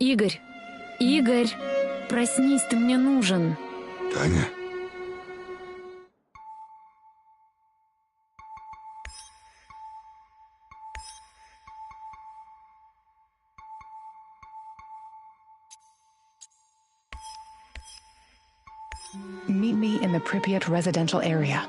Игорь! Игорь! Проснись, ты мне нужен. Таня? Meet me in the Pripyat residential area.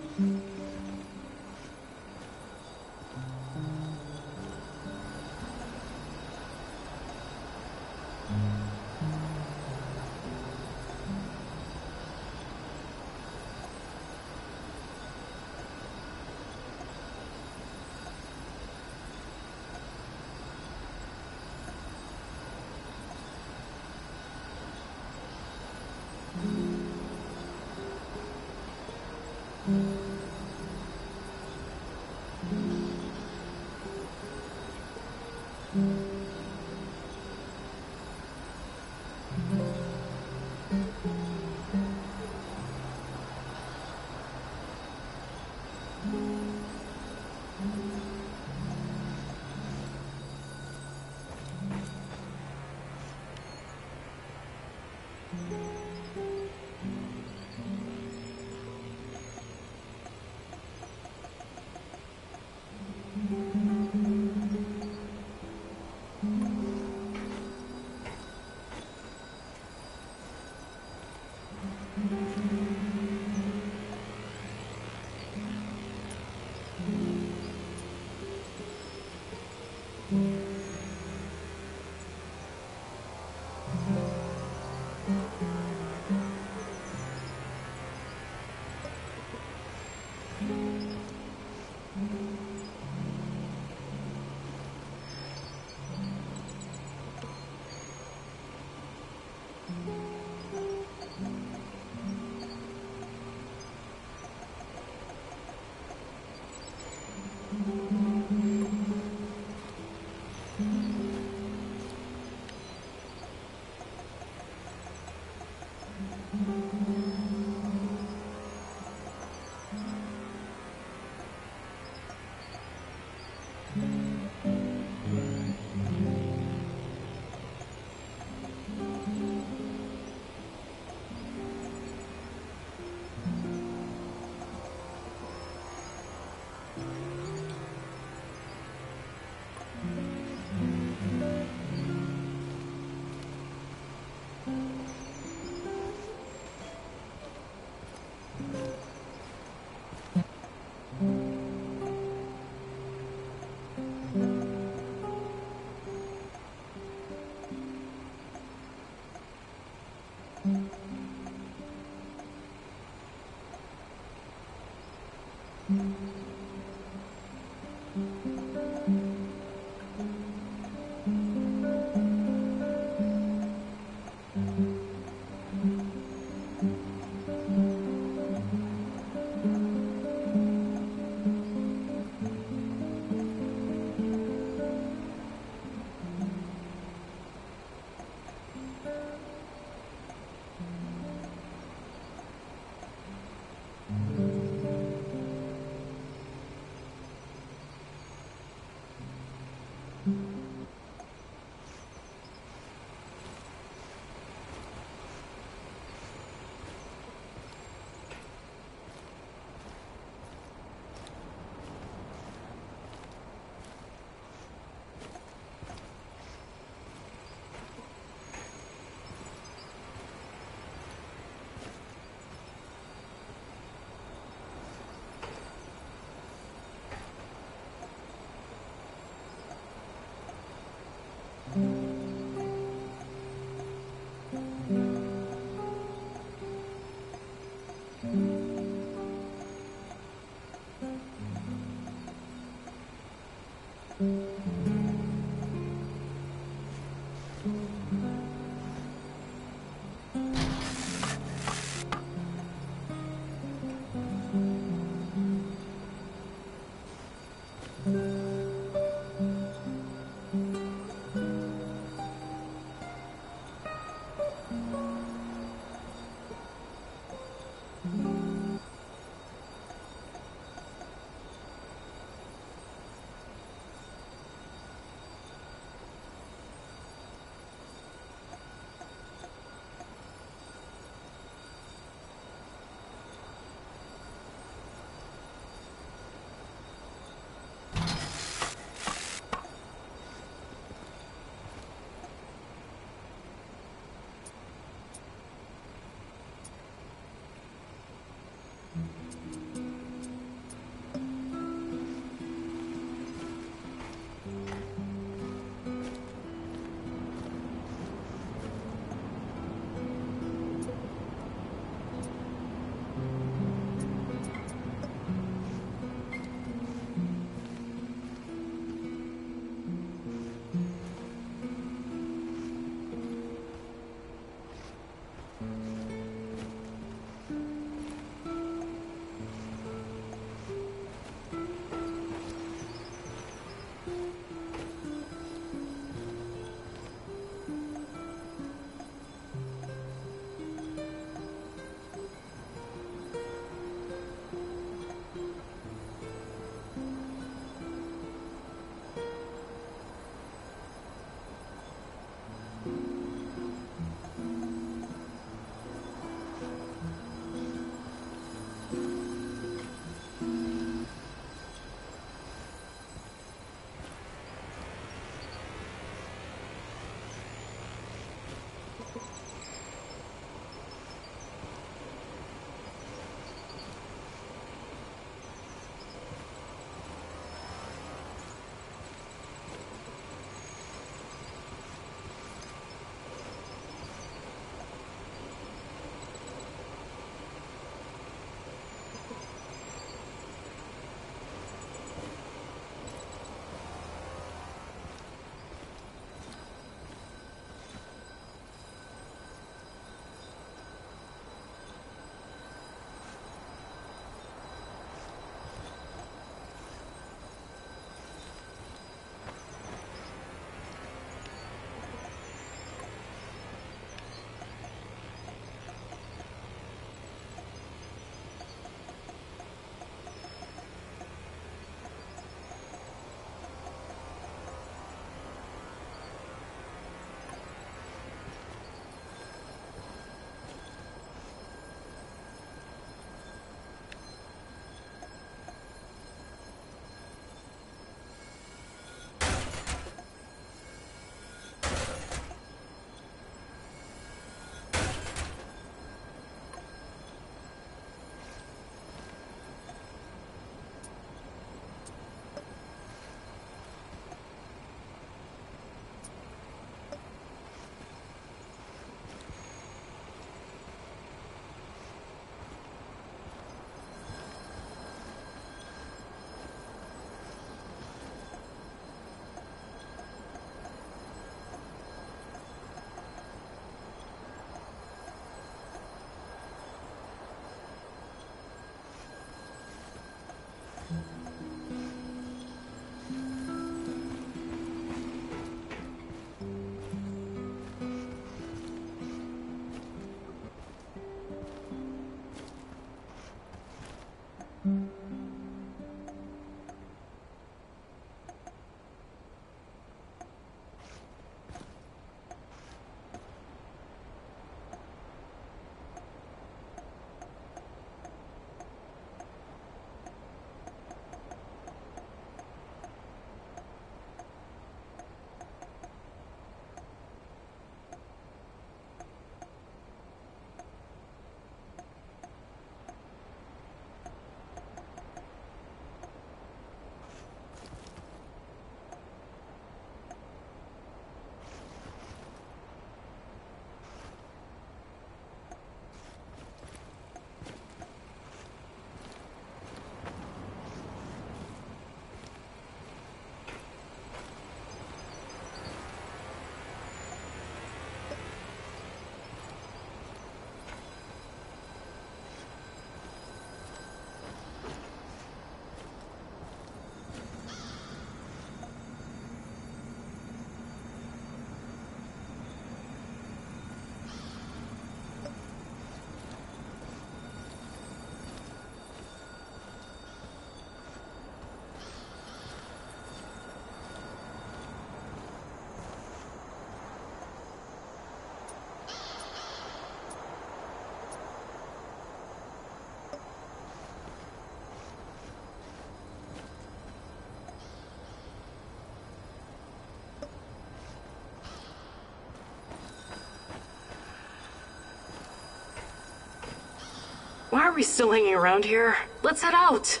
Why are we still hanging around here? Let's head out.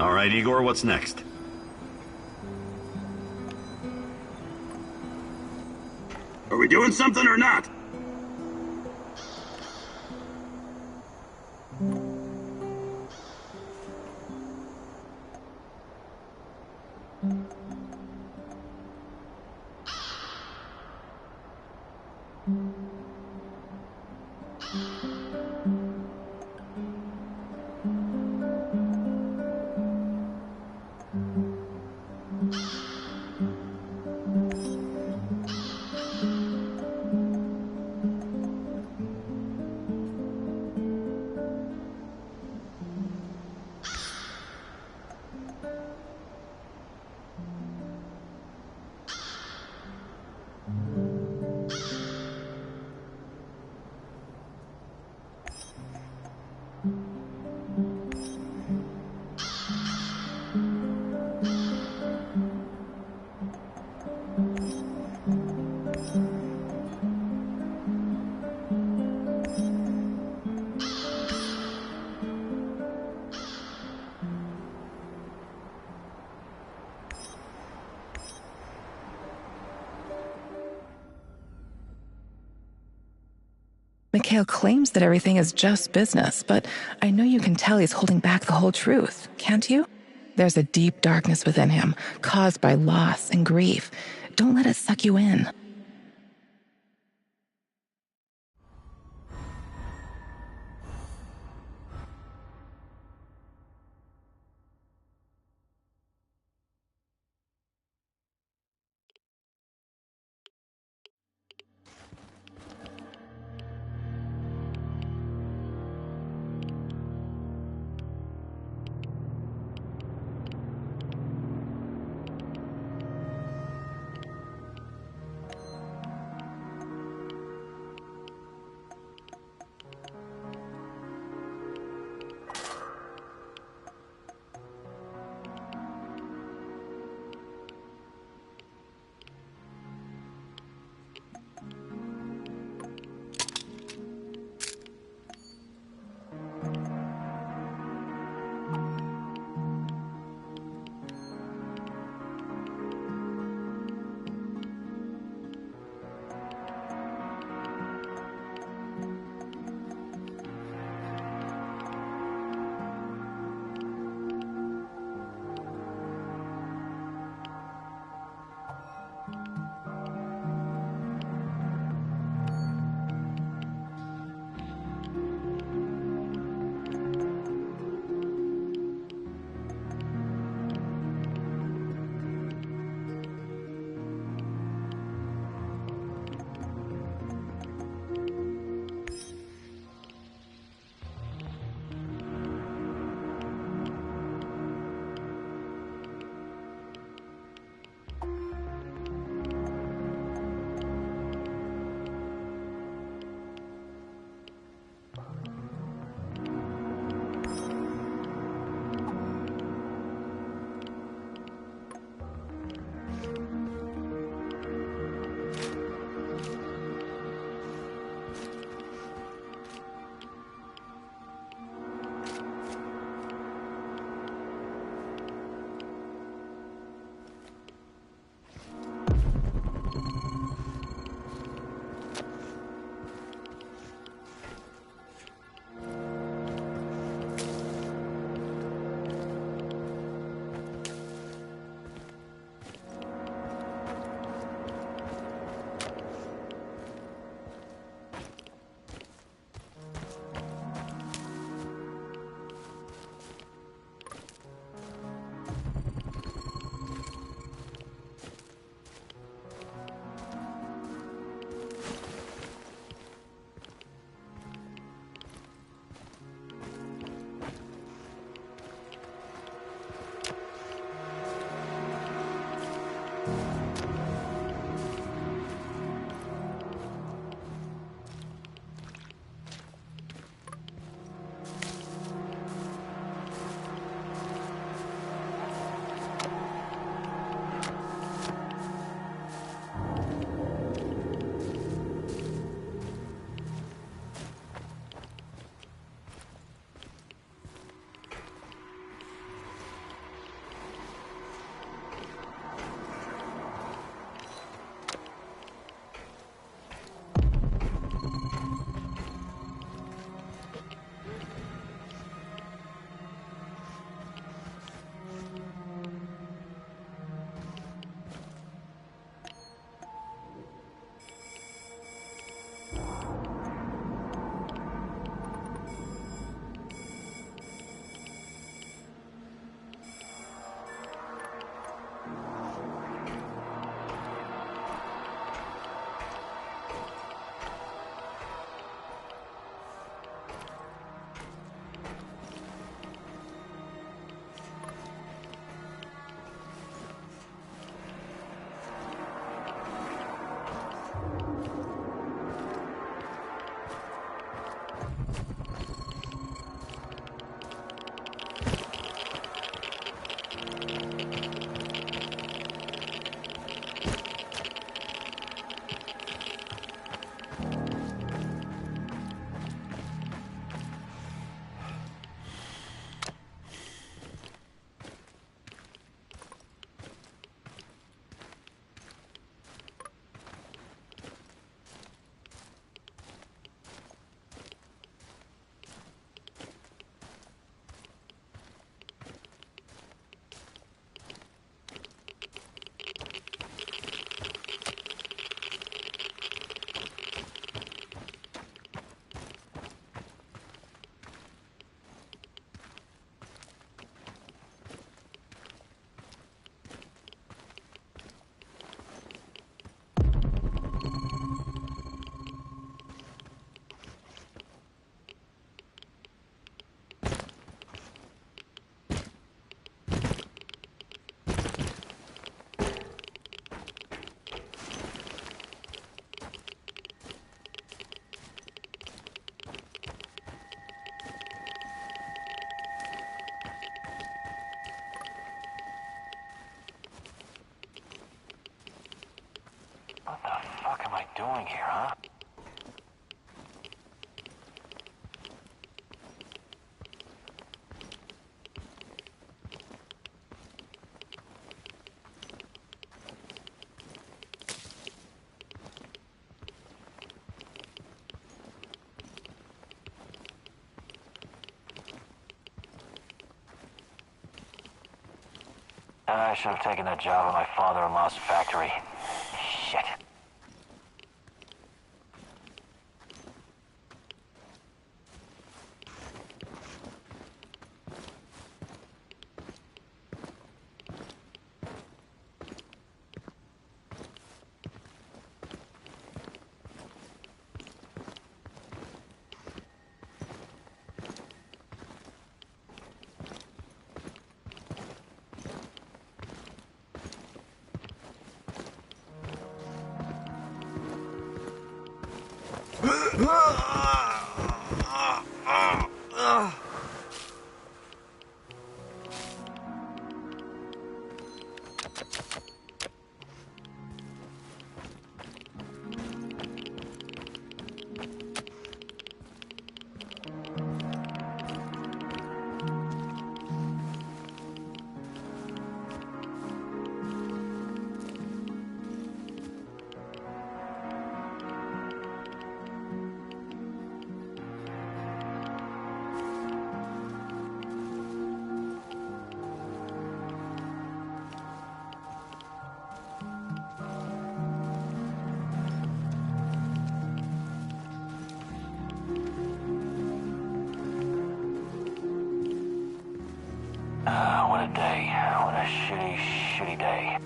All right, Igor, what's next? Are we doing something or not? Mikhail claims that everything is just business, but I know you can tell he's holding back the whole truth, can't you? There's a deep darkness within him, caused by loss and grief. Don't let it suck you in. doing here, huh? I should have taken that job at my father-in-law's factory. Shit. What a day. What a shitty, shitty day.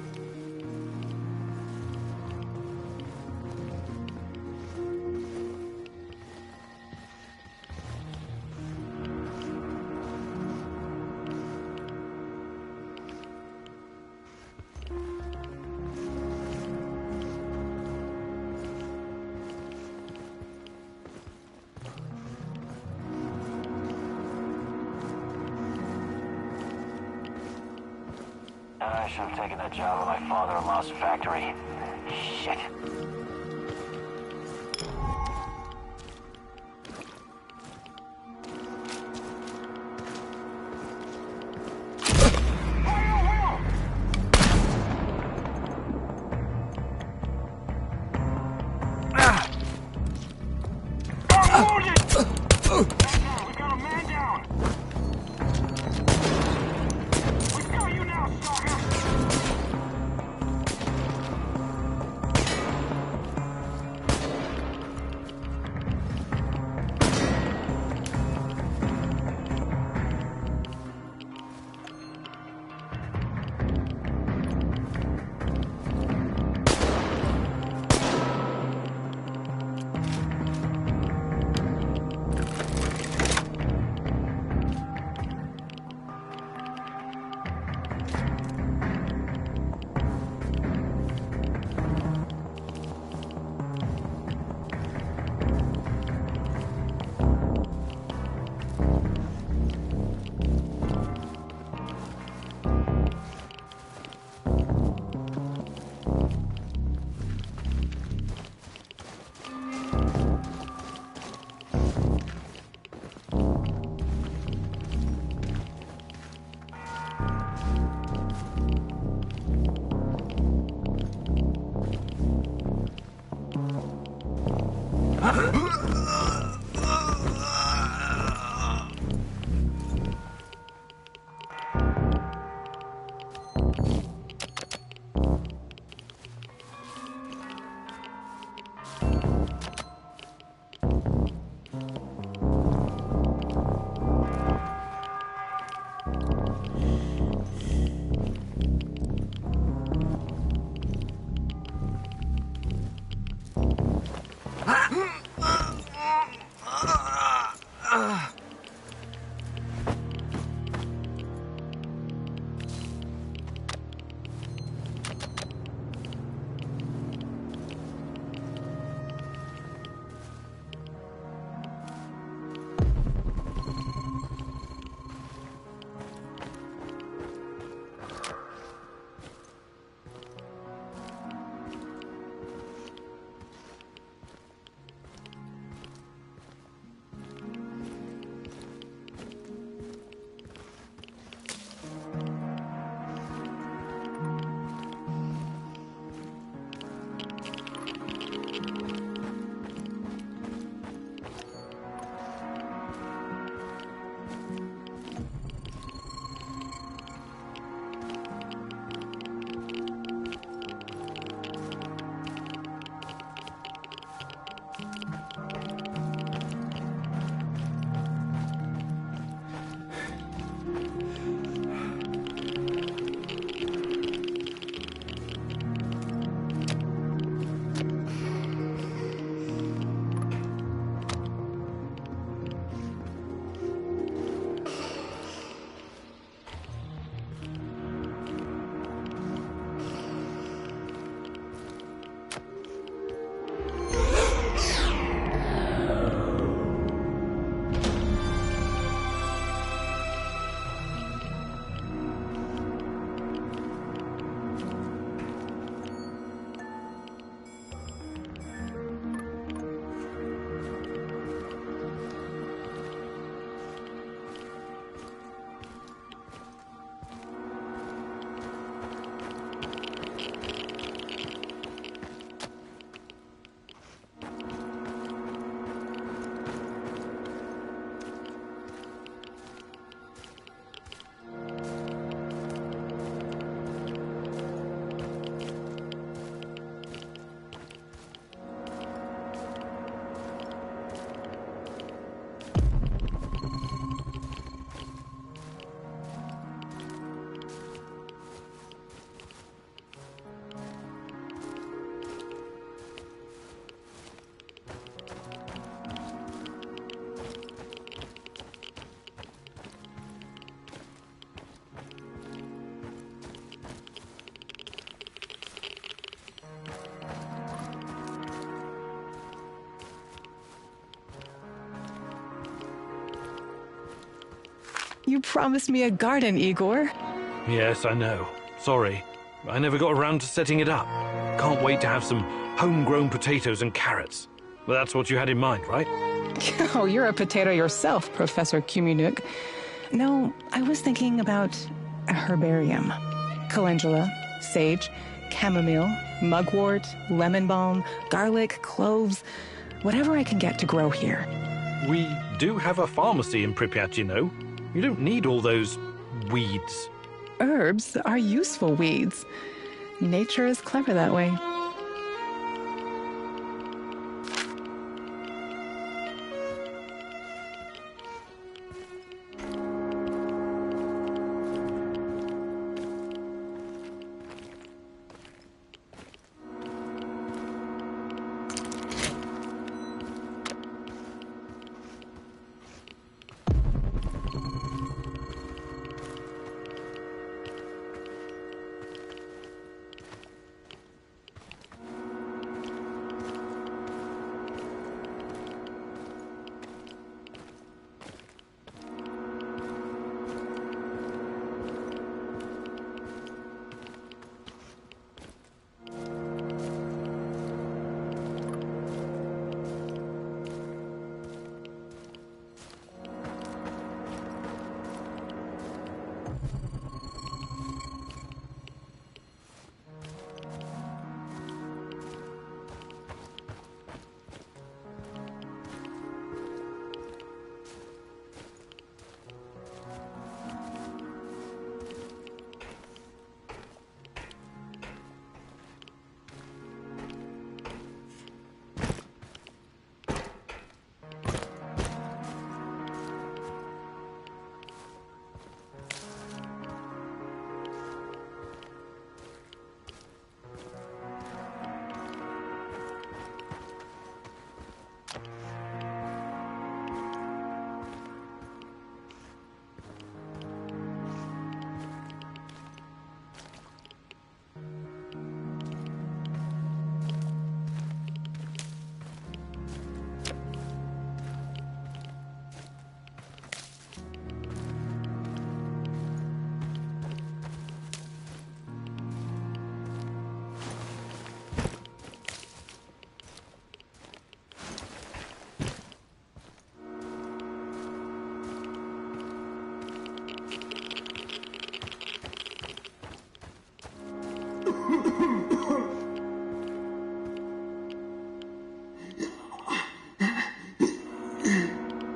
I should have taken that job at my father-in-law's factory. Shit. You promised me a garden, Igor. Yes, I know. Sorry. I never got around to setting it up. Can't wait to have some homegrown potatoes and carrots. Well, that's what you had in mind, right? Oh, you're a potato yourself, Professor Kumunuk. No, I was thinking about a herbarium. Calendula, sage, chamomile, mugwort, lemon balm, garlic, cloves, whatever I can get to grow here. We do have a pharmacy in Pripyat, you know. You don't need all those weeds. Herbs are useful weeds. Nature is clever that way.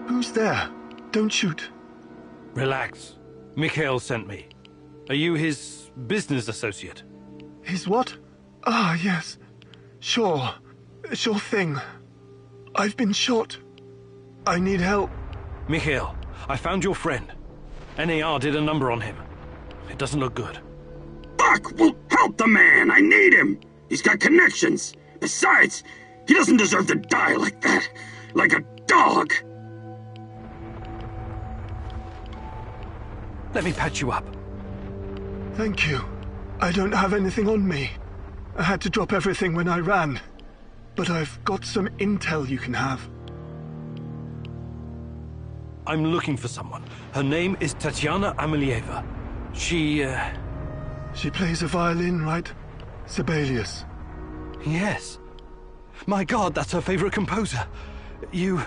Who's there? Don't shoot. Relax. Mikhail sent me. Are you his business associate? His what? Ah, yes. Sure. Sure thing. I've been shot. I need help. Mikhail, I found your friend. NAR did a number on him. It doesn't look good. Fuck! Well, help the man! I need him! He's got connections. Besides, he doesn't deserve to die like that. Like a dog. Let me patch you up. Thank you. I don't have anything on me. I had to drop everything when I ran. But I've got some intel you can have. I'm looking for someone. Her name is Tatiana Amelieva. She plays a violin, right? Sibelius. Yes. My God, that's her favorite composer. You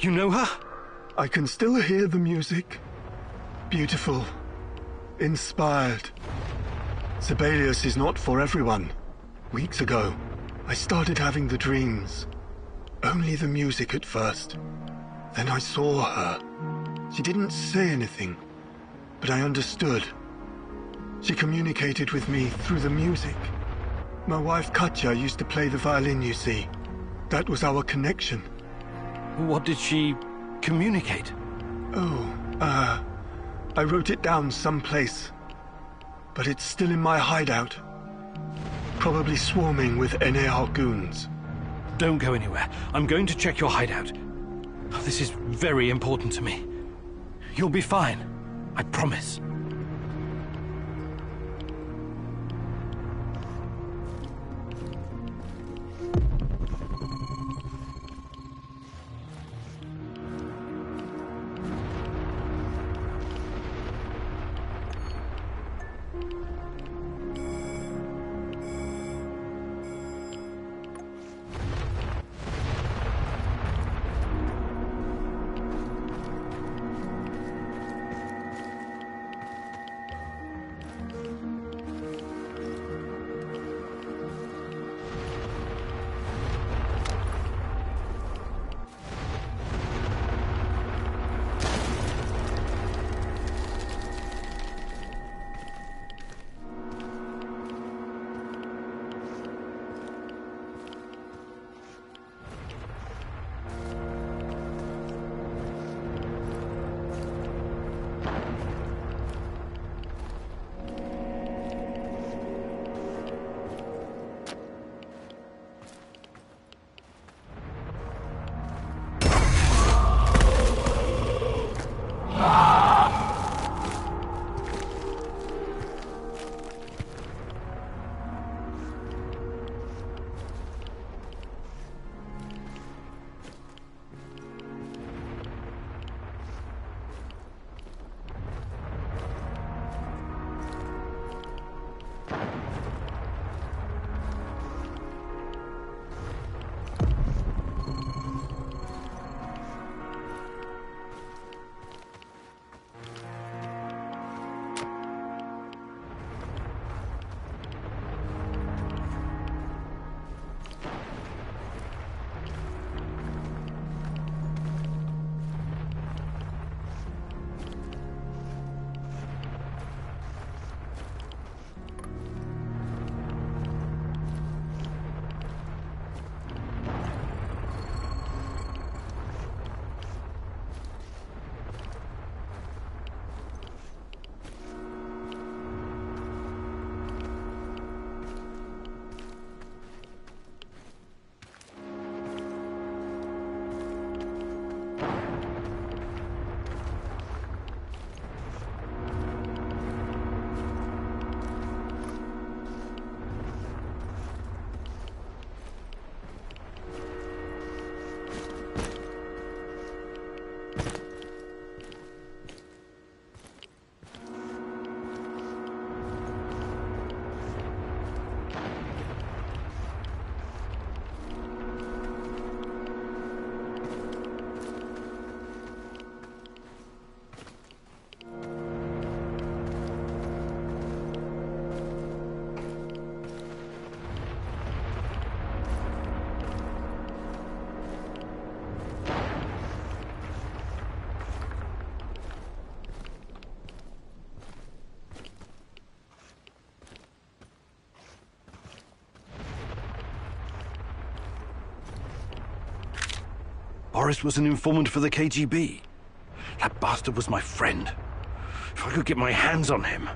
know her? I can still hear the music. Beautiful. Inspired. Sibelius is not for everyone. Weeks ago, I started having the dreams. Only the music at first. Then I saw her. She didn't say anything, but I understood. She communicated with me through the music. My wife Katya used to play the violin, you see. That was our connection. What did she communicate? I wrote it down someplace. But it's still in my hideout. Probably swarming with NAR goons. Don't go anywhere. I'm going to check your hideout. This is very important to me. You'll be fine. I promise. Boris was an informant for the KGB. That bastard was my friend. If I could get my hands on him...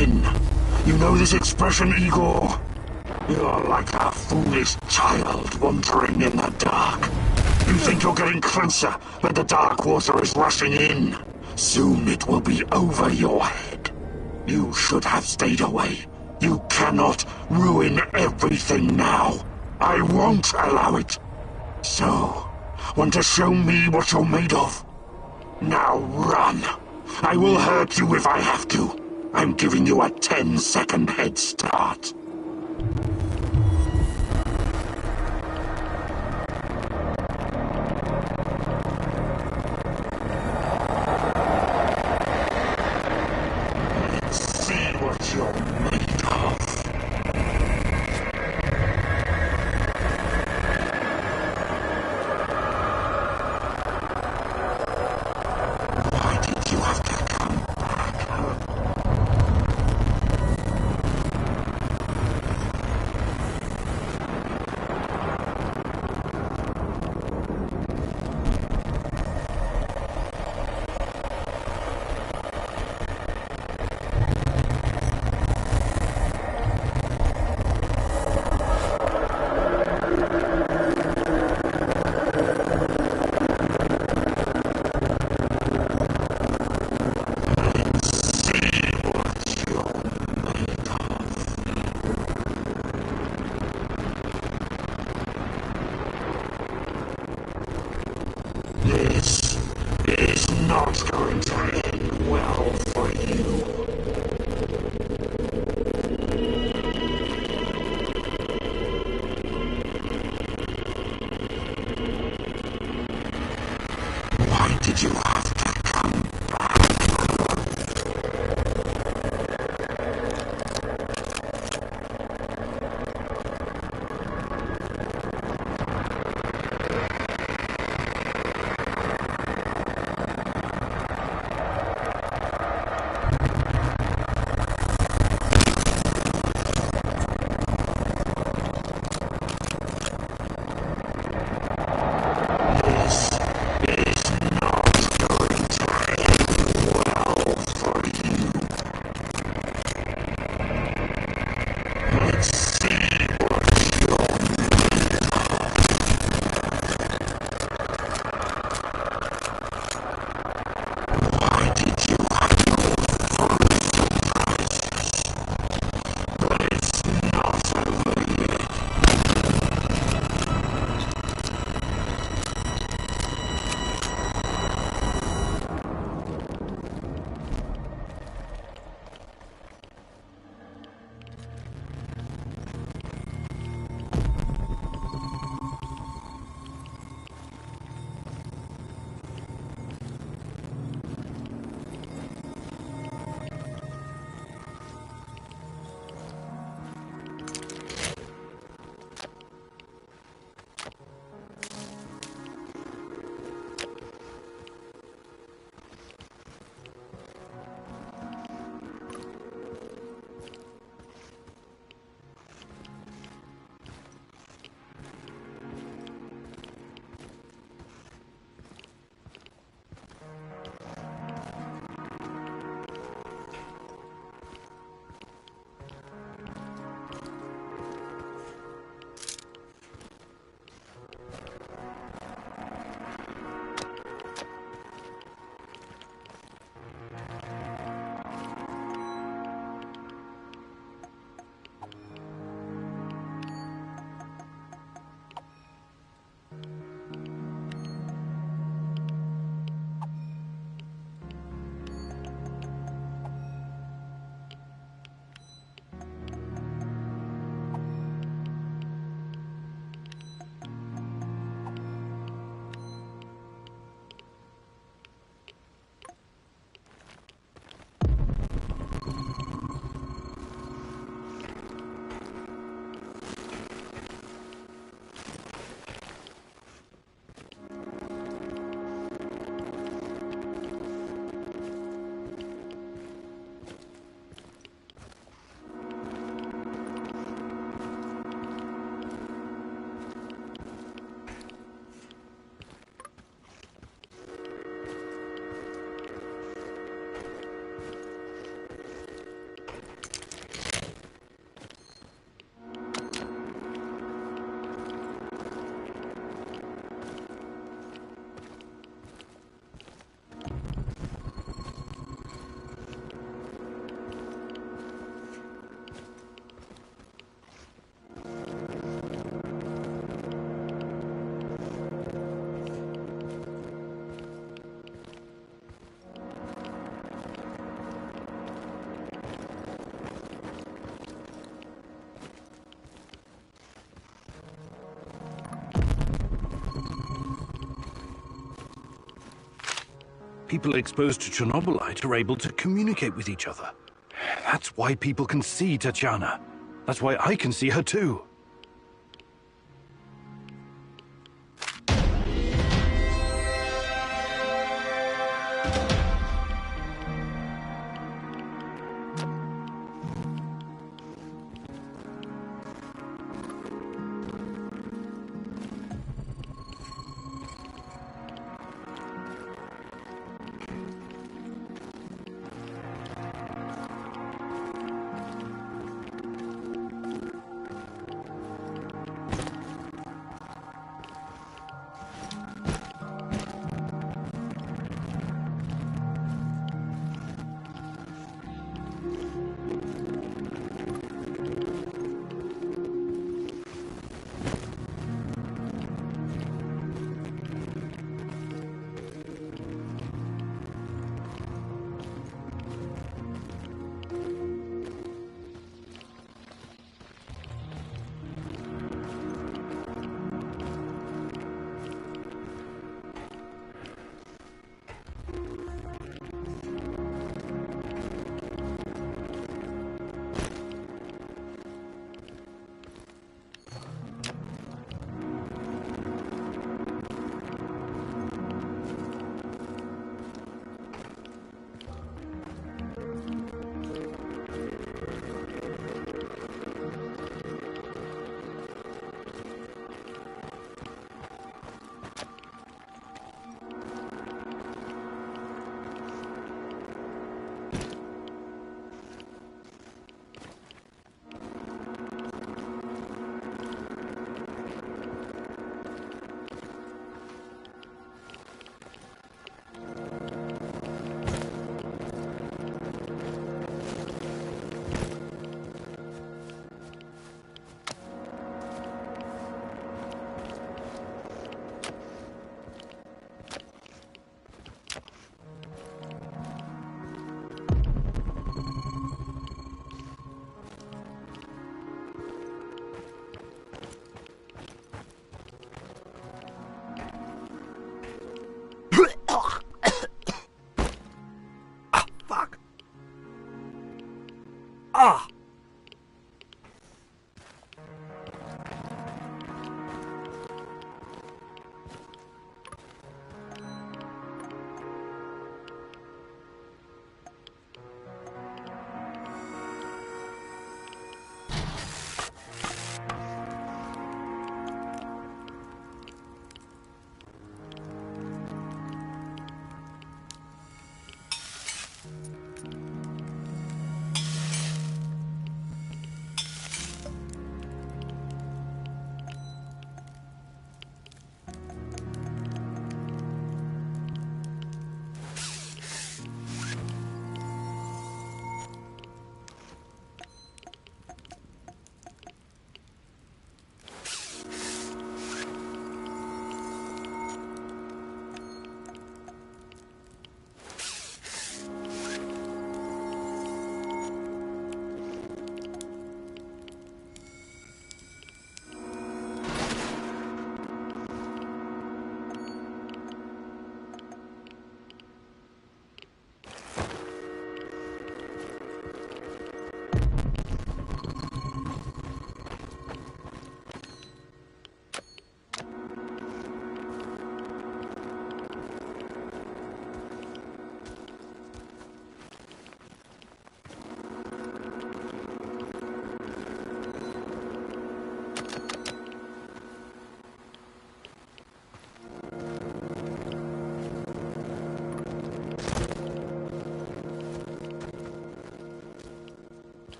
in. You know this expression, Igor? You're like a foolish child wandering in the dark. You think you're getting closer, but the dark water is rushing in. Soon it will be over your head. You should have stayed away. You cannot ruin everything now. I won't allow it. So, want to show me what you're made of? Now run. I will hurt you if I have to. I'm giving you a 10-second head start. Let's see what you're made of. Why did you have to come back, huh? This is not going to end well for you. Why did you have to come back? This is not People exposed to Chernobylite are able to communicate with each other. That's why people can see Tatiana. That's why I can see her too.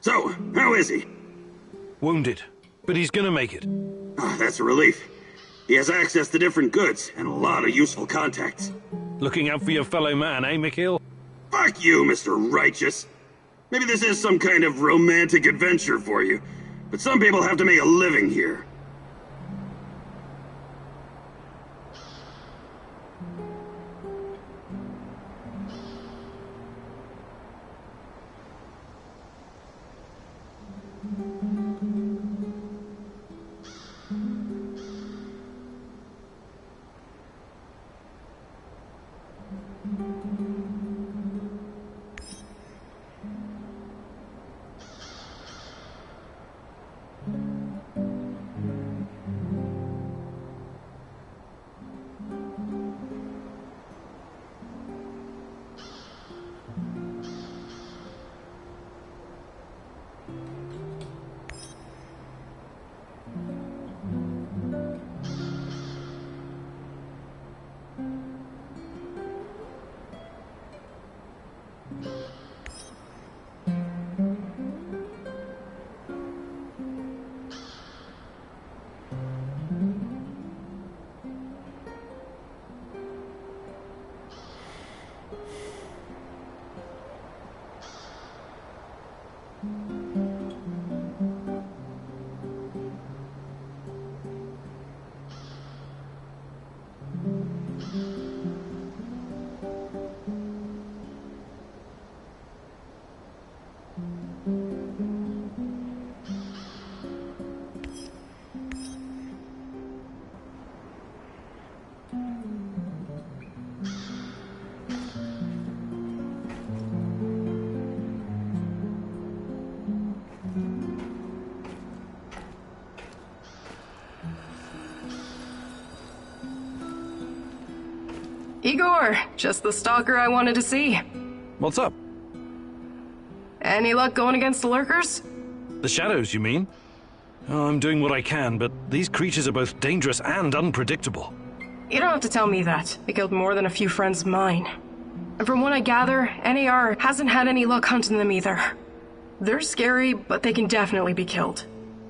So, how is he? Wounded, but he's gonna make it. Ah, that's a relief. He has access to different goods and a lot of useful contacts. Looking out for your fellow man, eh, Mikhail? Fuck you, Mr. Righteous. Maybe this is some kind of romantic adventure for you, but some people have to make a living here. Igor, just the stalker I wanted to see. What's up? Any luck going against the lurkers? The shadows, you mean? Oh, I'm doing what I can, but these creatures are both dangerous and unpredictable. You don't have to tell me that. They killed more than a few friends of mine. And from what I gather, NAR hasn't had any luck hunting them either. They're scary, but they can definitely be killed.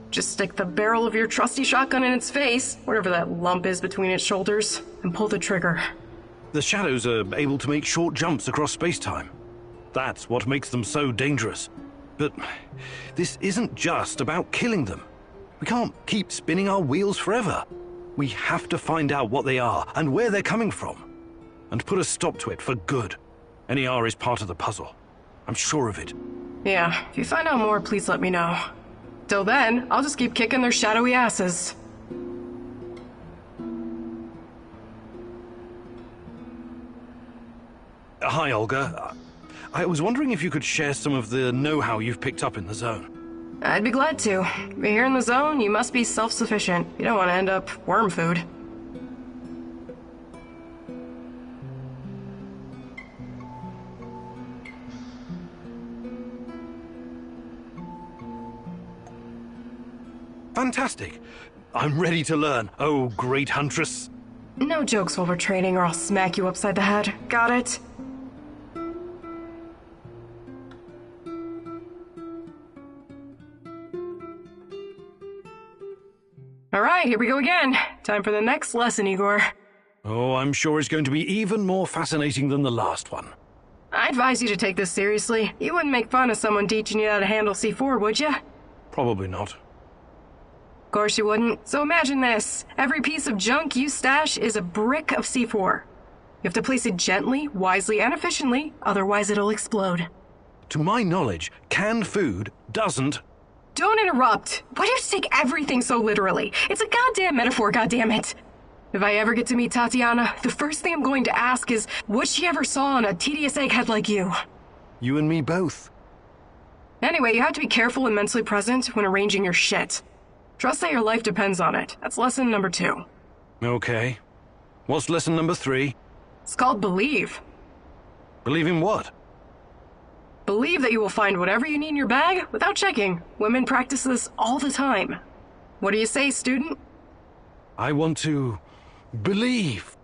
Just stick the barrel of your trusty shotgun in its face, whatever that lump is between its shoulders, and pull the trigger. The shadows are able to make short jumps across space-time. That's what makes them so dangerous. But this isn't just about killing them. We can't keep spinning our wheels forever. We have to find out what they are and where they're coming from, and put a stop to it for good. NER is part of the puzzle. I'm sure of it. Yeah, if you find out more, please let me know. Till then, I'll just keep kicking their shadowy asses. Hi, Olga. I was wondering if you could share some of the know-how you've picked up in the zone. I'd be glad to. But here in the zone, you must be self-sufficient. You don't want to end up worm food. Fantastic. I'm ready to learn, oh great huntress. No jokes while we're training or I'll smack you upside the head. Got it? Alright, here we go again. Time for the next lesson, Igor. Oh, I'm sure it's going to be even more fascinating than the last one. I advise you to take this seriously. You wouldn't make fun of someone teaching you how to handle C4, would you? Probably not. Of course you wouldn't. So imagine this. Every piece of junk you stash is a brick of C4. You have to place it gently, wisely, and efficiently, otherwise it'll explode. To my knowledge, canned food doesn't... Don't interrupt! Why do you take everything so literally? It's a goddamn metaphor, goddammit! If I ever get to meet Tatiana, the first thing I'm going to ask is what she ever saw in a tedious egghead like you. You and me both. Anyway, you have to be careful and mentally present when arranging your shit. Trust that your life depends on it. That's lesson number 2. Okay. What's lesson number 3? It's called believe. Believe in what? Believe that you will find whatever you need in your bag without checking. Women practice this all the time. What do you say, student? I want to... believe.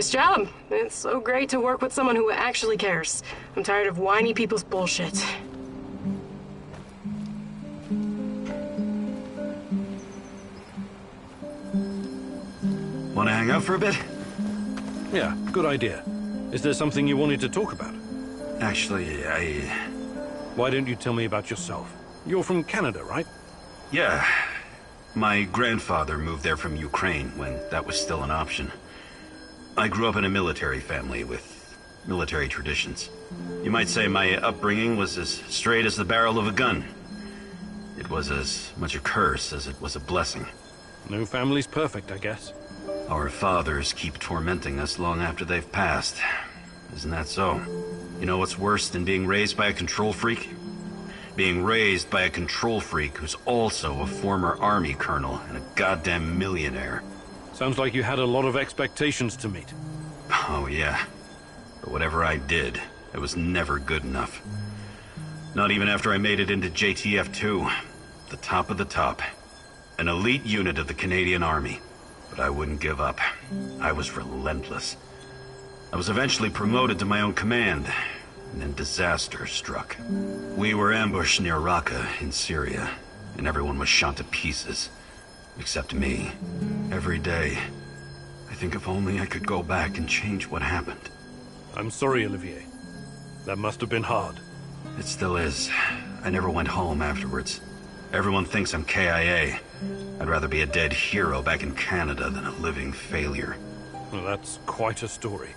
Nice job. It's so great to work with someone who actually cares. I'm tired of whiny people's bullshit. Want to hang out for a bit? Yeah, good idea. Is there something you wanted to talk about? Actually, Why don't you tell me about yourself? You're from Canada, right? Yeah. My grandfather moved there from Ukraine when that was still an option. I grew up in a military family with military traditions. You might say my upbringing was as straight as the barrel of a gun. It was as much a curse as it was a blessing. No family's perfect, I guess. Our fathers keep tormenting us long after they've passed. Isn't that so? You know what's worse than being raised by a control freak? Being raised by a control freak who's also a former army colonel and a goddamn millionaire. Sounds like you had a lot of expectations to meet. Oh, yeah. But whatever I did, it was never good enough. Not even after I made it into JTF-2. The top of the top. An elite unit of the Canadian Army. But I wouldn't give up. I was relentless. I was eventually promoted to my own command, and then disaster struck. We were ambushed near Raqqa in Syria, and everyone was shot to pieces. Except me. Every day. I think if only I could go back and change what happened. I'm sorry, Olivier. That must have been hard. It still is. I never went home afterwards. Everyone thinks I'm KIA. I'd rather be a dead hero back in Canada than a living failure. Well, that's quite a story.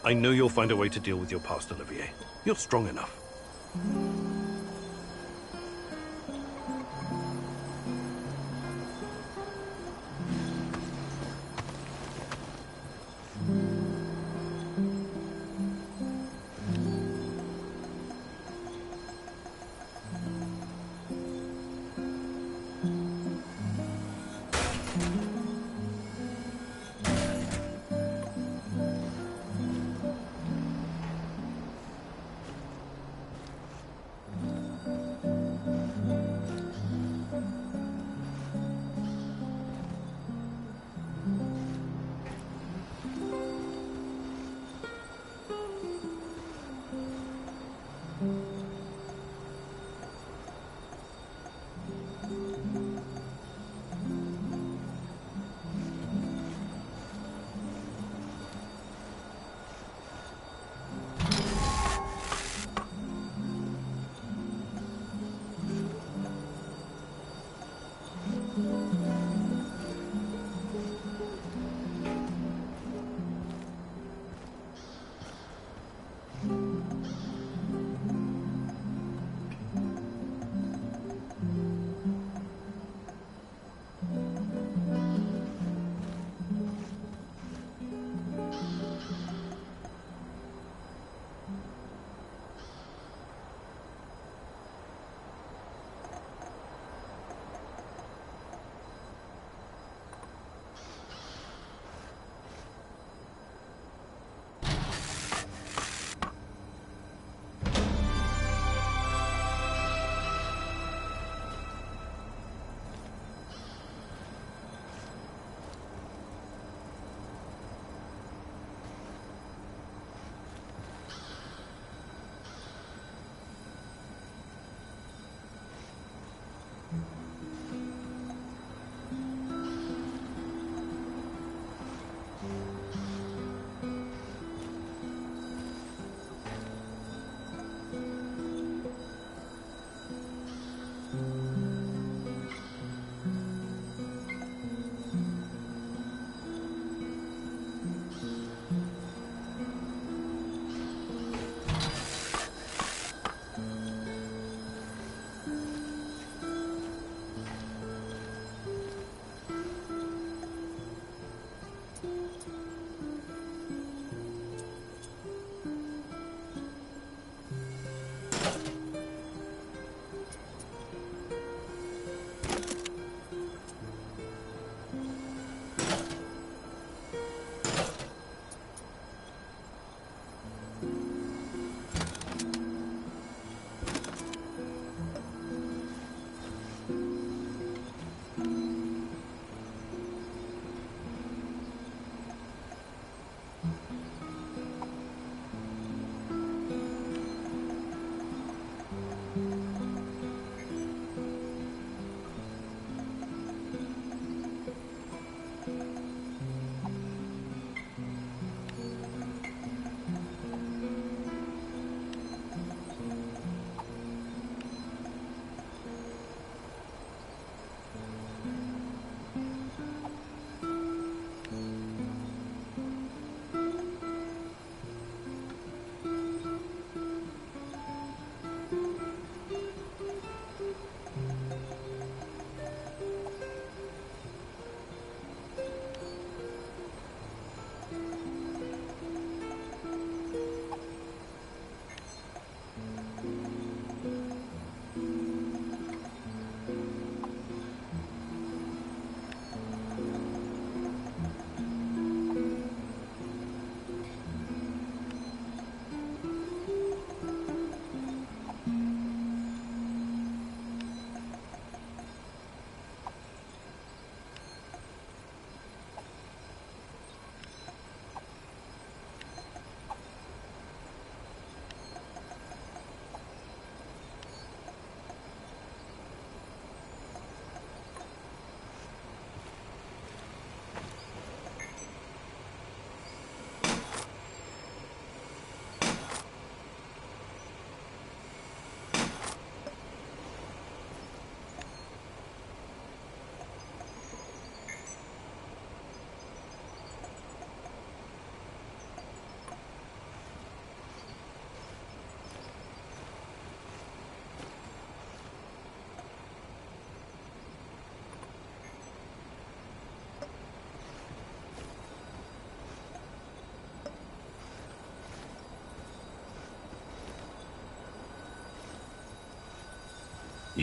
I know you'll find a way to deal with your past, Olivier. You're strong enough.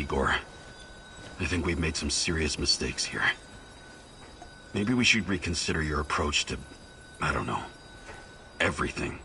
Igor. I think we've made some serious mistakes here. Maybe we should reconsider your approach to, I don't know, everything.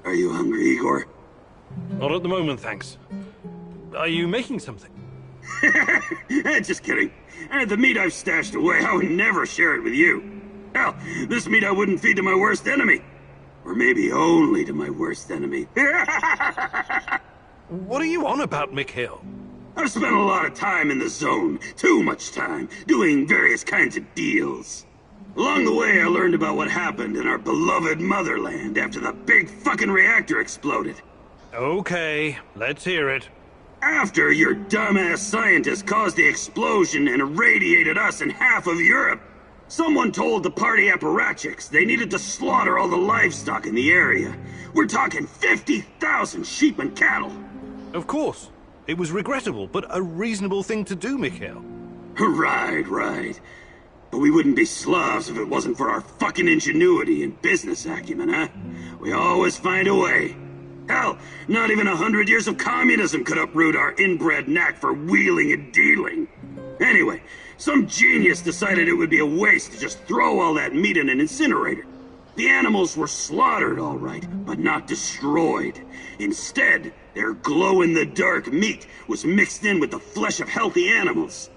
Are you hungry, Igor? Not at the moment, thanks. Are you making something? Just kidding. The meat I've stashed away, I would never share it with you. Hell, this meat I wouldn't feed to my worst enemy. Or maybe only to my worst enemy. What are you on about, Mikhail? I've spent a lot of time in the zone. Too much time. Doing various kinds of deals. Along the way, I learned about what happened in our beloved motherland after the big fucking reactor exploded. Okay, let's hear it. After your dumbass scientists caused the explosion and irradiated us and half of Europe, someone told the party apparatchiks they needed to slaughter all the livestock in the area. We're talking 50,000 sheep and cattle. Of course. It was regrettable, but a reasonable thing to do, Mikhail. Right. But we wouldn't be Slavs if it wasn't for our fucking ingenuity and business acumen, huh? We always find a way. Hell, not even 100 years of communism could uproot our inbred knack for wheeling and dealing. Anyway, some genius decided it would be a waste to just throw all that meat in an incinerator. The animals were slaughtered, all right, but not destroyed. Instead, their glow-in-the-dark meat was mixed in with the flesh of healthy animals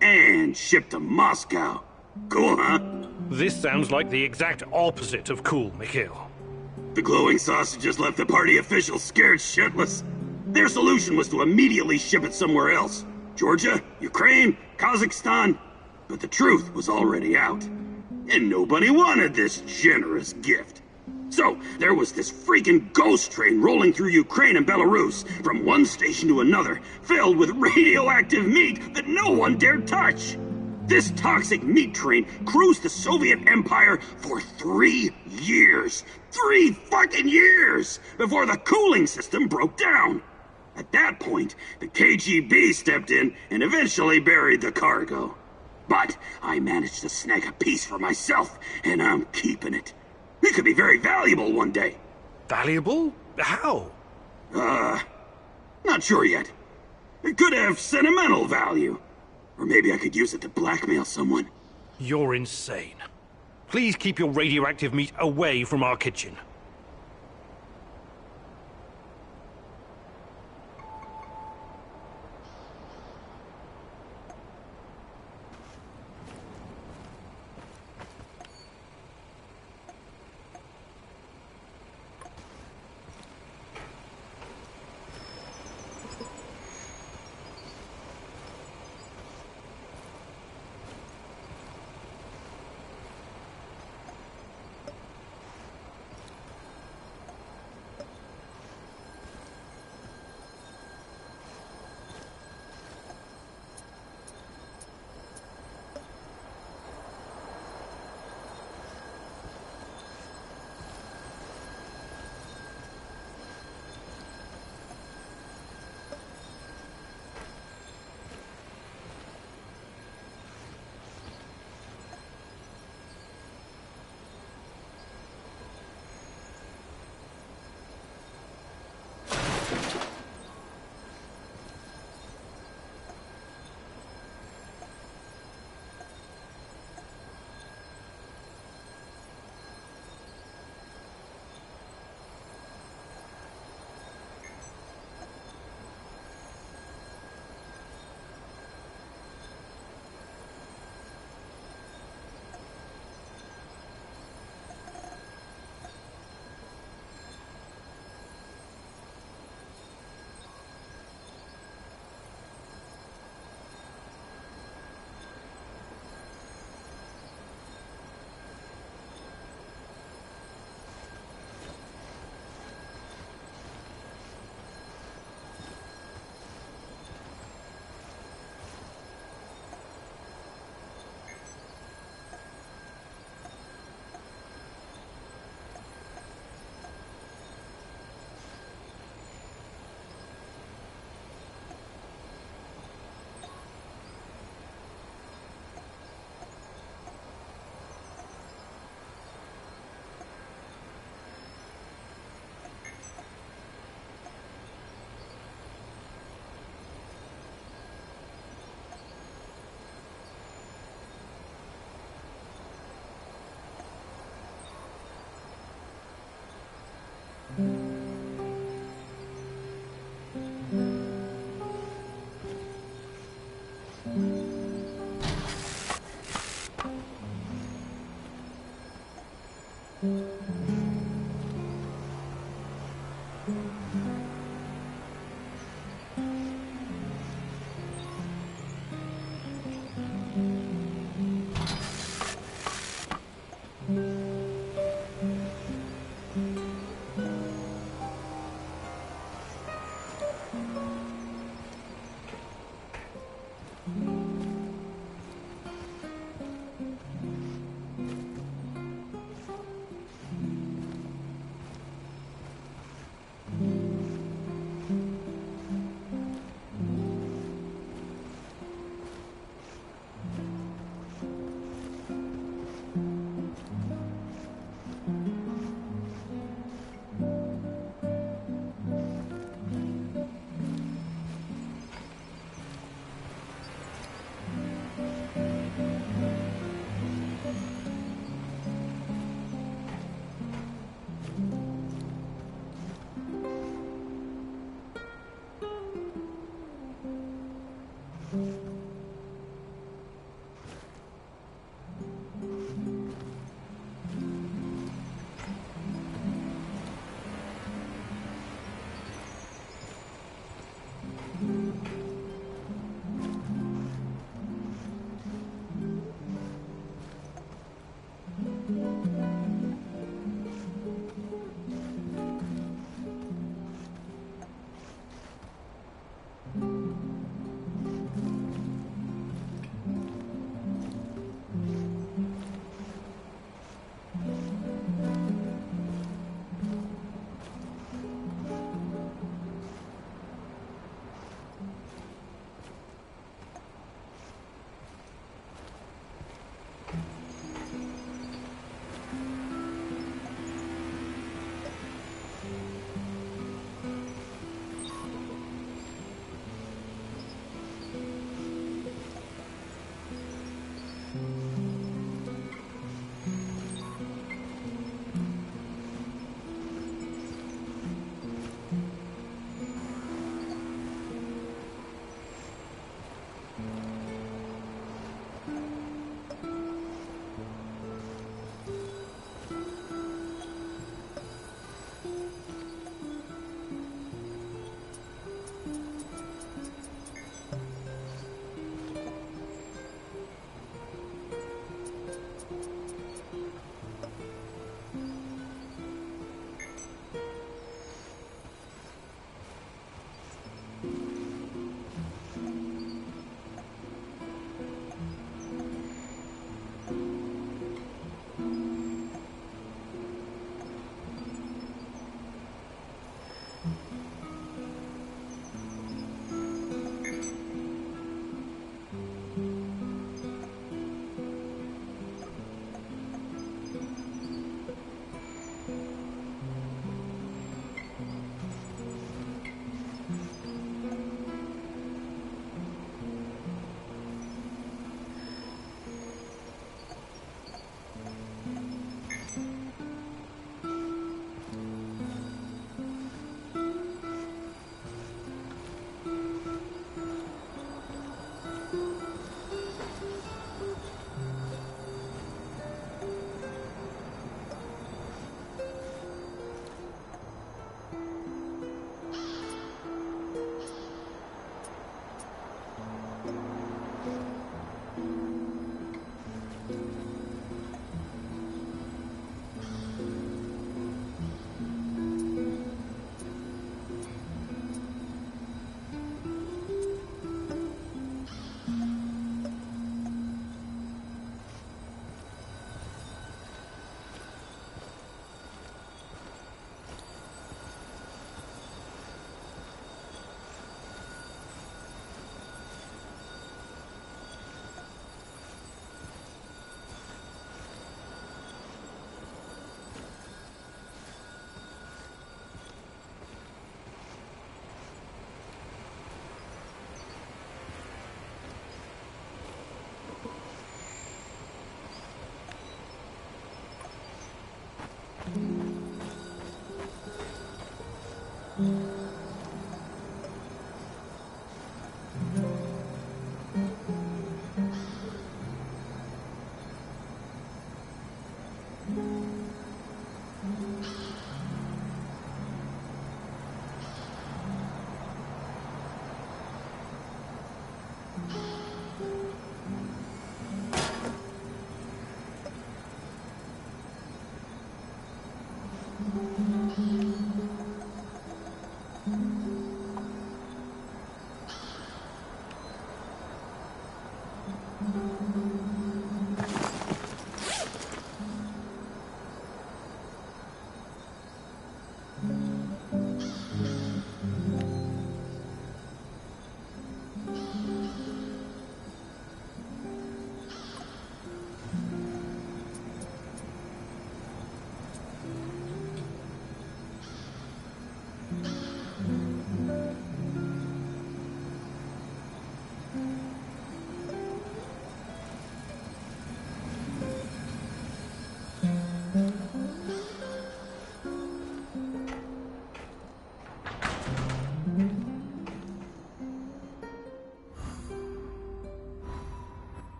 and shipped to Moscow. Cool, huh? This sounds like the exact opposite of cool, Mikhail. The glowing sausages left the party officials scared shitless. Their solution was to immediately ship it somewhere else. Georgia, Ukraine, Kazakhstan. But the truth was already out. And nobody wanted this generous gift. So, there was this freaking ghost train rolling through Ukraine and Belarus, from one station to another, filled with radioactive meat that no one dared touch. This toxic meat train cruised the Soviet Empire for 3 years. 3 fucking years! Before the cooling system broke down. At that point, the KGB stepped in and eventually buried the cargo. But I managed to snag a piece for myself, and I'm keeping it. It could be very valuable one day. Valuable? How? Not sure yet. It could have sentimental value. Or maybe I could use it to blackmail someone. You're insane. Please keep your radioactive meat away from our kitchen.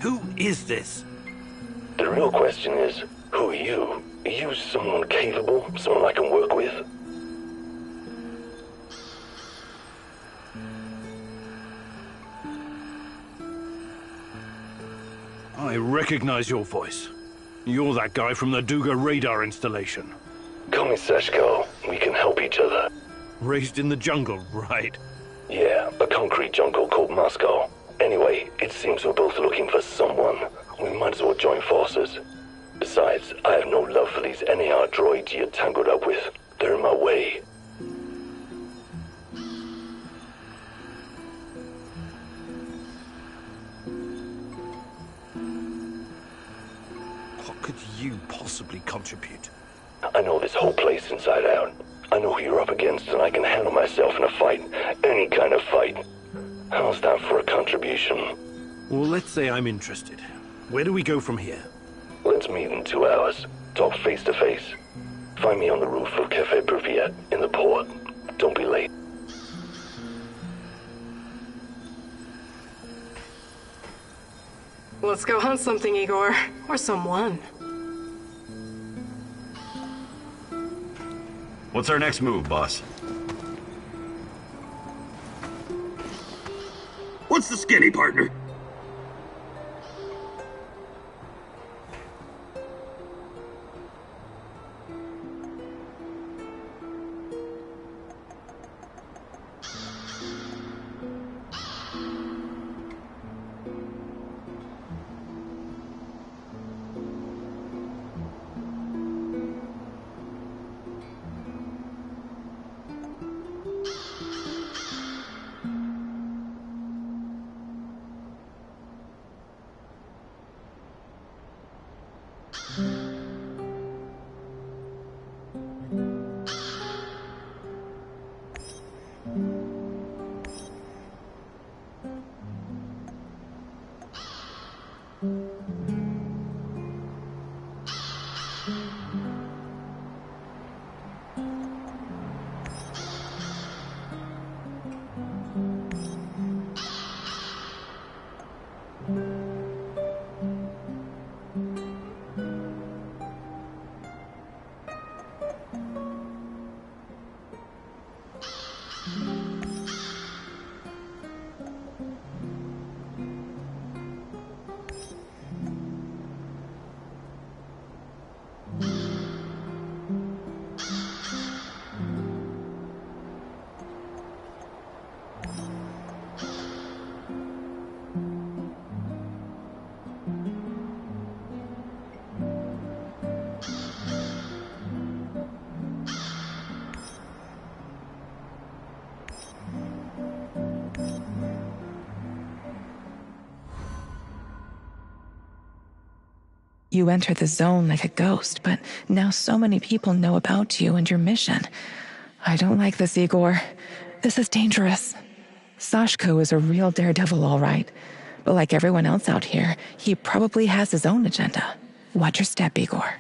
Who is this? The real question is, who are you? Are you someone capable? Someone I can work with? I recognize your voice. You're that guy from the Duga radar installation. Call me Seshko. We can help each other. Raised in the jungle, right? Yeah, a concrete jungle called Moscow. Anyway, it seems we're both looking for someone. We might as well join forces. Besides, I have no love for these NAR droids you're tangled up with. They're in my way. What could you possibly contribute? I know this whole place inside out. I know who you're up against, and I can handle myself in a fight. Any kind of fight. How's that for a contribution? Well, let's say I'm interested. Where do we go from here? Let's meet in 2 hours. Talk face to face. Find me on the roof of Cafe Privyet in the port. Don't be late. Let's go hunt something, Igor. Or someone. What's our next move, boss? What's the skinny, partner? You entered the zone like a ghost, but now so many people know about you and your mission. I don't like this, Igor. This is dangerous. Sashko is a real daredevil, all right. But like everyone else out here, he probably has his own agenda. Watch your step, Igor.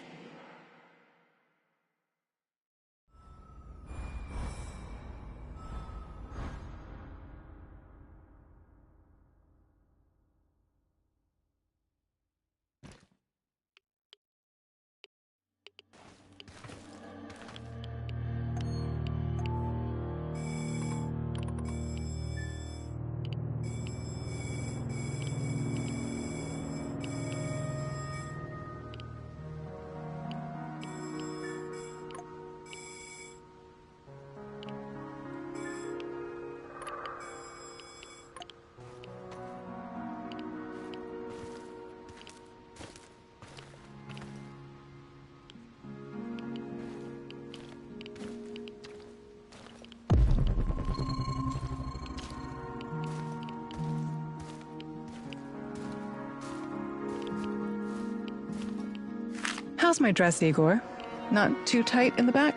How's my dress, Igor? Not too tight in the back?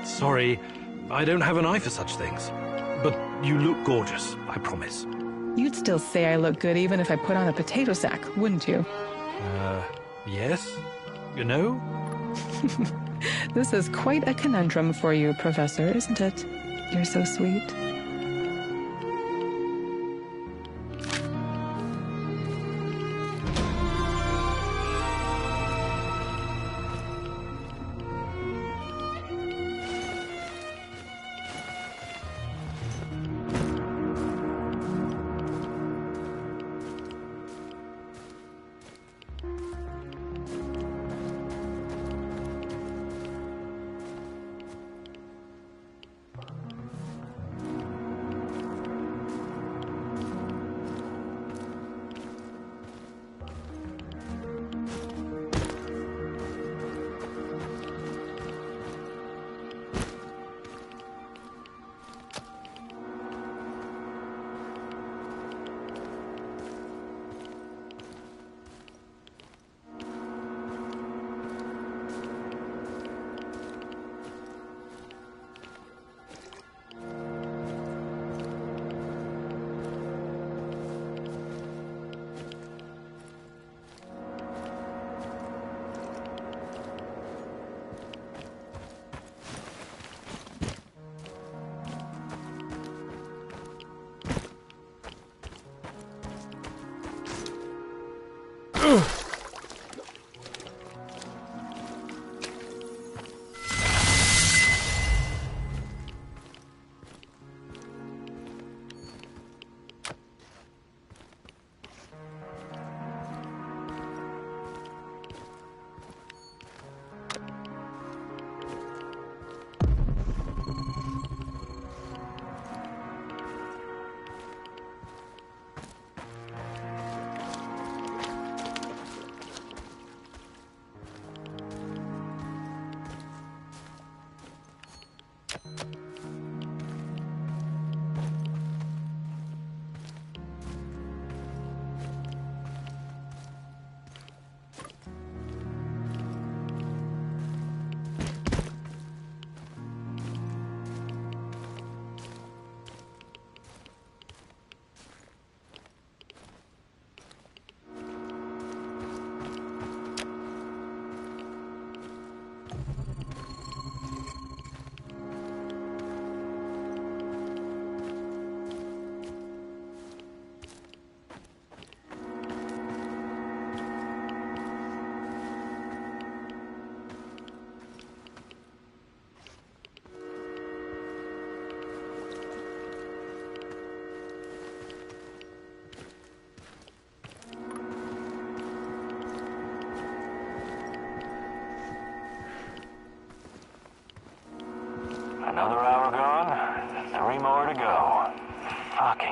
Sorry, I don't have an eye for such things. But you look gorgeous, I promise. You'd still say I look good even if I put on a potato sack, wouldn't you? Yes? You know? This is quite a conundrum for you, Professor, isn't it? You're so sweet.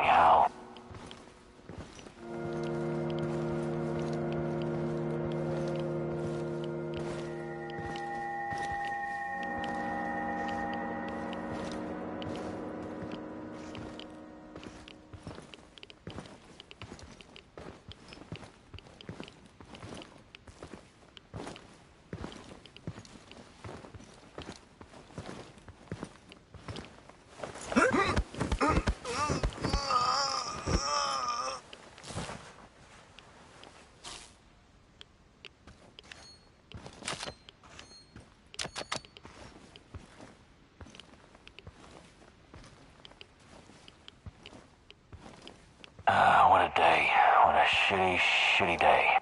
fucking hell. What a day. What a shitty, shitty day.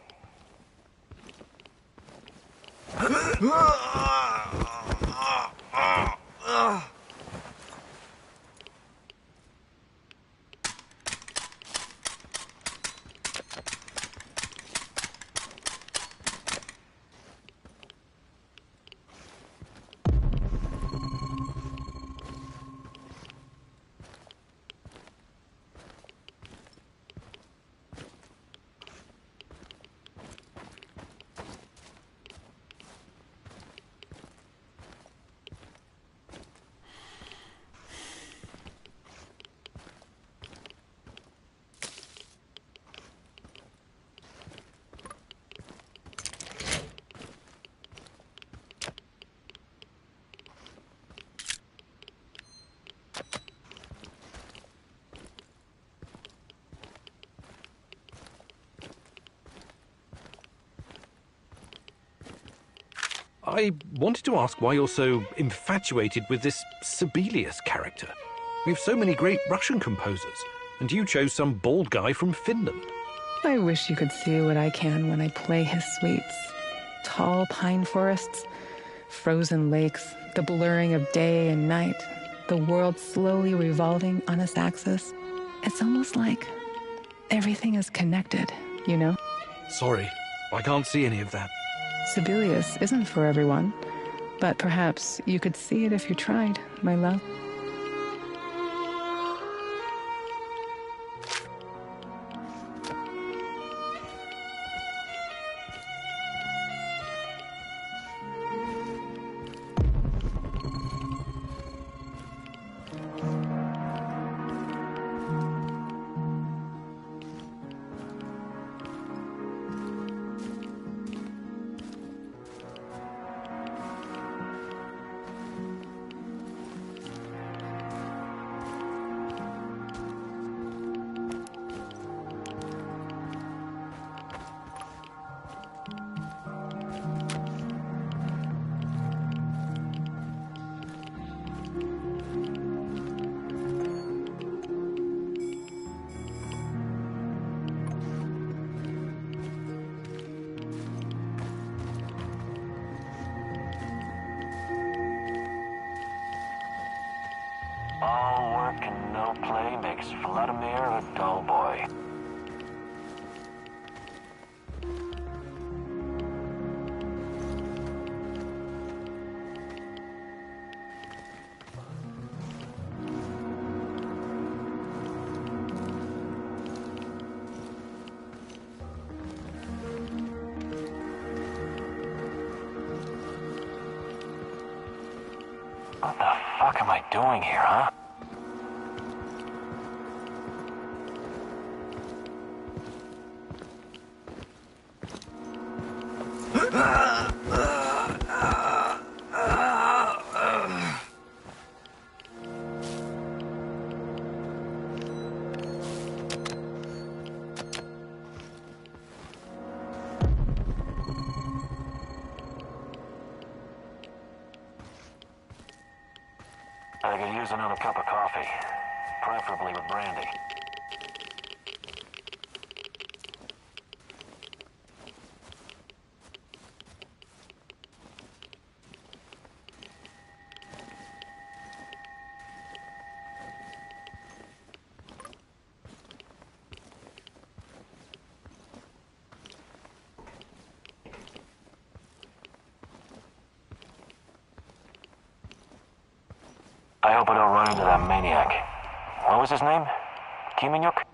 I wanted to ask why you're so infatuated with this Sibelius character. We have so many great Russian composers, and you chose some bald guy from Finland. I wish you could see what I can when I play his suites. Tall pine forests, frozen lakes, the blurring of day and night, the world slowly revolving on its axis. It's almost like everything is connected, you know? Sorry, I can't see any of that. Sibelius isn't for everyone, but perhaps you could see it if you tried, my love. All work and no play makes Vladimir a dull boy. What the fuck am I doing here, huh? I could use another cup of coffee, preferably with brandy. I hope I don't run into that maniac. What was his name? Kiminuk?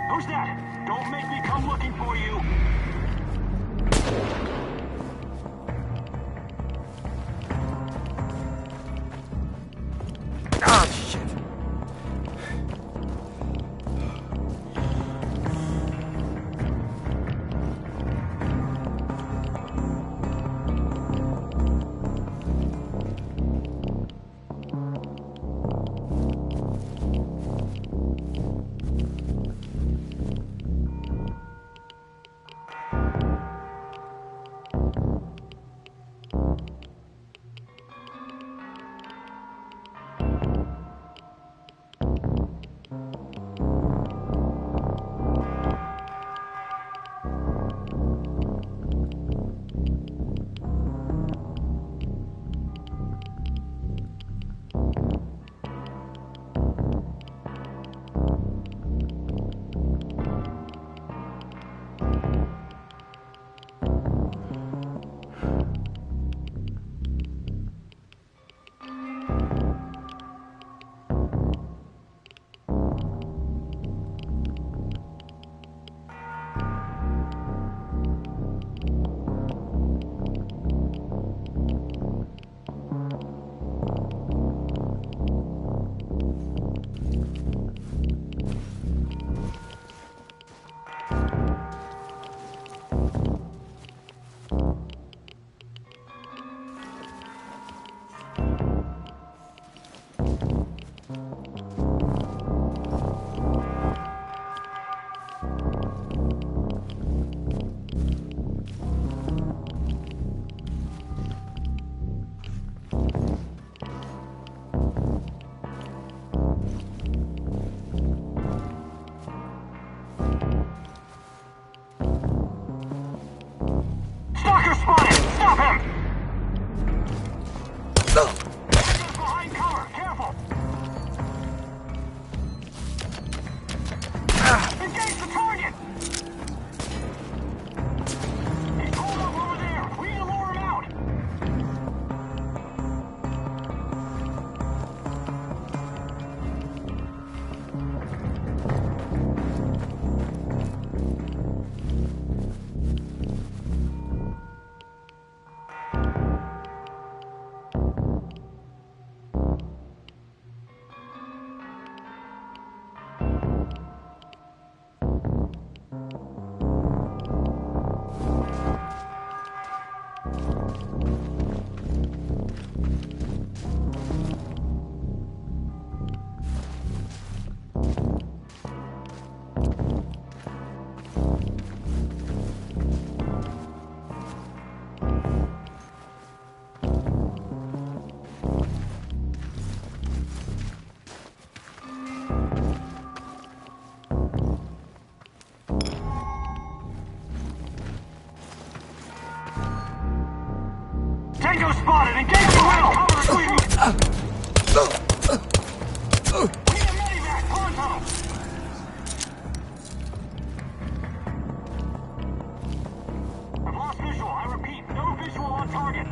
Who's that? Don't make me come looking for you. Ah, shit. Stalker spotted! Stop him! Stalker's behind cover! Careful! Engage the target! He's pulled up over there! We need to lure him out! Tango spotted! Engage the wheel! Cover the queen! We need a medevac! Pronto! I've lost visual. I repeat, no visual on target.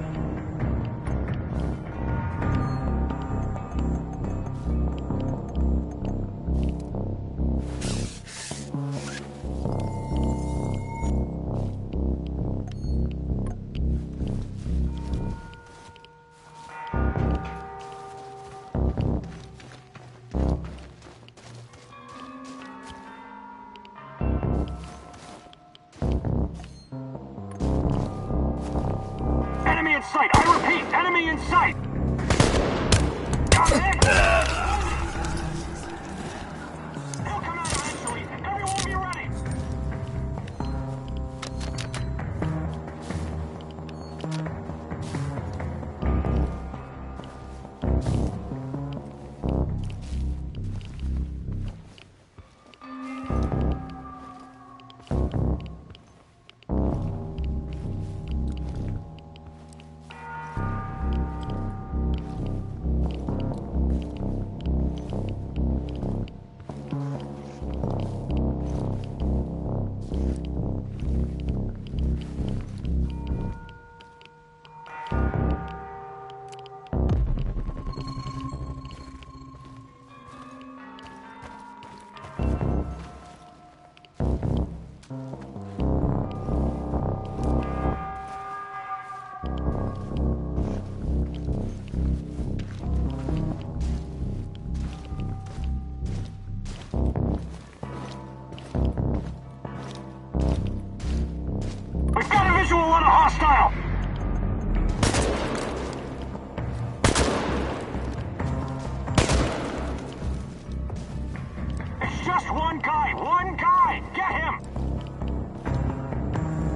sight! I repeat, enemy in sight! Got it! He'll come out eventually! Everyone be ready! We've got a visual on a hostile! It's just one guy! One guy! Get him!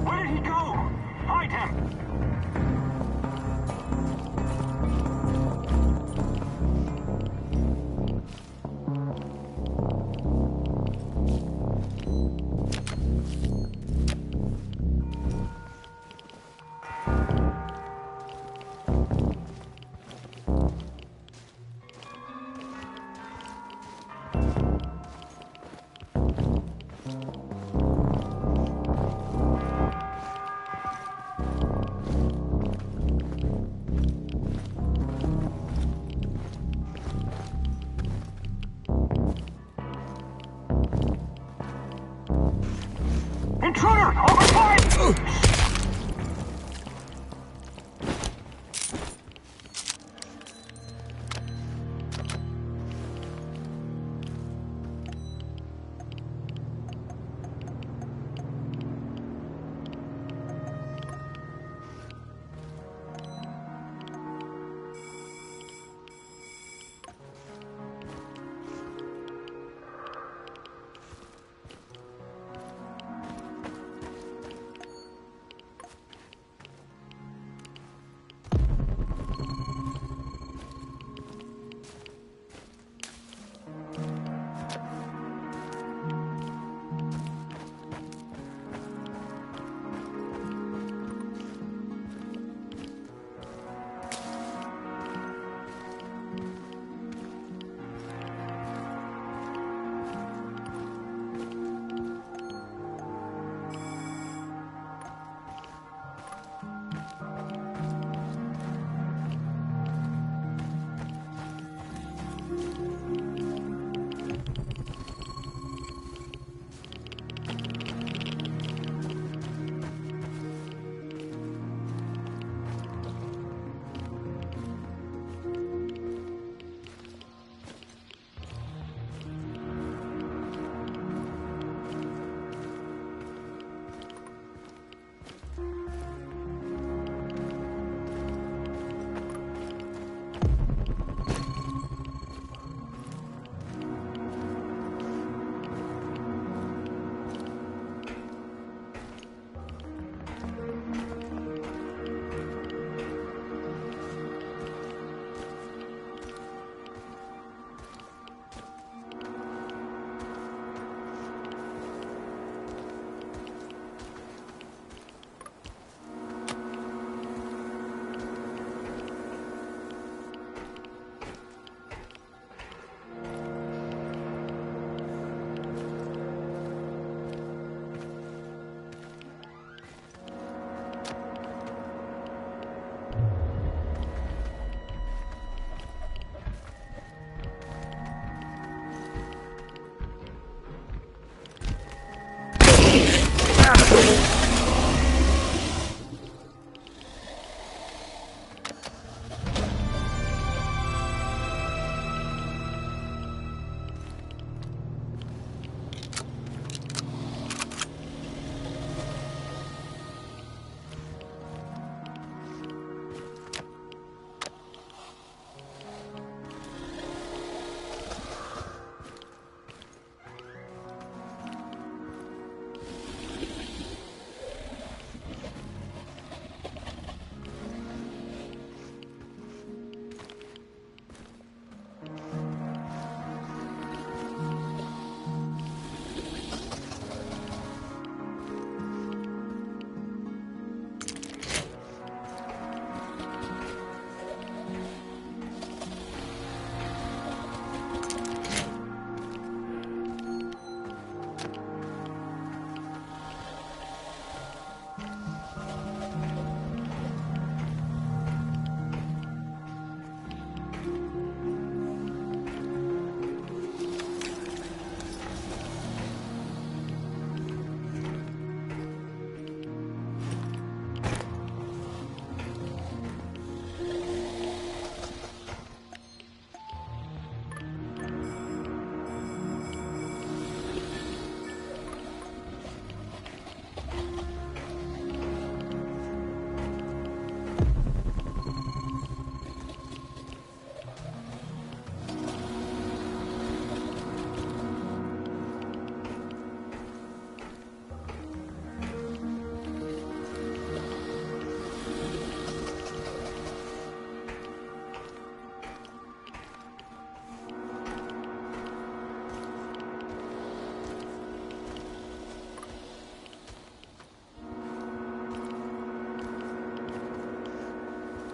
Where did he go? Find him!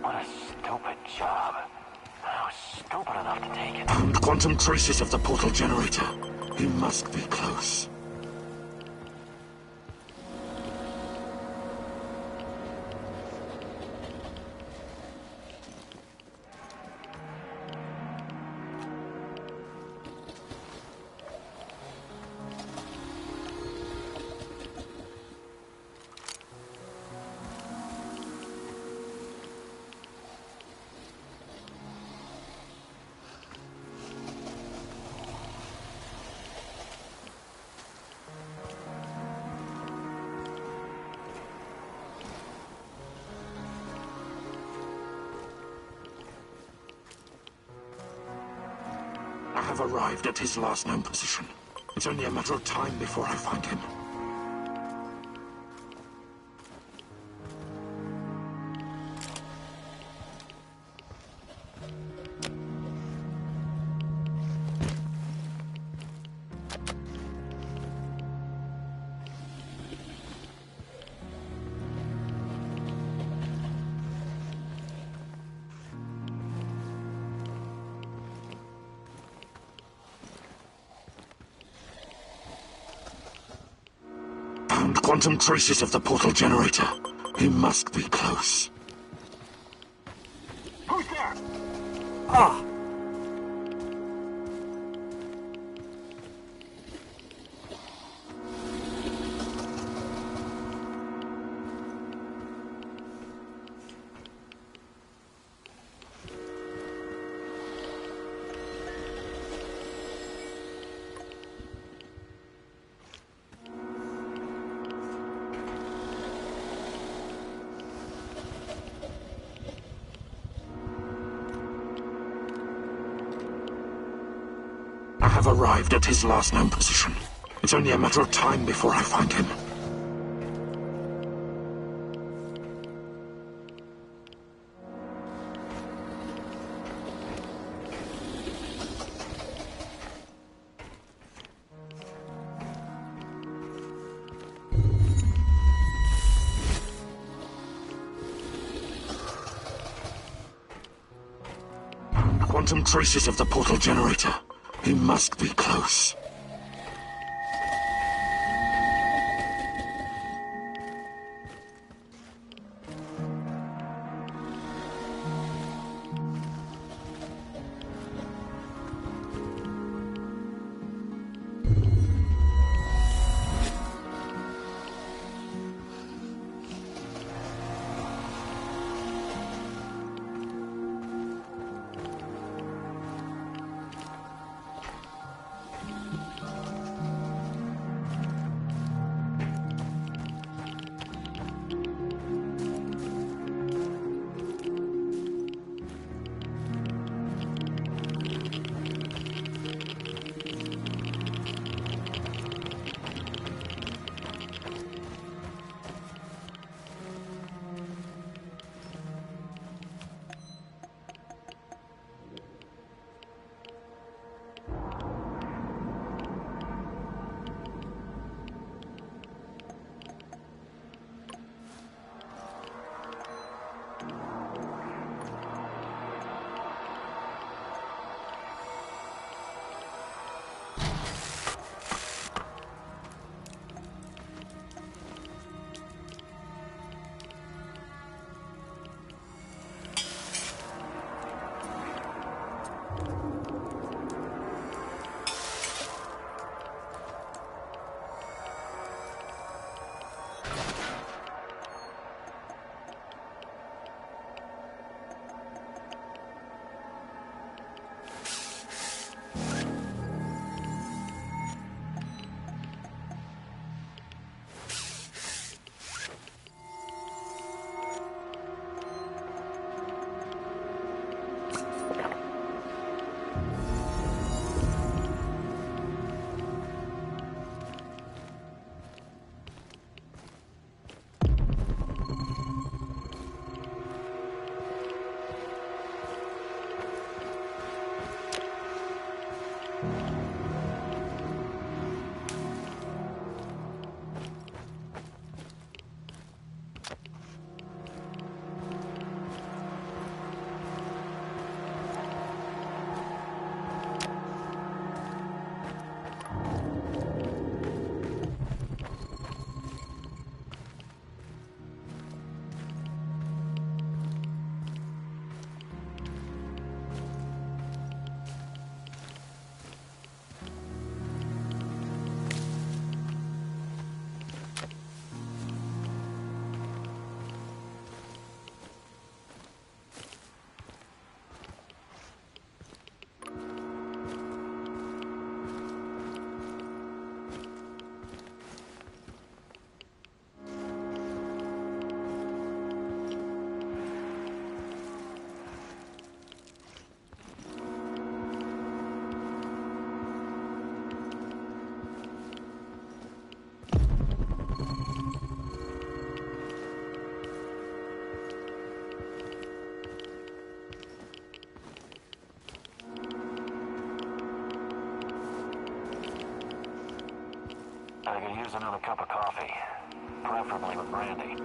What a stupid job. I was stupid enough to take it. Found quantum traces of the portal generator. He must be close. I have arrived at his last known position. It's only a matter of time before I find him. Found quantum traces of the portal generator. He must be close. Who's there? Ah! I have arrived at his last known position. It's only a matter of time before I find him. Found quantum traces of the portal generator. He must be close. I could use another cup of coffee. Preferably with brandy.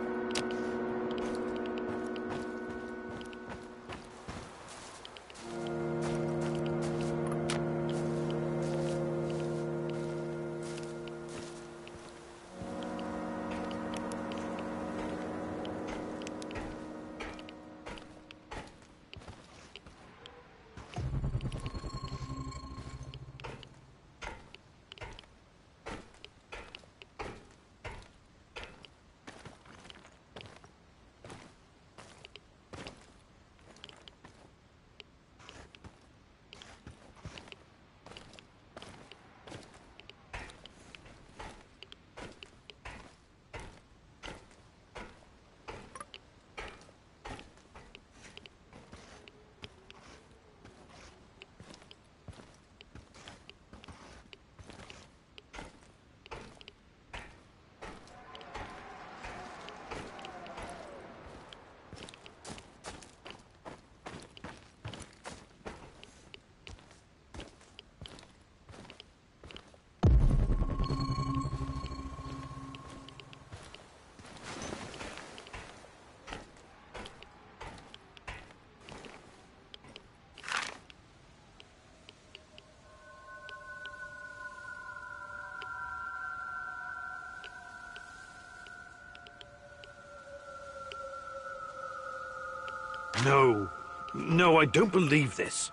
No. No, I don't believe this.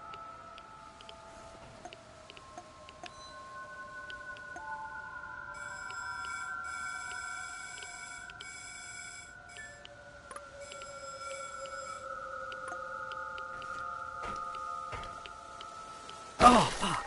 Oh, fuck.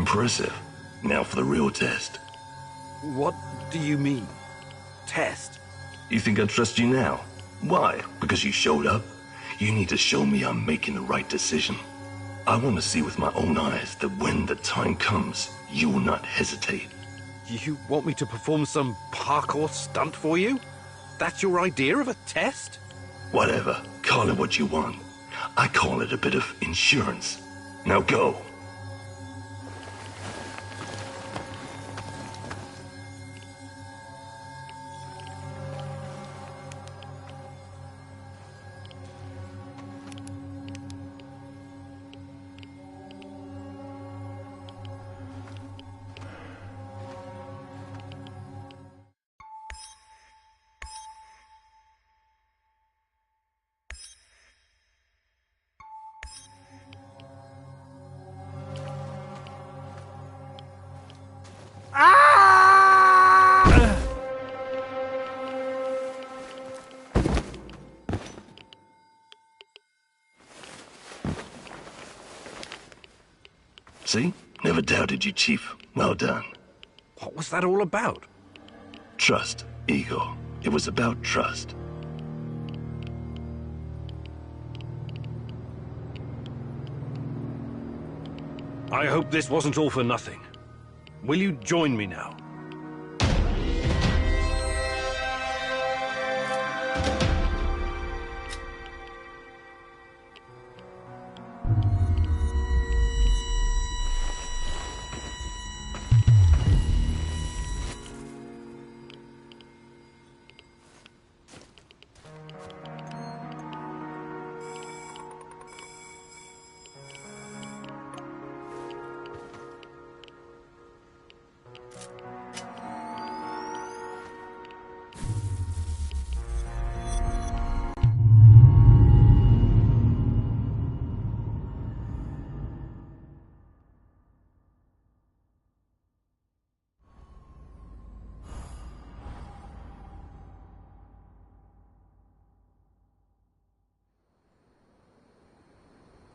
Impressive. Now for the real test. What do you mean? Test? You think I trust you now? Why? Because you showed up? You need to show me I'm making the right decision. I want to see with my own eyes that when the time comes, you will not hesitate. You want me to perform some parkour stunt for you? That's your idea of a test? Whatever. Call it what you want. I call it a bit of insurance. Now go. See? Never doubted you, Chief. Well done. What was that all about? Trust, Eagle. It was about trust. I hope this wasn't all for nothing. Will you join me now?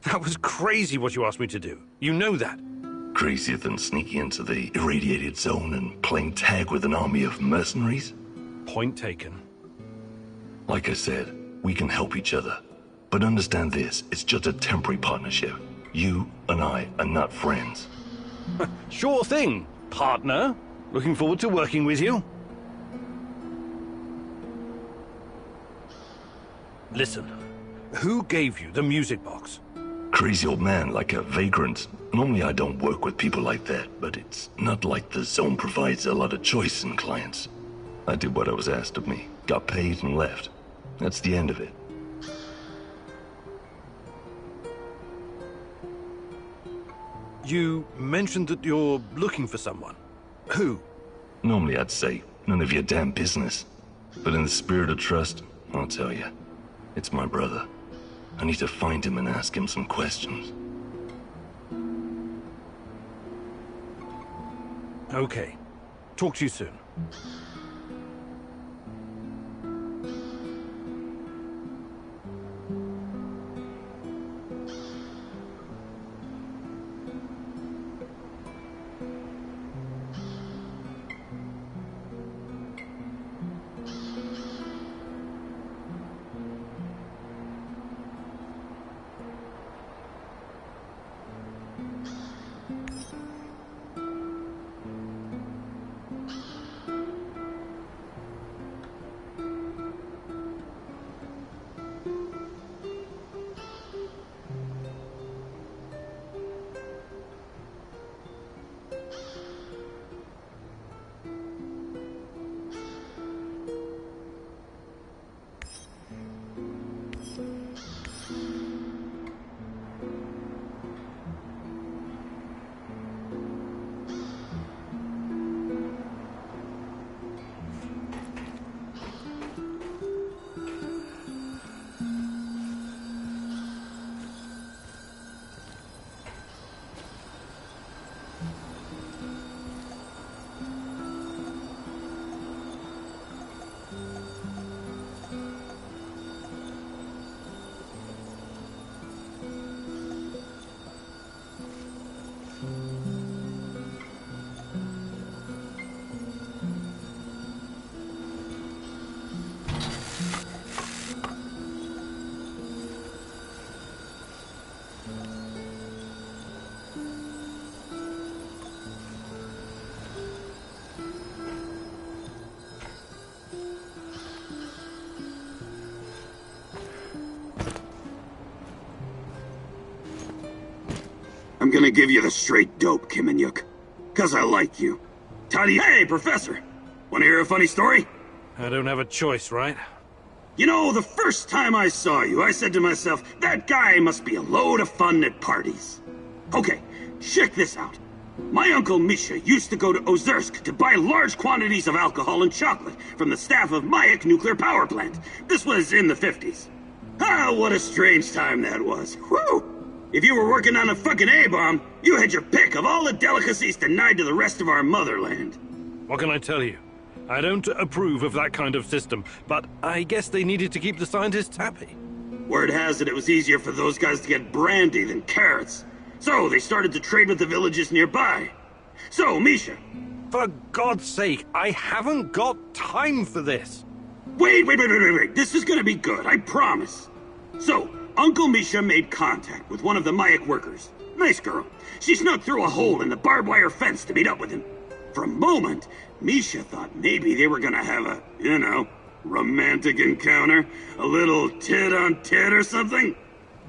That was crazy what you asked me to do. You know that. Crazier than sneaking into the irradiated zone and playing tag with an army of mercenaries? Point taken. Like I said, we can help each other. But understand this, it's just a temporary partnership. You and I are not friends. Sure thing, partner. Looking forward to working with you. Listen, who gave you the music box? Crazy old man, like a vagrant. Normally I don't work with people like that, but it's not like the zone provides a lot of choice in clients. I did what I was asked of me, got paid and left. That's the end of it. You mentioned that you're looking for someone. Who? Normally I'd say, none of your damn business. But in the spirit of trust, I'll tell you. It's my brother. I need to find him and ask him some questions. Okay. Talk to you soon. I'm gonna give you the straight dope, Kiminyuk. 'Cause I like you. Toddy, hey, Professor! Wanna hear a funny story? I don't have a choice, right? You know, the first time I saw you, I said to myself, that guy must be a load of fun at parties. Okay, check this out. My uncle Misha used to go to Ozersk to buy large quantities of alcohol and chocolate from the staff of Mayak nuclear power plant. This was in the 50s. Ah, what a strange time that was. Whew! If you were working on a fucking A-bomb, you had your pick of all the delicacies denied to the rest of our motherland. What can I tell you? I don't approve of that kind of system, but I guess they needed to keep the scientists happy. Word has it was easier for those guys to get brandy than carrots. So they started to trade with the villages nearby. So, Misha. For God's sake, I haven't got time for this. Wait. This is gonna be good, I promise. So, Uncle Misha made contact with one of the Mayak workers. Nice girl. She snuck through a hole in the barbed wire fence to meet up with him. For a moment, Misha thought maybe they were gonna have a, you know, romantic encounter. A little tit-on-tit or something.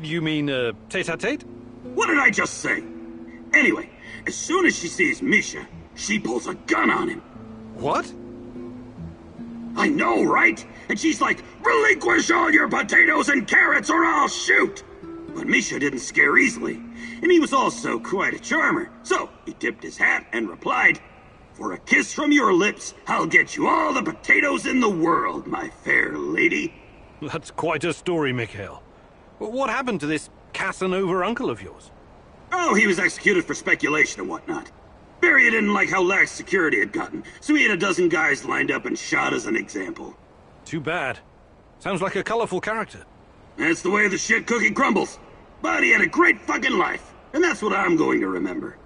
You mean, tete-a-tete? What did I just say? Anyway, as soon as she sees Misha, she pulls a gun on him. What? I know, right? And she's like, relinquish all your potatoes and carrots or I'll shoot! But Misha didn't scare easily, and he was also quite a charmer. So, he tipped his hat and replied, for a kiss from your lips, I'll get you all the potatoes in the world, my fair lady. That's quite a story, Mikhail. What happened to this Casanova uncle of yours? Oh, he was executed for speculation and whatnot. Barry didn't like how lax security had gotten, so he had a dozen guys lined up and shot as an example. Too bad. Sounds like a colorful character. That's the way the shit cookie crumbles. But he had a great fucking life, and that's what I'm going to remember.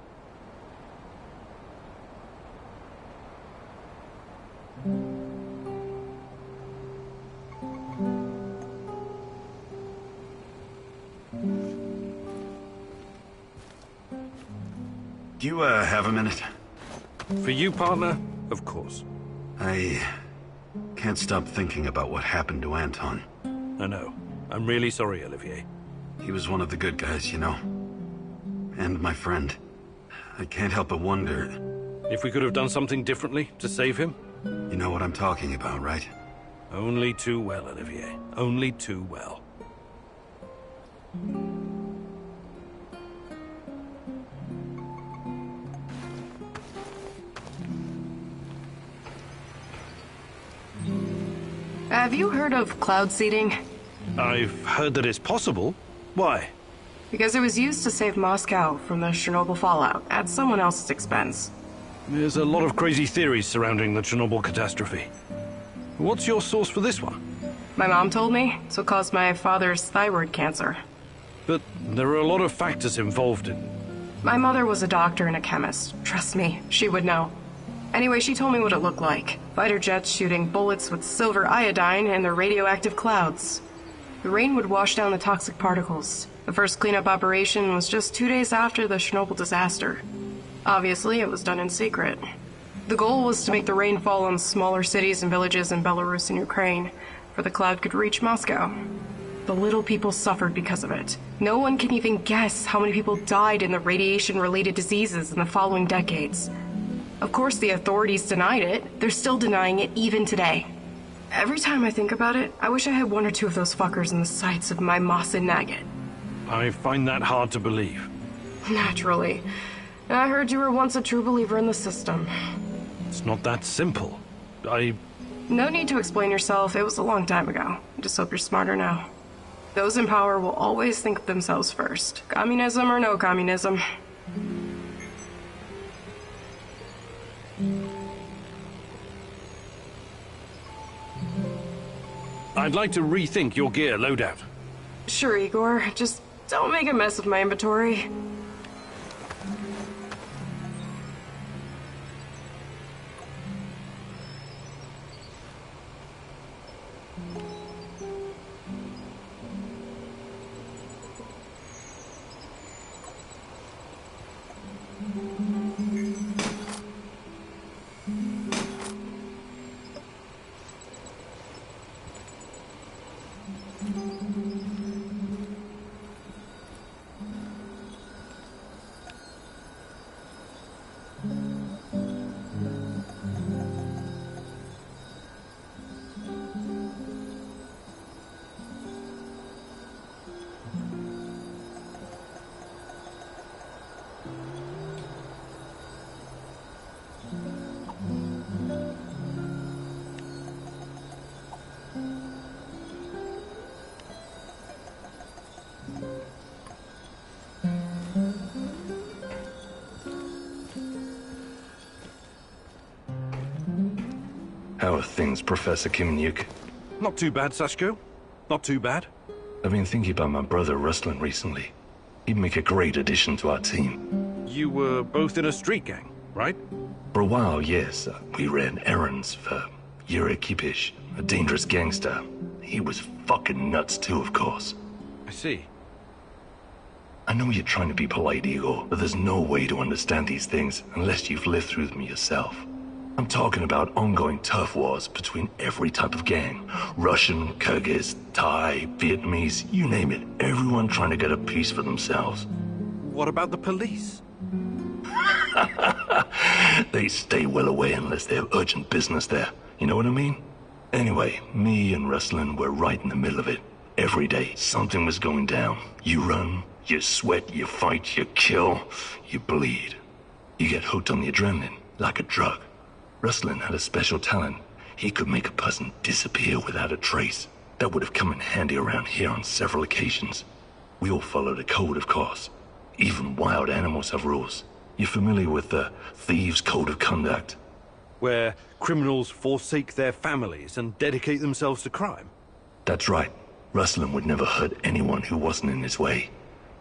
Do you, have a minute? For you, partner? Of course. I can't stop thinking about what happened to Anton. I know. I'm really sorry, Olivier. He was one of the good guys, you know. And my friend. I can't help but wonder... If we could have done something differently to save him? You know what I'm talking about, right? Only too well, Olivier. Only too well. Have you heard of cloud seeding? I've heard that it's possible. Why? Because it was used to save Moscow from the Chernobyl fallout at someone else's expense. There's a lot of crazy theories surrounding the Chernobyl catastrophe. What's your source for this one? My mom told me it's what caused my father's thyroid cancer. But there are a lot of factors involved in... My mother was a doctor and a chemist. Trust me, she would know. Anyway, she told me what it looked like. Fighter jets shooting bullets with silver iodine and the radioactive clouds. The rain would wash down the toxic particles. The first cleanup operation was just 2 days after the Chernobyl disaster. Obviously, it was done in secret. The goal was to make the rain fall on smaller cities and villages in Belarus and Ukraine, where the cloud could reach Moscow. The little people suffered because of it. No one can even guess how many people died in the radiation-related diseases in the following decades. Of course, the authorities denied it. They're still denying it even today. Every time I think about it, I wish I had one or two of those fuckers in the sights of my Moss and Nugget. I find that hard to believe. Naturally. I heard you were once a true believer in the system. It's not that simple. No need to explain yourself. It was a long time ago. I just hope you're smarter now. Those in power will always think of themselves first. Communism or no communism. I'd like to rethink your gear loadout. Sure, Igor. Just don't make a mess of my inventory. How are things, Professor Kimnyuk? Not too bad, Sashko. Not too bad. I've been thinking about my brother Rustlin recently. He'd make a great addition to our team. You were both in a street gang, right? For a while, yes. We ran errands for Yuri Kipish, a dangerous gangster. He was fucking nuts too, of course. I see. I know you're trying to be polite, Igor, but there's no way to understand these things unless you've lived through them yourself. I'm talking about ongoing turf wars between every type of gang. Russian, Kyrgyz, Thai, Vietnamese, you name it. Everyone trying to get a piece for themselves. What about the police? They stay well away unless they have urgent business there. You know what I mean? Anyway, me and Rustlin were right in the middle of it. Every day, something was going down. You run, you sweat, you fight, you kill, you bleed. You get hooked on the adrenaline, like a drug. Rustlin had a special talent. He could make a person disappear without a trace. That would have come in handy around here on several occasions. We all followed a code, of course. Even wild animals have rules. You're familiar with the Thieves' Code of Conduct? Where criminals forsake their families and dedicate themselves to crime? That's right. Rustlin would never hurt anyone who wasn't in his way.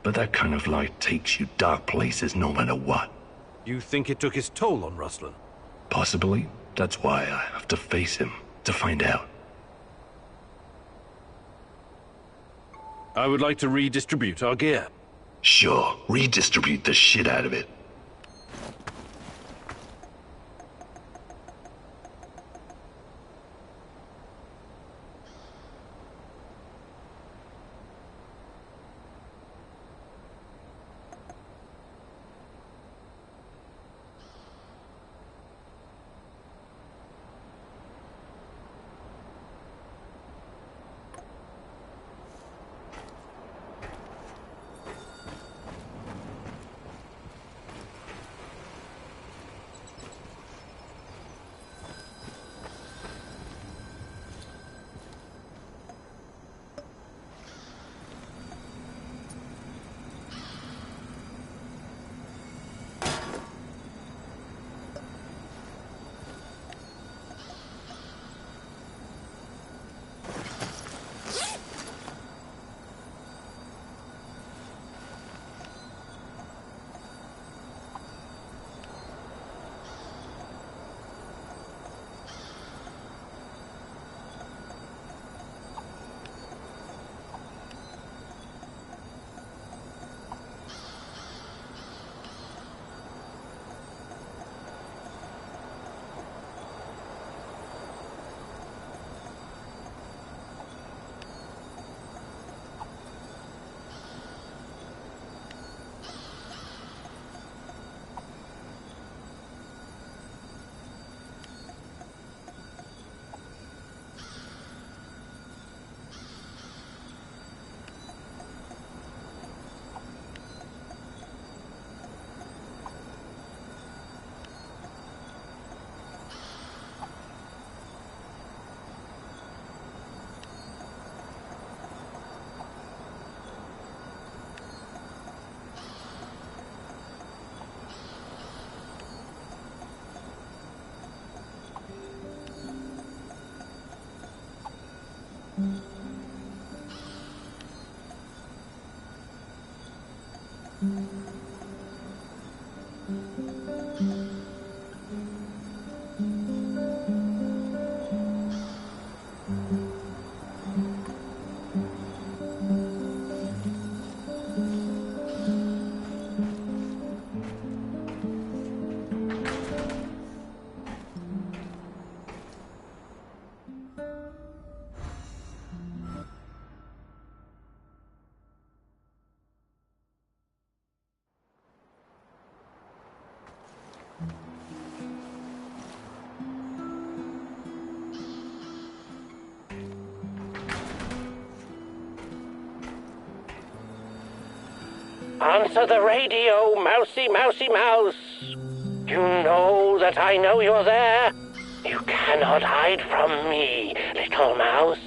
But that kind of life takes you dark places no matter what. You think it took its toll on Rustlin? Possibly. That's why I have to face him, to find out. I would like to redistribute our gear. Sure, redistribute the shit out of it. Answer the radio, mousy, mousy, mouse. You know that I know you're there. You cannot hide from me, little mouse.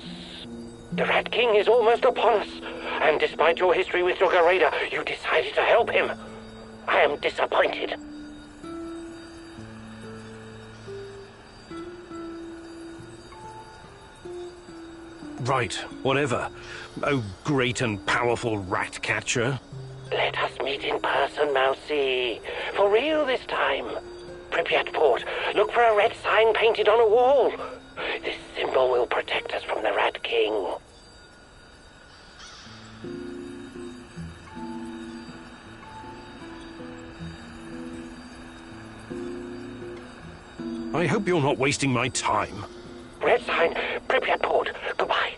The Rat King is almost upon us, and despite your history with Sugar Raider, you decided to help him. I am disappointed. Right, whatever. Oh, great and powerful rat catcher. Let us meet in person, Mousy. For real this time. Pripyat Port, look for a red sign painted on a wall. This symbol will protect us from the Rat King. I hope you're not wasting my time. Red sign, Pripyat Port. Goodbye.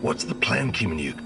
What's the plan, Kimanuk?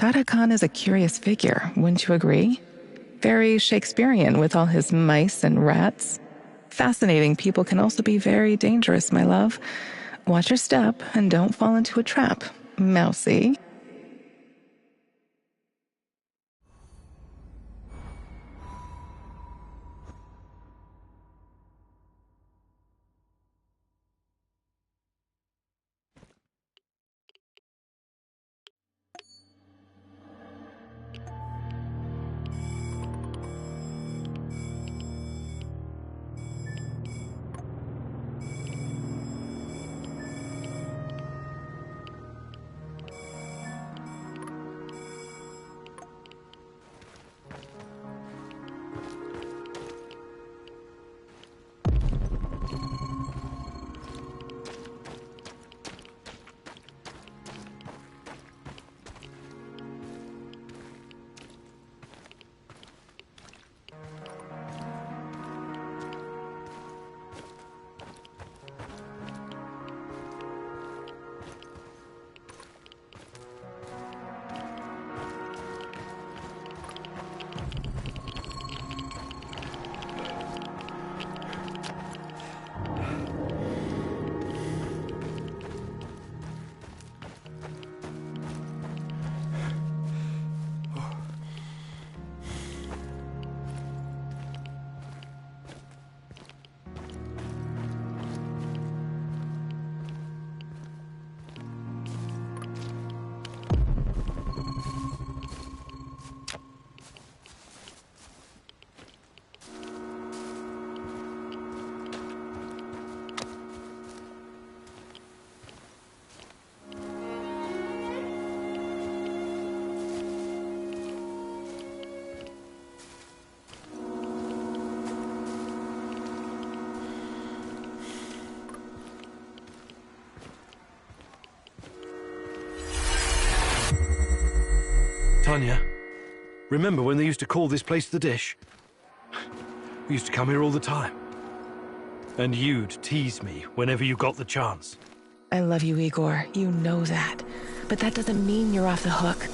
Dada Khan is a curious figure, wouldn't you agree? Very Shakespearean with all his mice and rats. Fascinating people can also be very dangerous, my love. Watch your step and don't fall into a trap, Mousy. Vanya. Remember when they used to call this place the Dish? We used to come here all the time. And you'd tease me whenever you got the chance. I love you, Igor. You know that. But that doesn't mean you're off the hook.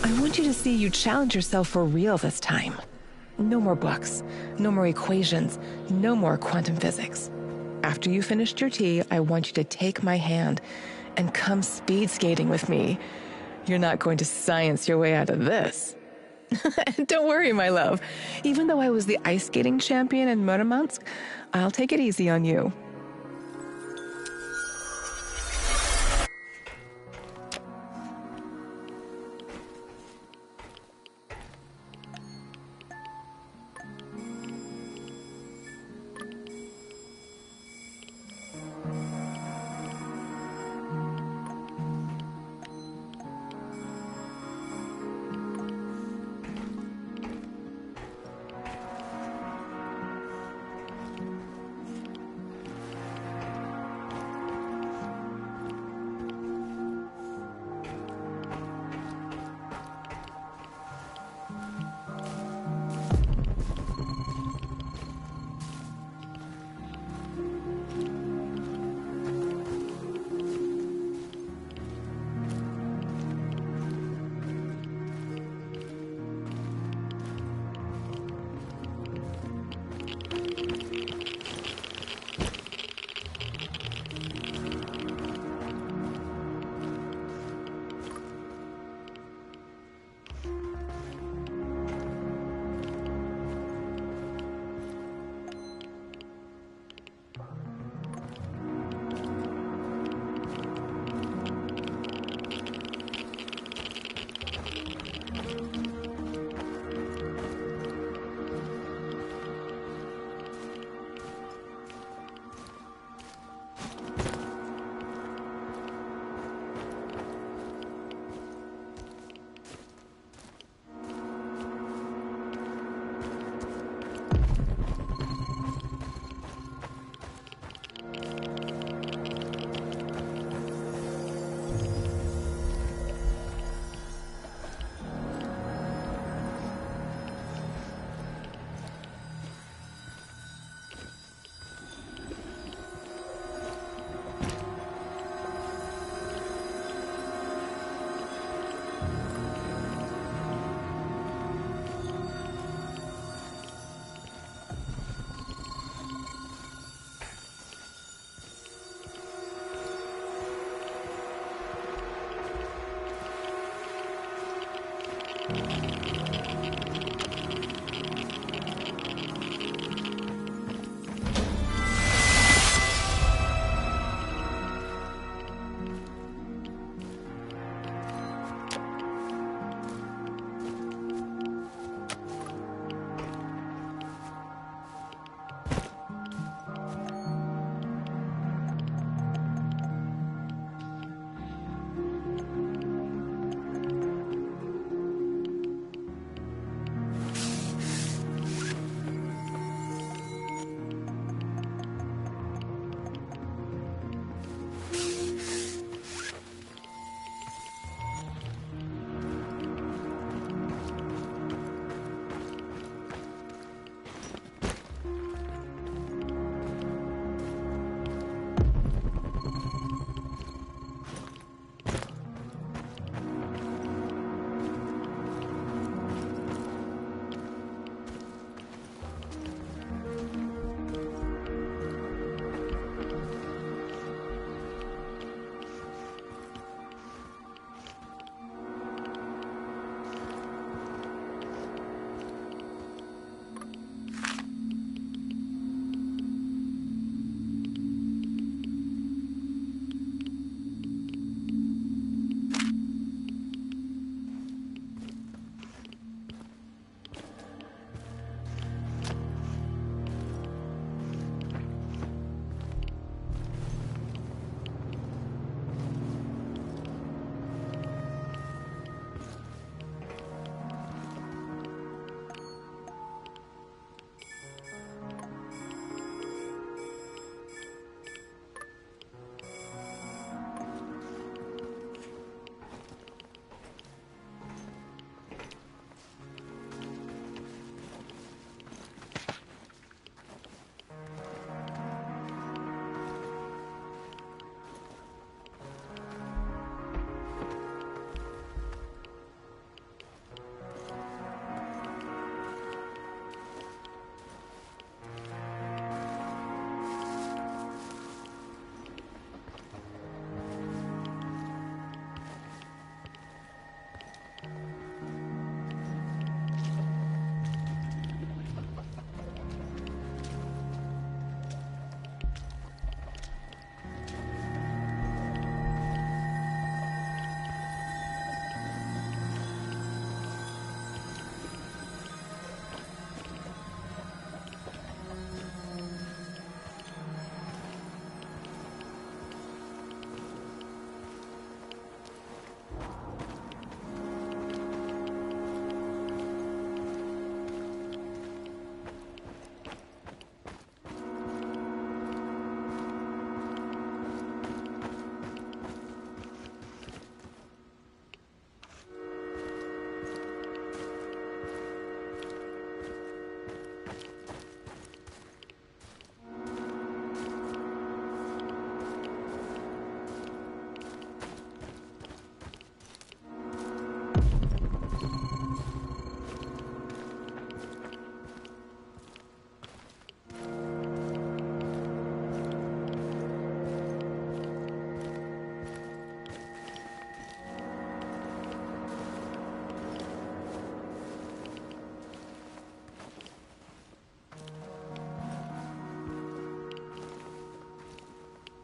I want you to see you challenge yourself for real this time. No more books, no more equations, no more quantum physics. After you finished your tea, I want you to take my hand and come speed skating with me. You're not going to science your way out of this. Don't worry, my love. Even though I was the ice skating champion in Murmansk, I'll take it easy on you.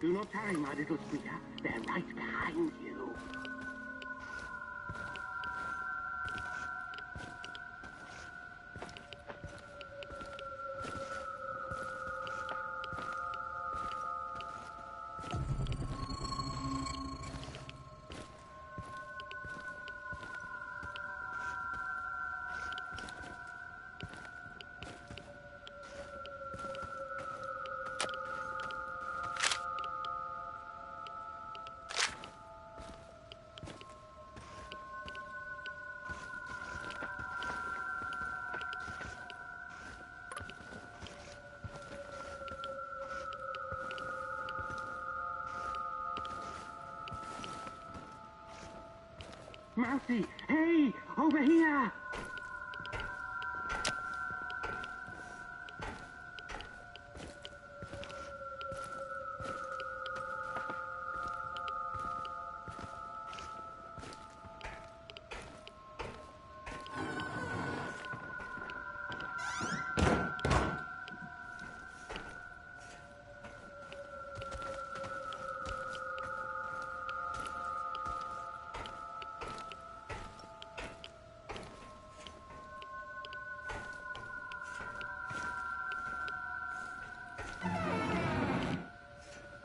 Do not tarry, my little squeaker. They're right behind you. Mousy, hey, over here!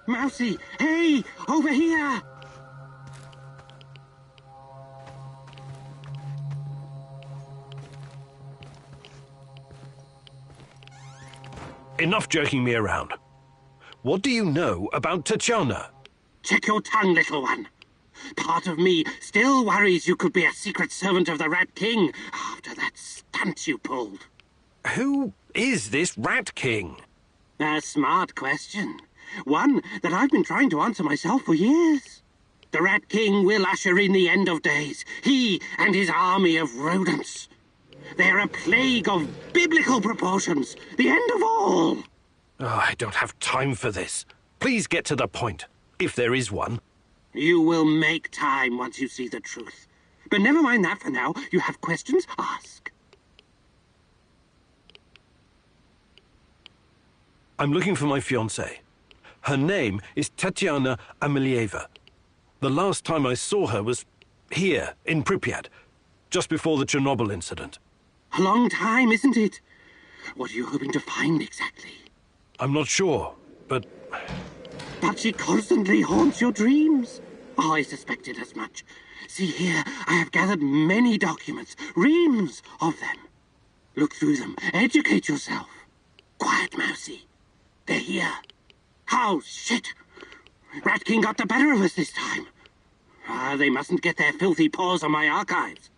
Mousy, hey, over here! Enough jerking me around. What do you know about Tatiana? Check your tongue, little one. Part of me still worries you could be a secret servant of the Rat King after that stunt you pulled. Who is this Rat King? A smart question. One that I've been trying to answer myself for years. The Rat King will usher in the end of days. He and his army of rodents. They're a plague of biblical proportions. The end of all. Oh, I don't have time for this. Please get to the point, if there is one. You will make time once you see the truth. But never mind that for now. You have questions? Ask. I'm looking for my fiancée. Her name is Tatiana Amelieva. The last time I saw her was here, in Pripyat, just before the Chernobyl incident. A long time, isn't it? What are you hoping to find exactly? I'm not sure, but... But she constantly haunts your dreams. Oh, I suspected as much. See here, I have gathered many documents, reams of them. Look through them, educate yourself. Quiet, Mousy. They're here. Oh, shit! Rat King got the better of us this time. They mustn't get their filthy paws on my archives.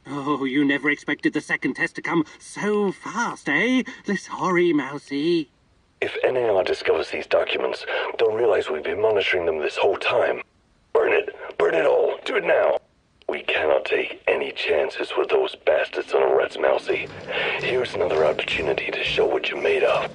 Oh, you never expected the second test to come so fast, eh? Sorry, Mousy. If NAR discovers these documents, they'll realize we've been monitoring them this whole time. Burn it! Burn it all! Do it now! We cannot take any chances with those bastards on a Rats, Mousy. Here's another opportunity to show what you're made of.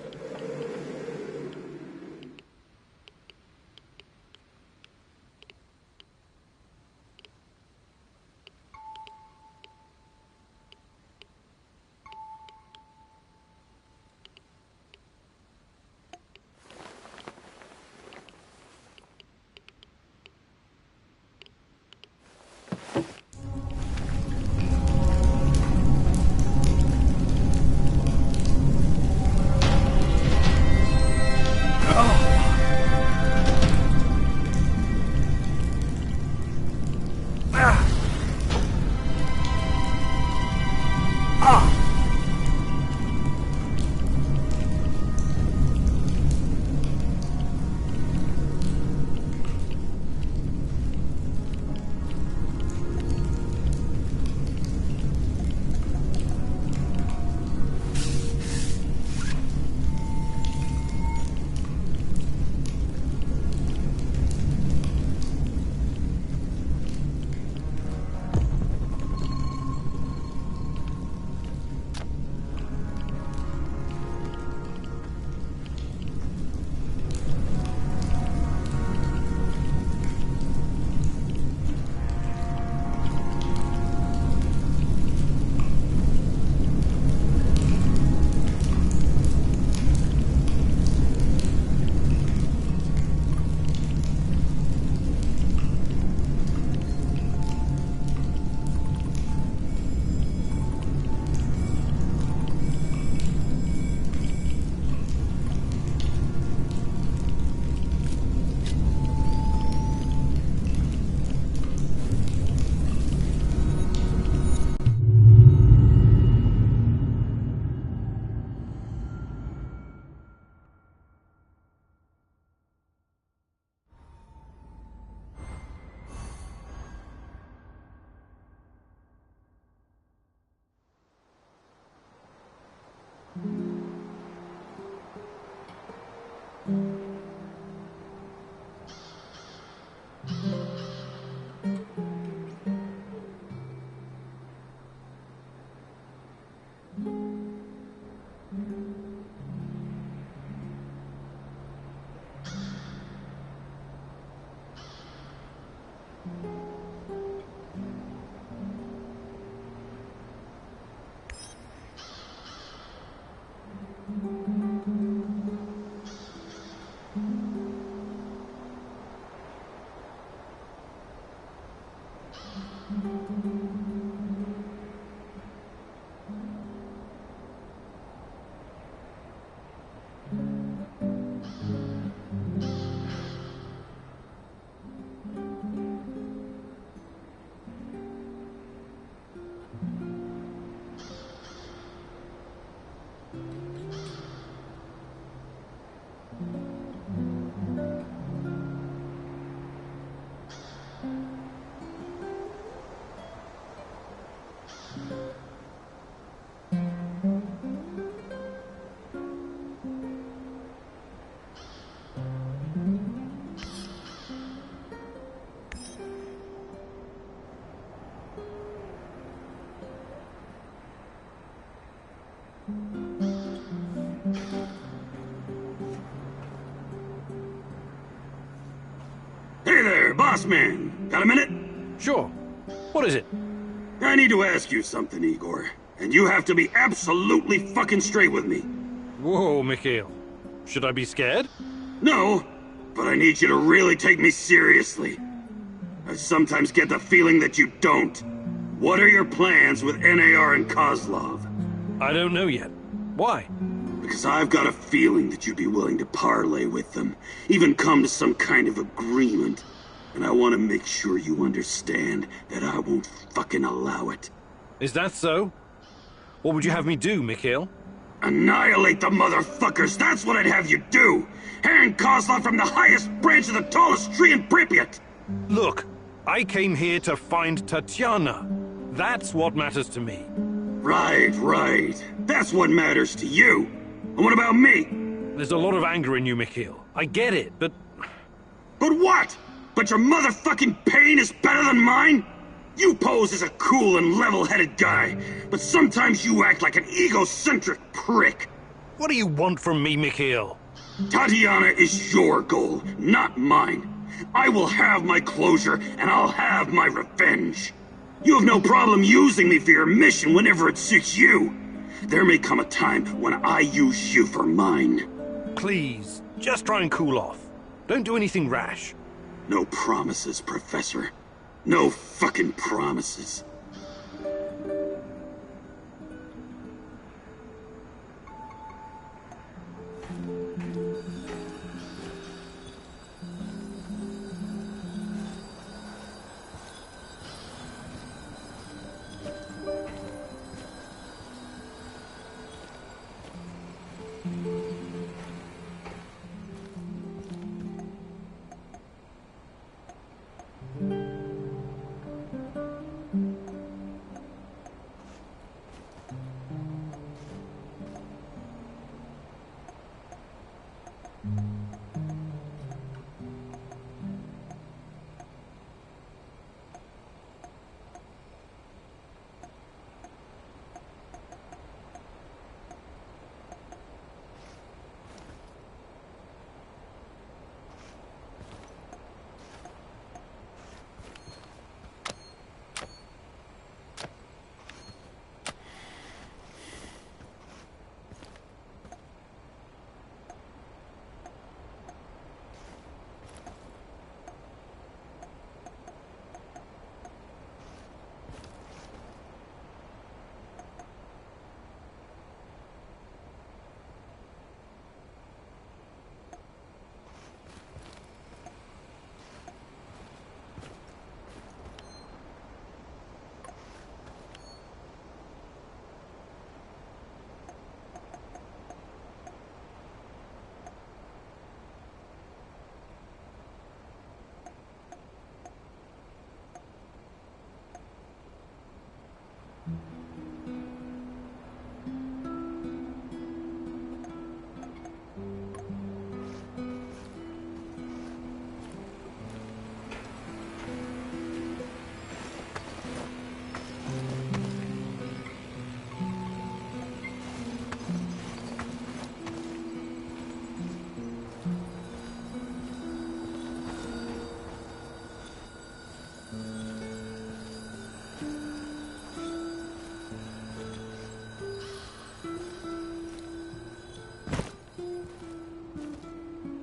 Hey there, boss man. Got a minute? Sure. What is it? I need to ask you something, Igor. And you have to be absolutely fucking straight with me. Whoa, Mikhail. Should I be scared? No, but I need you to really take me seriously. I sometimes get the feeling that you don't. What are your plans with NAR and Kozlov? I don't know yet. Why? Because I've got a feeling that you'd be willing to parlay with them, even come to some kind of agreement. And I want to make sure you understand that I won't fucking allow it. Is that so? What would you have me do, Mikhail? Annihilate the motherfuckers, that's what I'd have you do! Hang Kozlov from the highest branch of the tallest tree in Pripyat! Look, I came here to find Tatiana. That's what matters to me. Right. That's what matters to you. And what about me? There's a lot of anger in you, Mikhail. I get it, but... But what? But your motherfucking pain is better than mine? You pose as a cool and level-headed guy, but sometimes you act like an egocentric prick. What do you want from me, Mikhail? Tatiana is your goal, not mine. I will have my closure, and I'll have my revenge. You have no problem using me for your mission whenever it suits you. There may come a time when I use you for mine. Please, just try and cool off. Don't do anything rash. No promises, Professor. No fucking promises.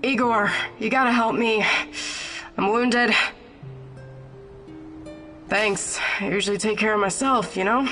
Igor, you gotta help me. I'm wounded. Thanks. I usually take care of myself, you know?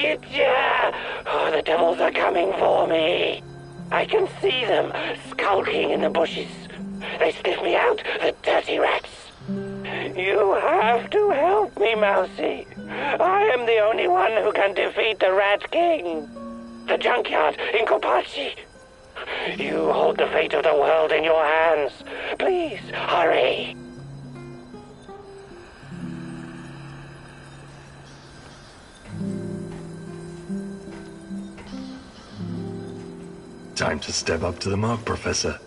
Gidya! Oh, the devils are coming for me. I can see them skulking in the bushes. They sniff me out, the dirty rats. You have to help me, Mousy. I am the only one who can defeat the Rat King. The junkyard in Kopachi. You hold the fate of the world in your hands. Please, hurry. Time to step up to the mark, Professor.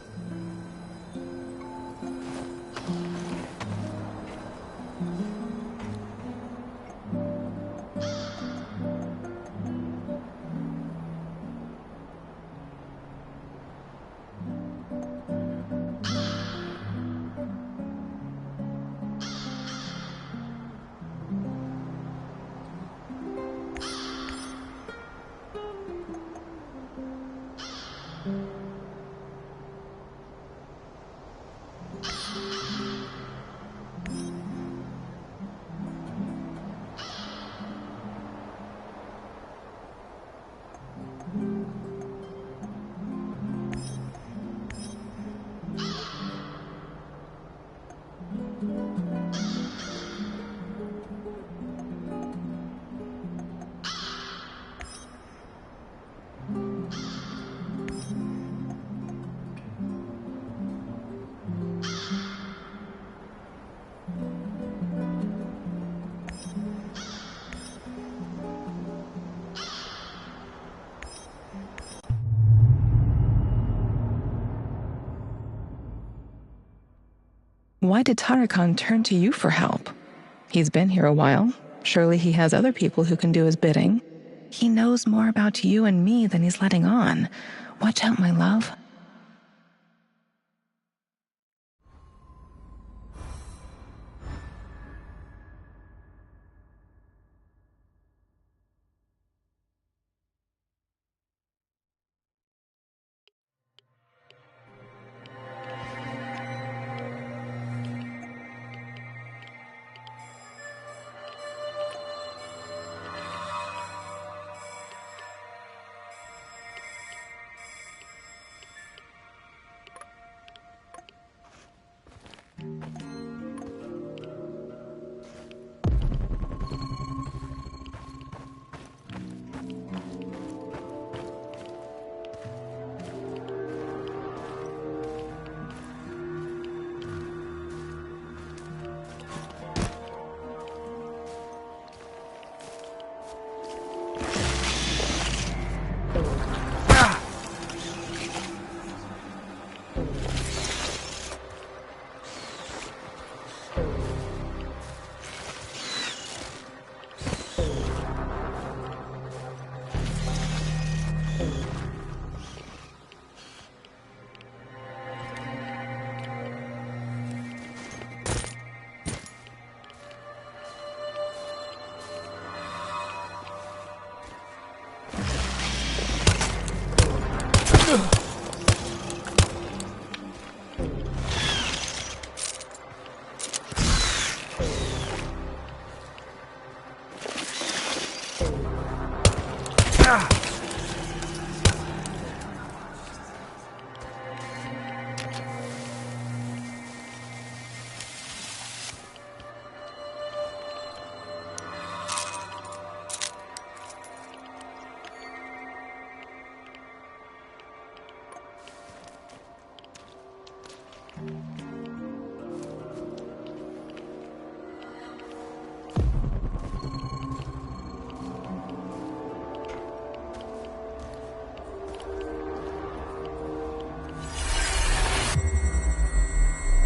Why did Tarakan turn to you for help? He's been here a while. Surely he has other people who can do his bidding. He knows more about you and me than he's letting on. Watch out, my love.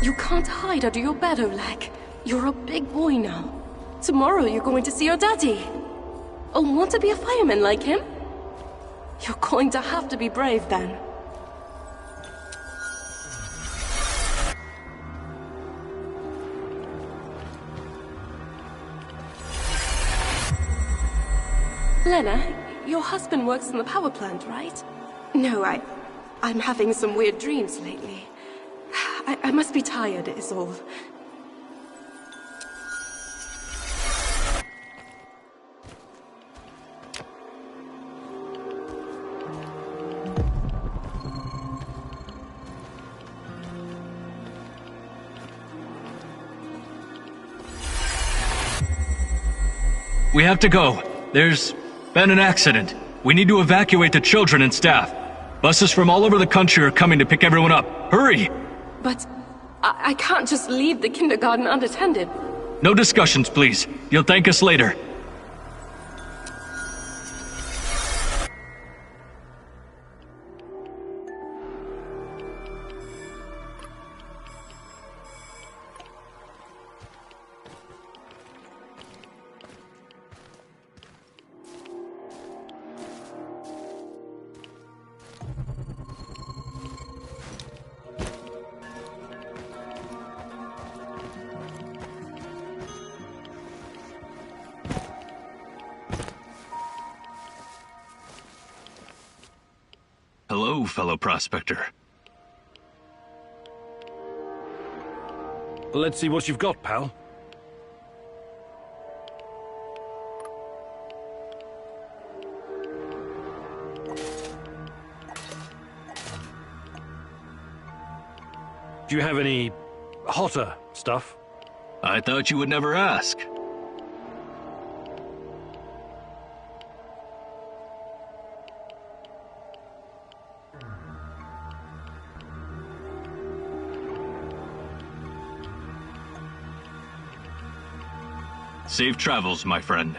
You can't hide under your bed, Oleg. You're a big boy now. Tomorrow you're going to see your daddy. Oh, want to be a fireman like him? You're going to have to be brave then. Lena, your husband works in the power plant, right? No, I'm having some weird dreams lately. I must be tired, is all. we have to go. There's been an accident. We need to evacuate the children and staff. Buses from all over the country are coming to pick everyone up. Hurry! But I can't just leave the kindergarten unattended. No discussions, please. You'll thank us later. Hello, fellow prospector. Let's see what you've got, pal. Do you have any hotter stuff? I thought you would never ask. Safe travels, my friend.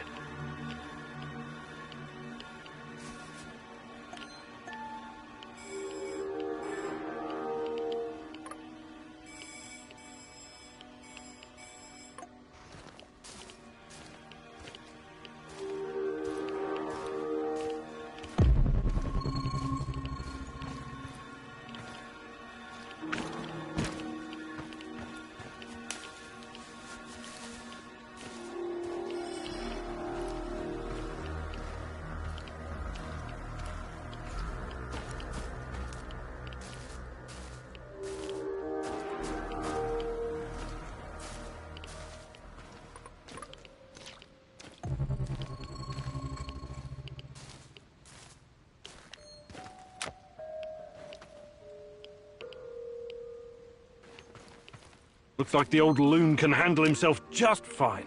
Looks like the old loon can handle himself just fine.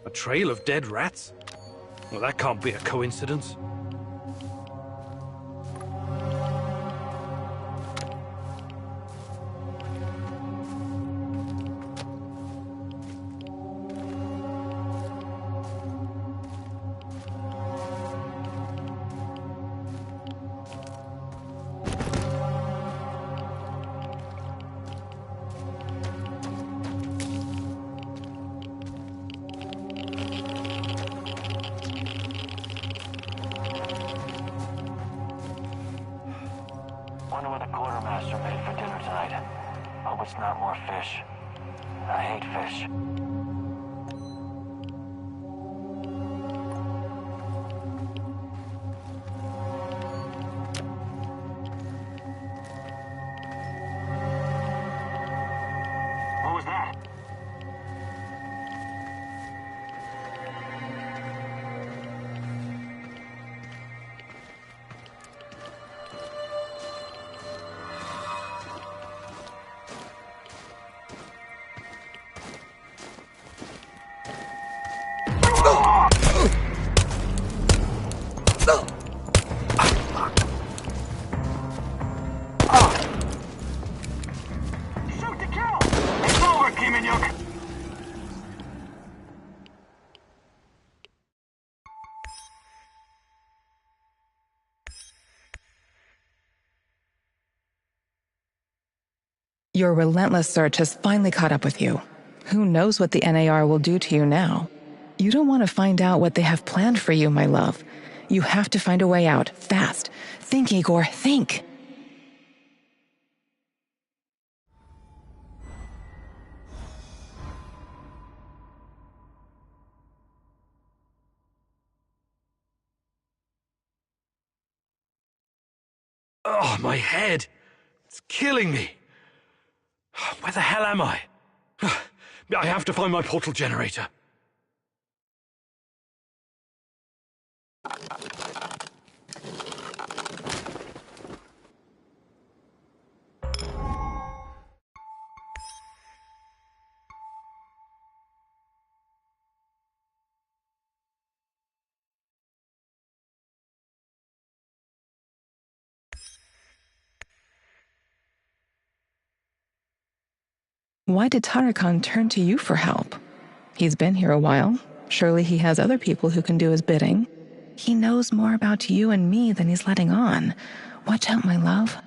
A trail of dead rats? Well, that can't be a coincidence. Wonder what the quartermaster made for dinner tonight. Hope it's not more fish. I hate fish. What was that? Shoot to kill! It's over, Kimanyuk! Your relentless search has finally caught up with you. Who knows what the NAR will do to you now? You don't want to find out what they have planned for you, my love. You have to find a way out, fast. Think, Igor, think. Oh, my head! It's killing me! Where the hell am I? I have to find my portal generator. Why did Tarakan turn to you for help? He's been here a while. Surely he has other people who can do his bidding. He knows more about you and me than he's letting on. Watch out, my love.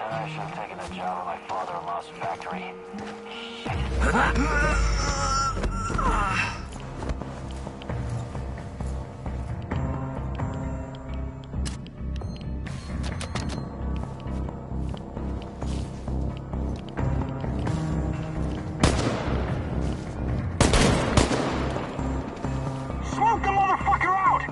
I should have taken that job at my father-in-law's factory. Smoke the motherfucker out!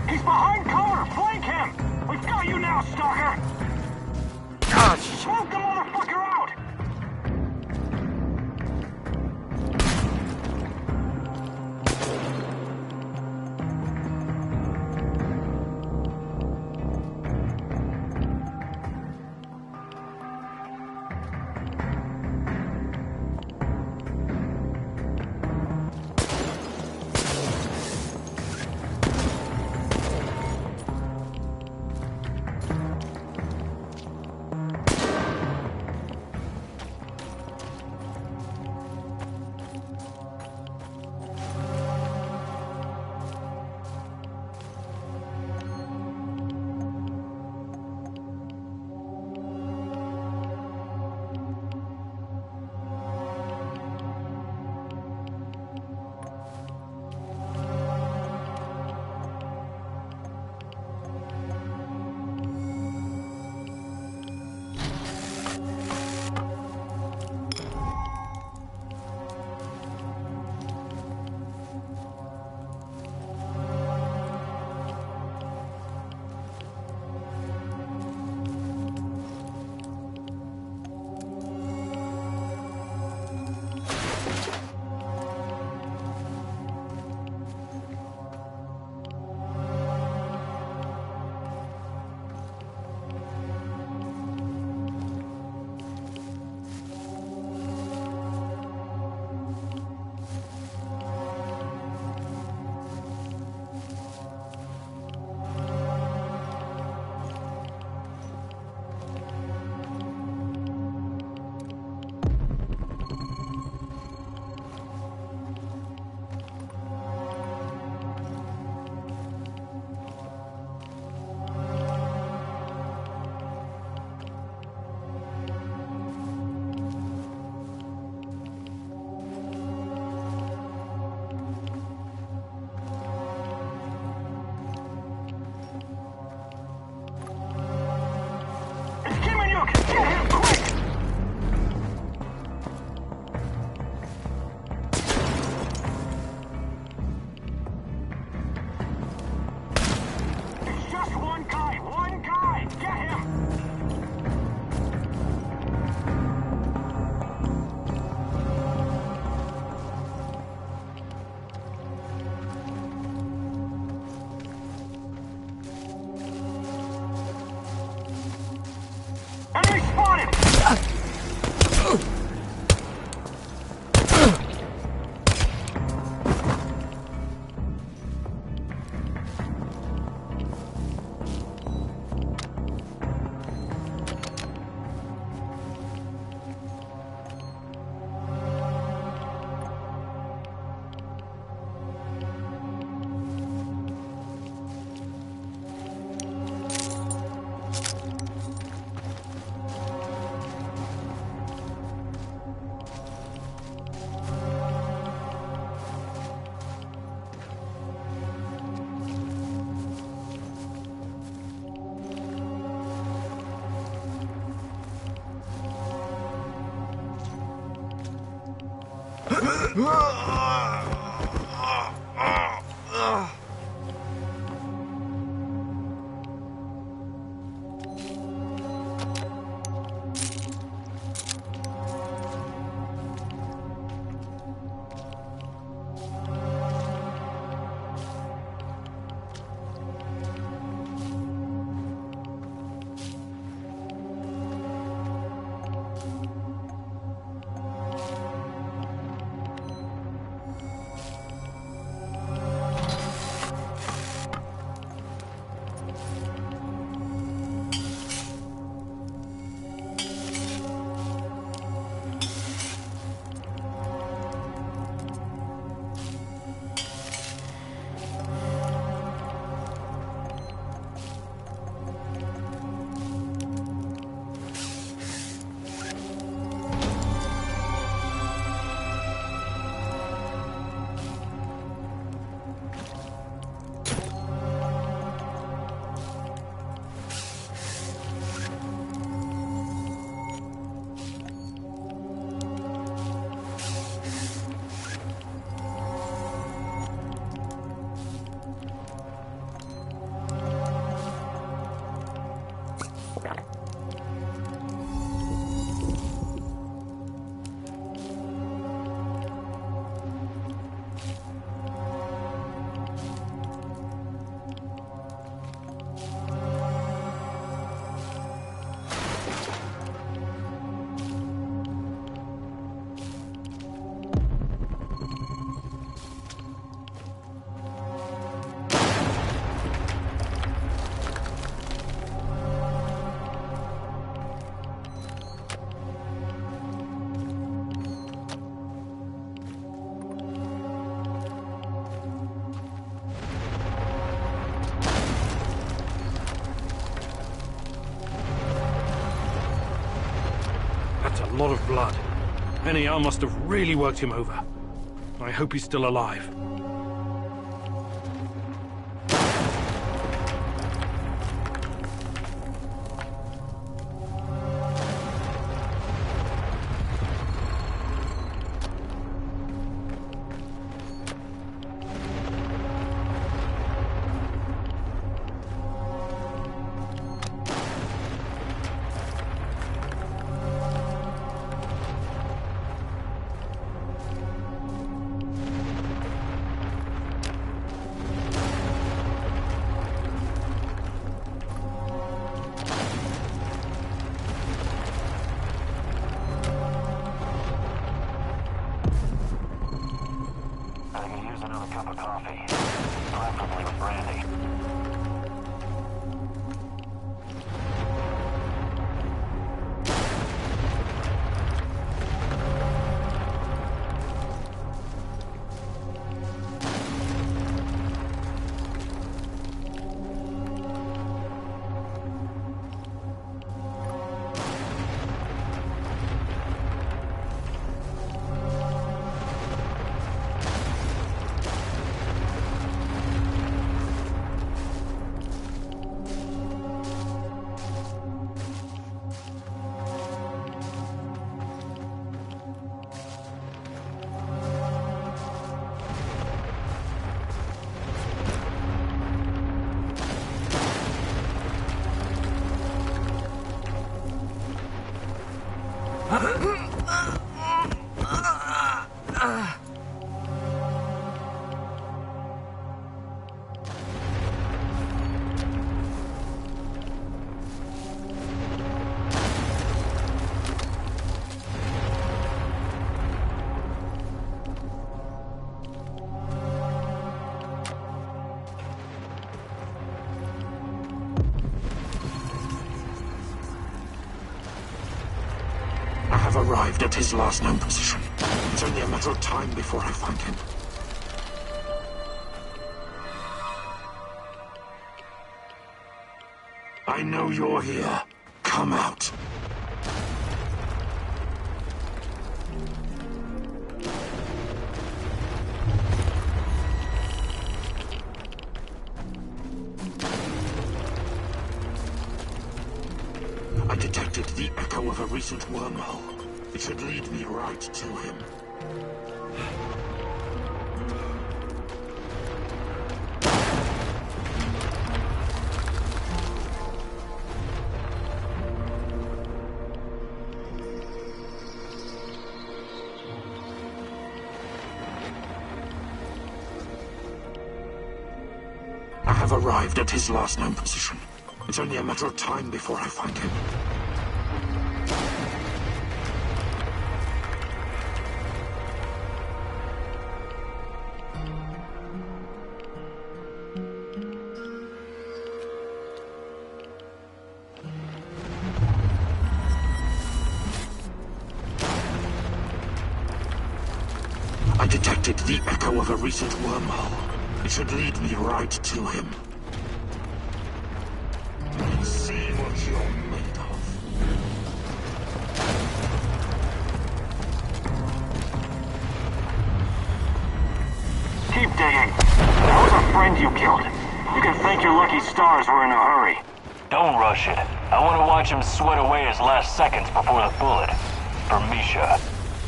He's behind cover! Flank him! We've got you now, stalker! Smoke the motherfucker out! That's a lot of blood. NAR must have really worked him over. I hope he's still alive. I've arrived at his last known position. It's only a matter of time before I find him. I know you're here. Come out. I detected the echo of a recent wormhole. It should lead me right to him. I have arrived at his last known position. It's only a matter of time before I find him. I detected the echo of a recent wormhole. It should lead me right to him. Let's see what you're made of. Keep digging. That was a friend you killed. You can thank your lucky stars we're in a hurry. Don't rush it. I want to watch him sweat away his last seconds before the bullet. For Misha.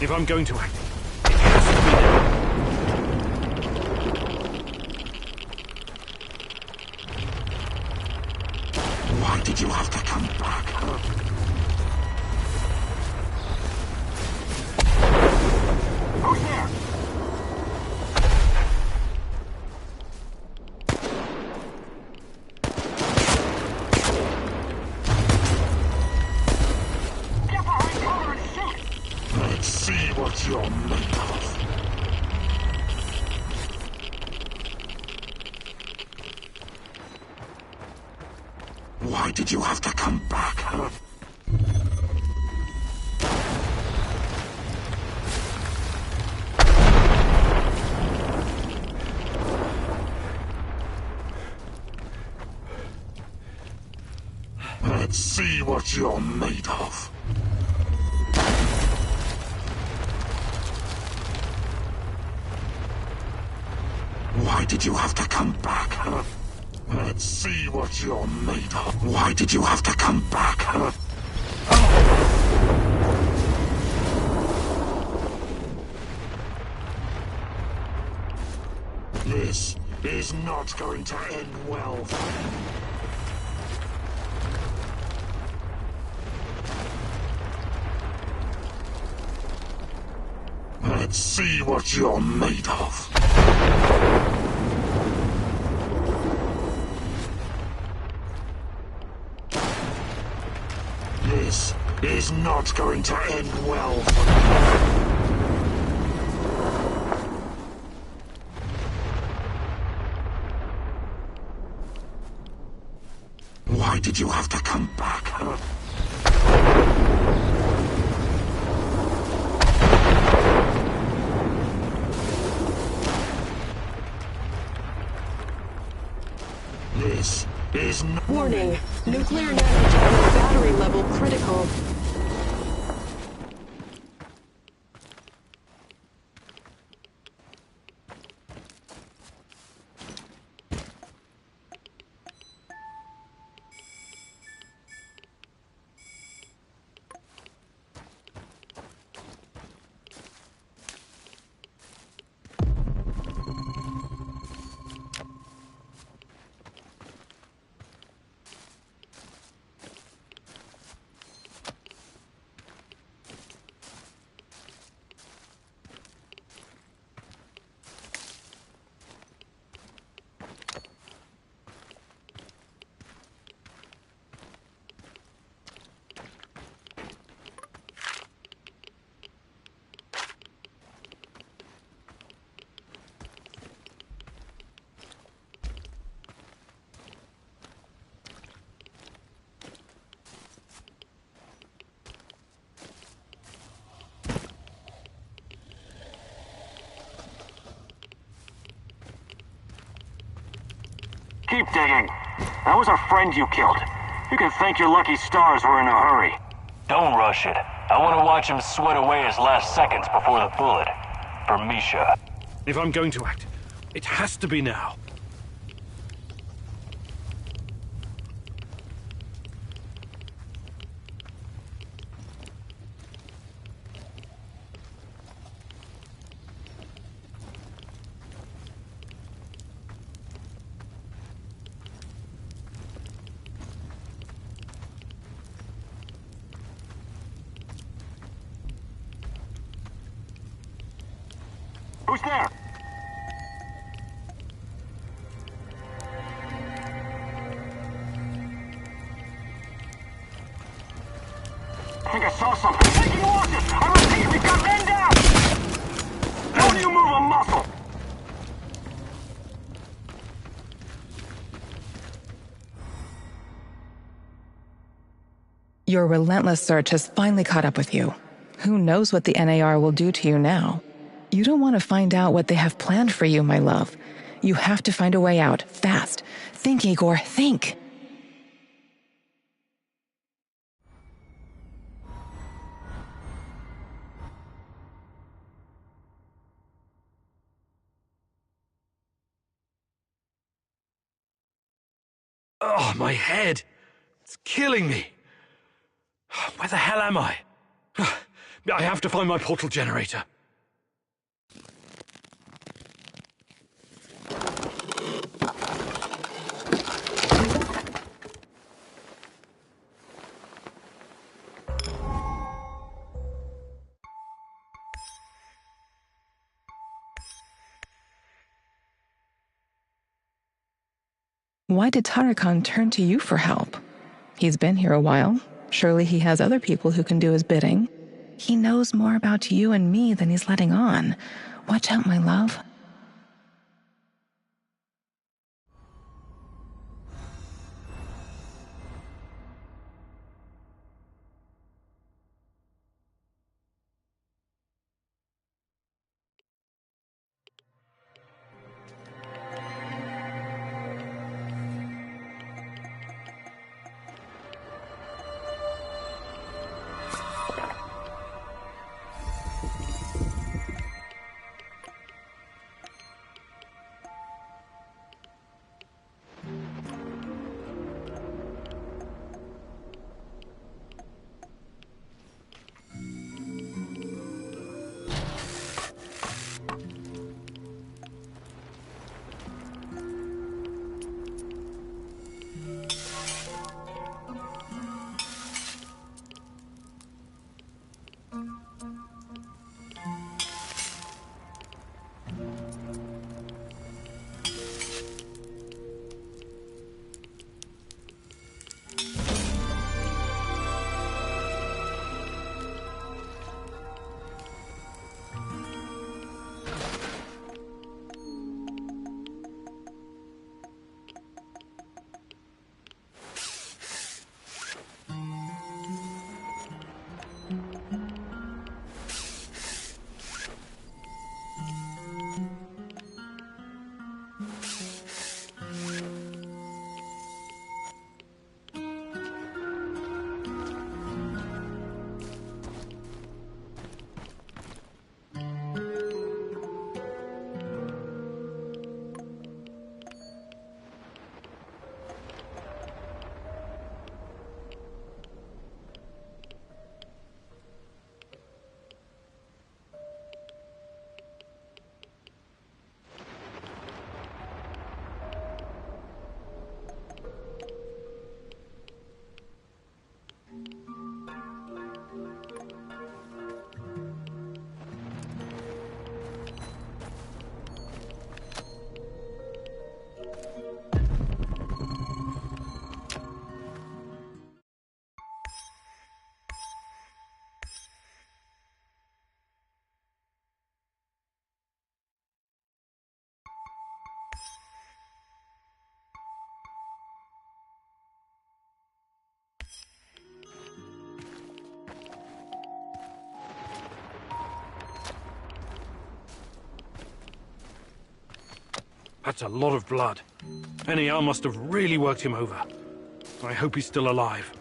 If I'm going to act, it has to be now. Why did you have to come back, huh? Who's there? Get behind cover and shoot! Let's see what you're made of. Why did you have to come back, huh? Let's see what you're made of. Why did you have to come back, huh? Let's see what you're made of. Why did you have to come back, huh? This is not going to end well for you. Let's see what you're made of. This is not going to end well for you. Why did you have to come back, huh? This is not... Warning. Nuclear nanotech battery level critical. Keep digging. That was a friend you killed. You can thank your lucky stars we're in a hurry. Don't rush it. I want to watch him sweat away his last seconds before the bullet. For Misha. If I'm going to act, it has to be now. Who's there? think I saw something. Taking losses! I repeat, we've got men down! Don't you move a muscle! Your relentless search has finally caught up with you. Who knows what the NAR will do to you now? You don't want to find out what they have planned for you, my love. You have to find a way out, fast. Think, Igor, think! Oh, my head! It's killing me! Where the hell am I? I have to find my portal generator. Why did Tarakan turn to you for help? He's been here a while. Surely he has other people who can do his bidding. He knows more about you and me than he's letting on. Watch out, my love. That's a lot of blood. NAR must have really worked him over. I hope he's still alive.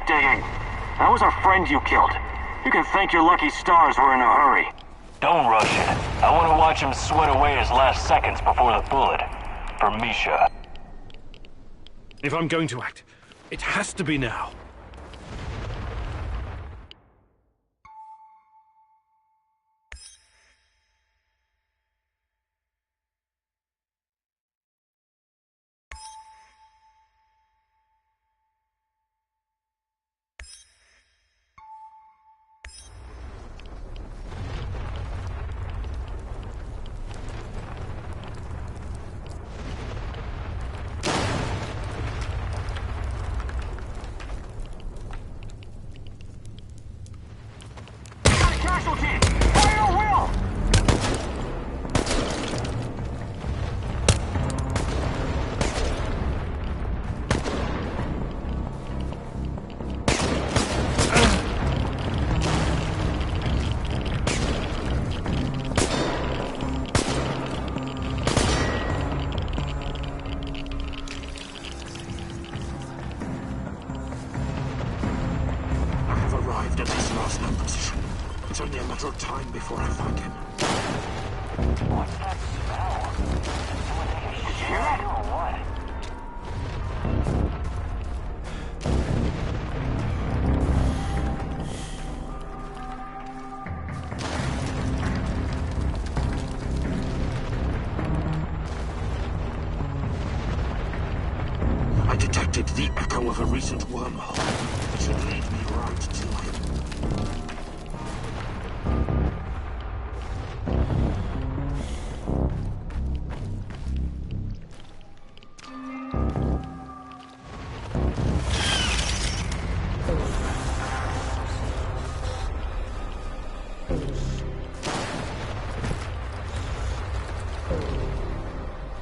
digging. That was our friend you killed. You can thank your lucky stars we're in a hurry. Don't rush it. I want to watch him sweat away his last seconds before the bullet. For Misha. If I'm going to act, it has to be now. It's only a matter of time before I find him. What's that smell? Did you hear that or what? I detected the echo of a recent wormhole. It should lead me right to him.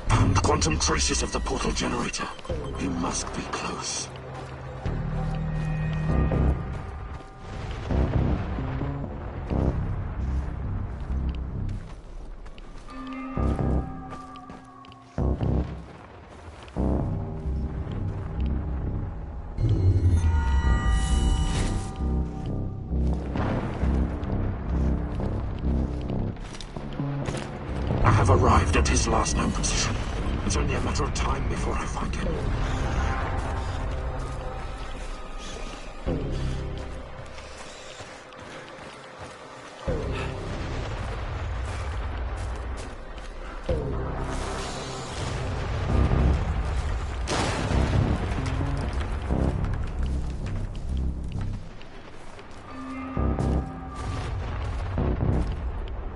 Found quantum traces of the portal generator. He must be close. I have arrived at his last known position. It's only a matter of time before I find him.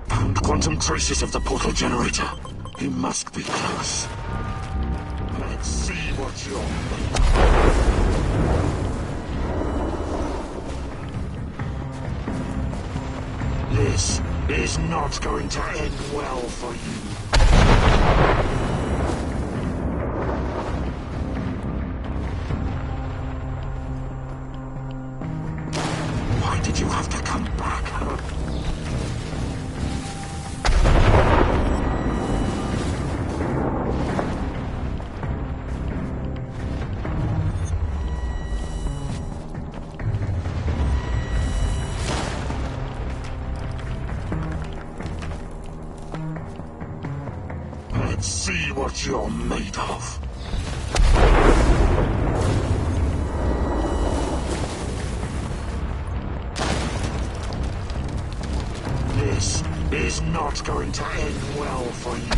Found quantum traces of the portal generator. He must be close. Let's see what you're made of. This is not going to end well for you. Why did you have to come back, huh? Let's see what you're made of. This is not going to end well for you.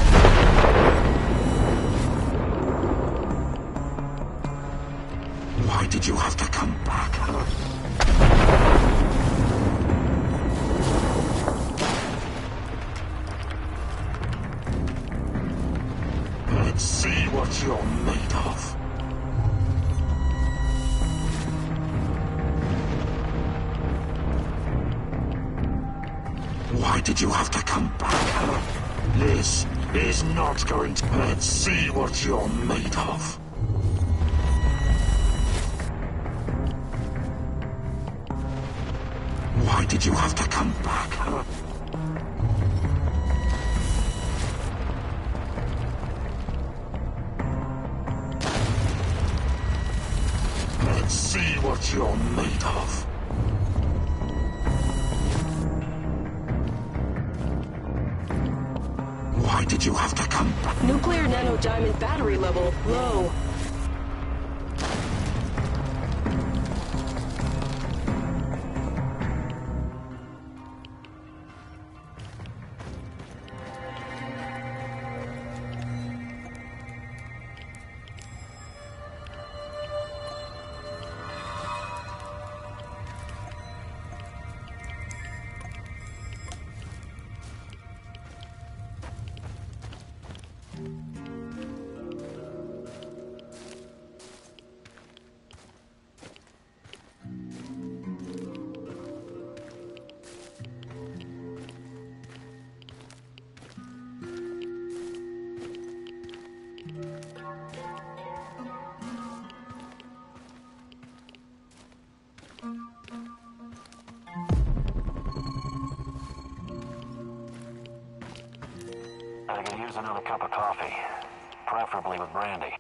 Why did you have to come back, huh? Let's see what you're made of. Why did you have to come back, huh? This is not going to... Let's see what you're made of. Why did you have to come back, huh? Let's see what you're made of. Why did you have to come? Nuclear nanodiamond battery level low. I could use another cup of coffee, preferably with brandy.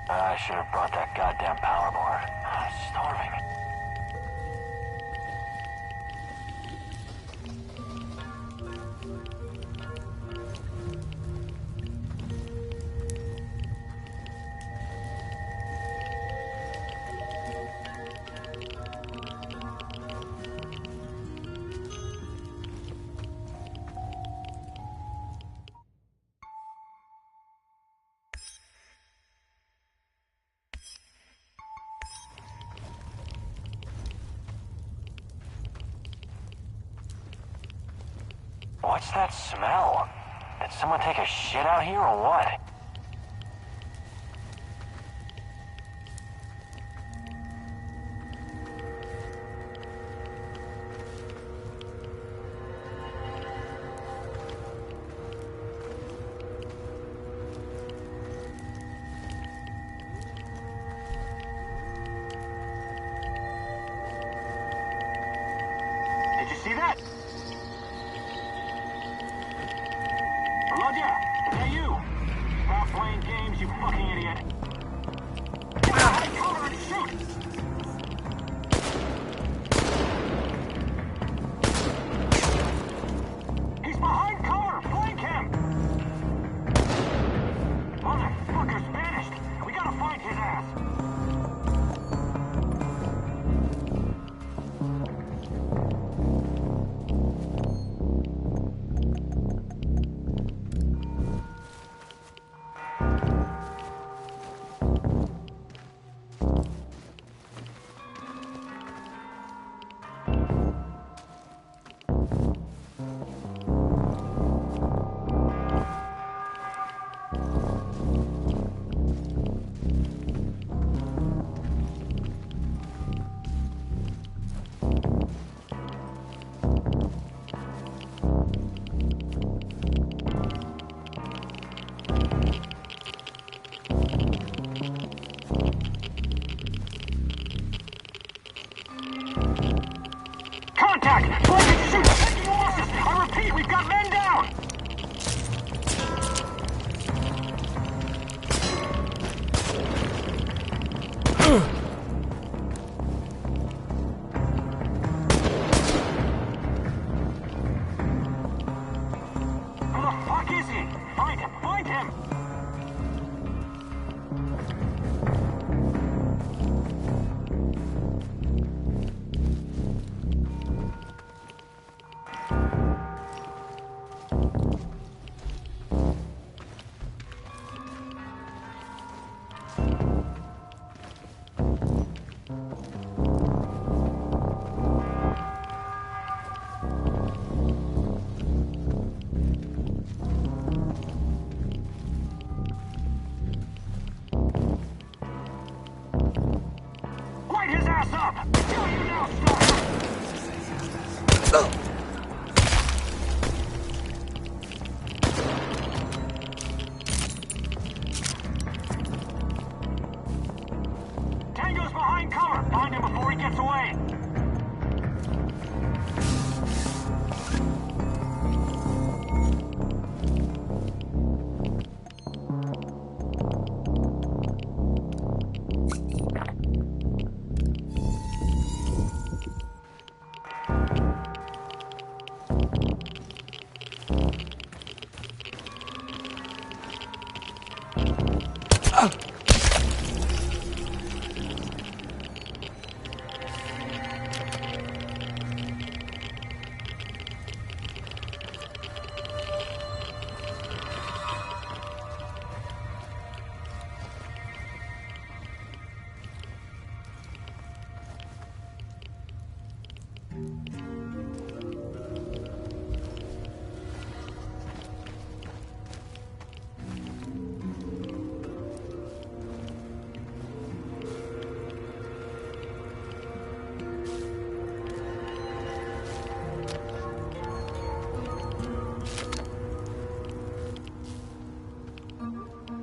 I should have brought that goddamn power board. I'm starving. What's that smell? Did someone take a shit out here or what? Did you see that? Roger! Is that you? Stop playing games, you fucking idiot! Get behind cover and shoot! He's behind cover! Flank him! Motherfucker's vanished! We gotta find his ass! Contact! Flank and shoot! Taking losses! I repeat, we've got men down! Where the fuck is he? Find him! Find him! plane.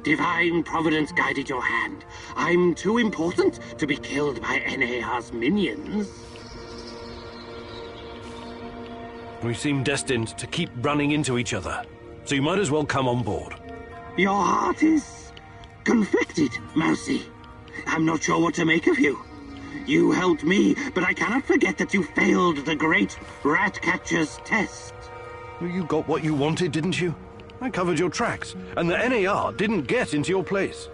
Divine Providence guided your hand. I'm too important to be killed by NAR's minions. We seem destined to keep running into each other, so you might as well come on board. Your heart is conflicted, Mousy. I'm not sure what to make of you. You helped me, but I cannot forget that you failed the great Ratcatcher's test. You got what you wanted, didn't you? I covered your tracks, and the NAR didn't get into your place.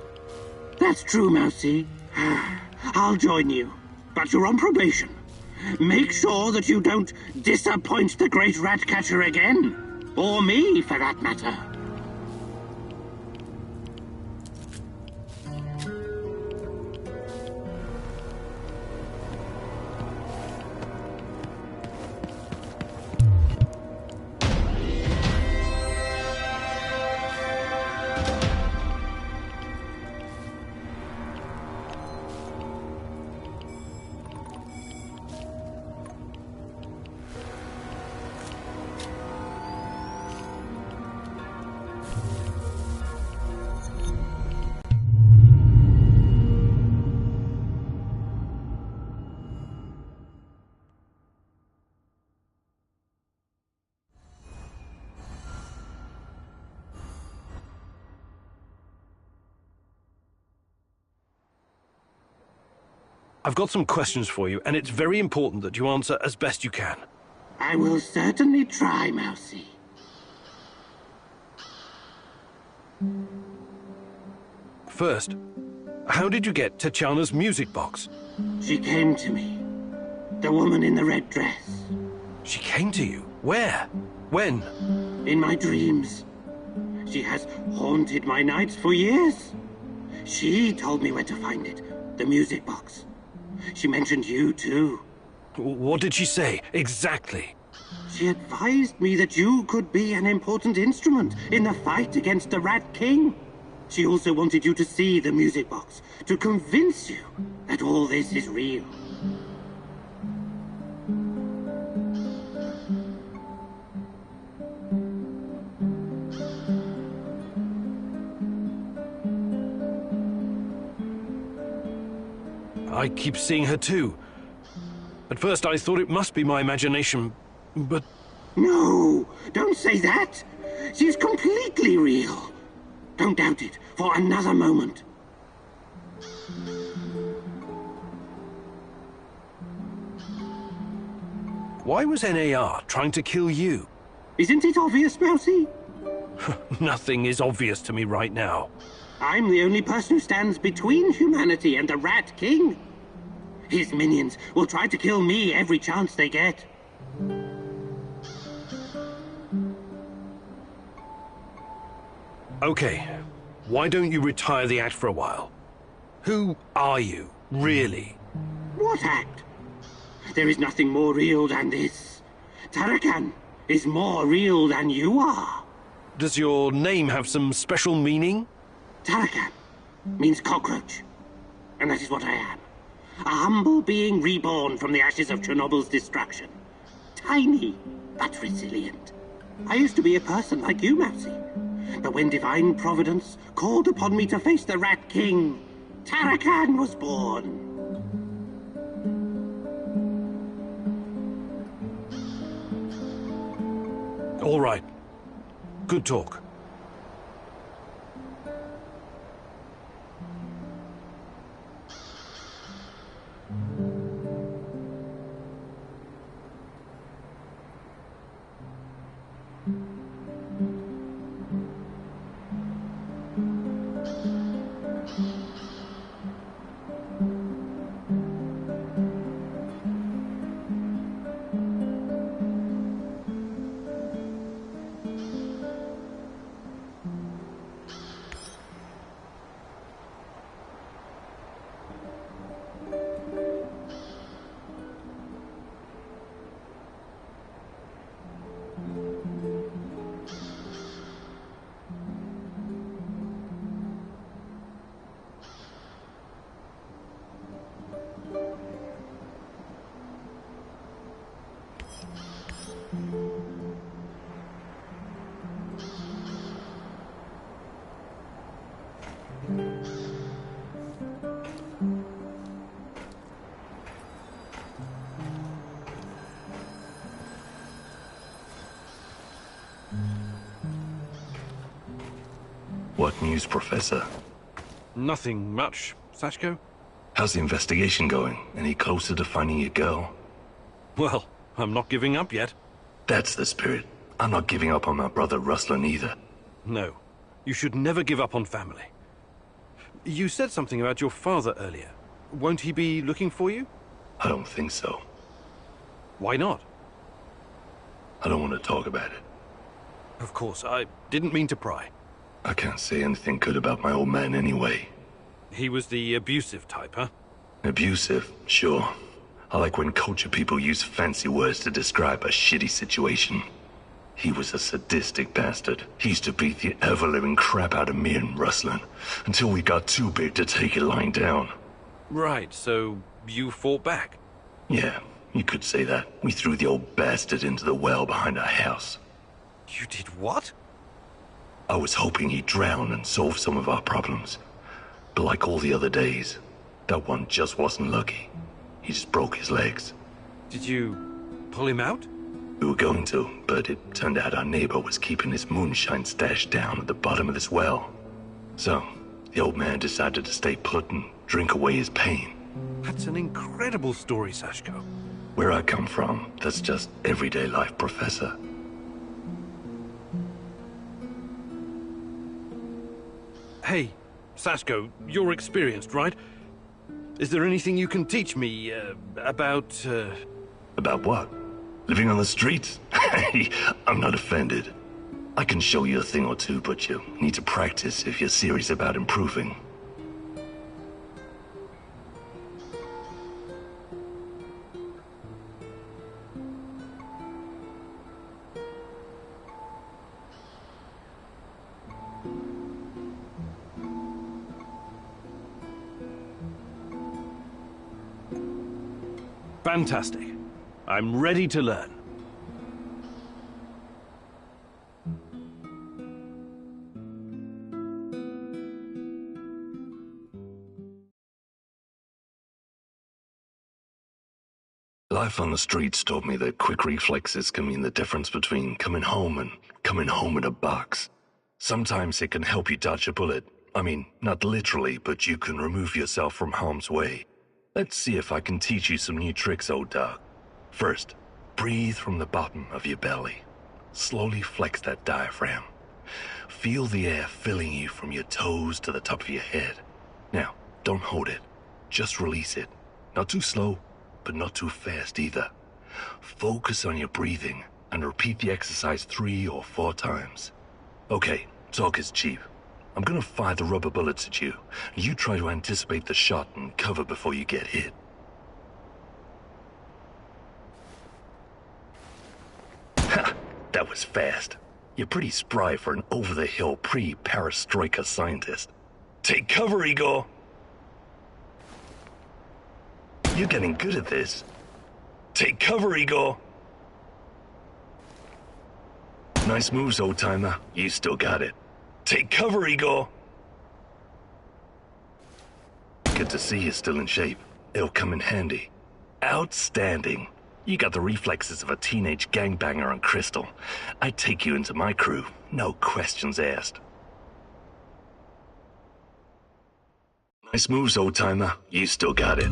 That's true, Mousy. I'll join you, but you're on probation. Make sure that you don't disappoint the great Ratcatcher again. Or me, for that matter. I've got some questions for you, and it's very important that you answer as best you can. I will certainly try, Mousy. First, how did you get Tatiana's music box? She came to me. The woman in the red dress. She came to you? Where? When? In my dreams. She has haunted my nights for years. She told me where to find it. The music box. She mentioned you, too. What did she say, exactly? She advised me that you could be an important instrument in the fight against the Rat King. She also wanted you to see the music box, to convince you that all this is real. I keep seeing her too. At first I thought it must be my imagination, but... No, don't say that. She's completely real. Don't doubt it for another moment. Why was NAR trying to kill you? Isn't it obvious, Mousy? Nothing is obvious to me right now. I'm the only person who stands between humanity and the Rat King. His minions will try to kill me every chance they get. Okay, why don't you retire the act for a while? Who are you, really? What act? There is nothing more real than this. Tarakan is more real than you are. Does your name have some special meaning? Tarakan means cockroach. And that is what I am. A humble being reborn from the ashes of Chernobyl's destruction. Tiny, but resilient. I used to be a person like you, Mousy. But when Divine Providence called upon me to face the Rat King, Tarakan was born. All right. Good talk. What news, Professor? Nothing much, Sashko. How's the investigation going? Any closer to finding your girl? Well, I'm not giving up yet. That's the spirit. I'm not giving up on my brother Ruslan either. No. You should never give up on family. You said something about your father earlier. Won't he be looking for you? I don't think so. Why not? I don't want to talk about it. Of course, I didn't mean to pry. I can't say anything good about my old man anyway. He was the abusive type, huh? Abusive, sure. I like when culture people use fancy words to describe a shitty situation. He was a sadistic bastard. He used to beat the ever-living crap out of me and Ruslan, until we got too big to take it lying down. Right, so you fought back? Yeah, you could say that. We threw the old bastard into the well behind our house. You did what? I was hoping he'd drown and solve some of our problems. But like all the other days, that one just wasn't lucky. He just broke his legs. Did you pull him out? We were going to, but it turned out our neighbor was keeping his moonshine stashed down at the bottom of this well. So, the old man decided to stay put and drink away his pain. That's an incredible story, Sashko. Where I come from, that's just everyday life, Professor. Hey, Sashko, you're experienced, right? Is there anything you can teach me, about... About what? Living on the streets? I'm not offended. I can show you a thing or two, but you need to practice if you're serious about improving. Fantastic. I'm ready to learn. Life on the streets taught me that quick reflexes can mean the difference between coming home and coming home in a box. Sometimes it can help you dodge a bullet. I mean, not literally, but you can remove yourself from harm's way. Let's see if I can teach you some new tricks, old dog. First, breathe from the bottom of your belly. Slowly flex that diaphragm. Feel the air filling you from your toes to the top of your head. Now, don't hold it. Just release it. Not too slow, but not too fast either. Focus on your breathing and repeat the exercise 3 or 4 times. Okay, talk is cheap. I'm gonna fire the rubber bullets at you. You try to anticipate the shot and cover before you get hit. Ha! That was fast. You're pretty spry for an over-the-hill pre-perestroika scientist. Take cover, Igor! You're getting good at this. Take cover, Igor! Nice moves, old-timer. You still got it. Take cover, Igor! Good to see you're still in shape. It'll come in handy. Outstanding. You got the reflexes of a teenage gangbanger on Crystal. I'd take you into my crew, no questions asked. Nice moves, old-timer. You still got it.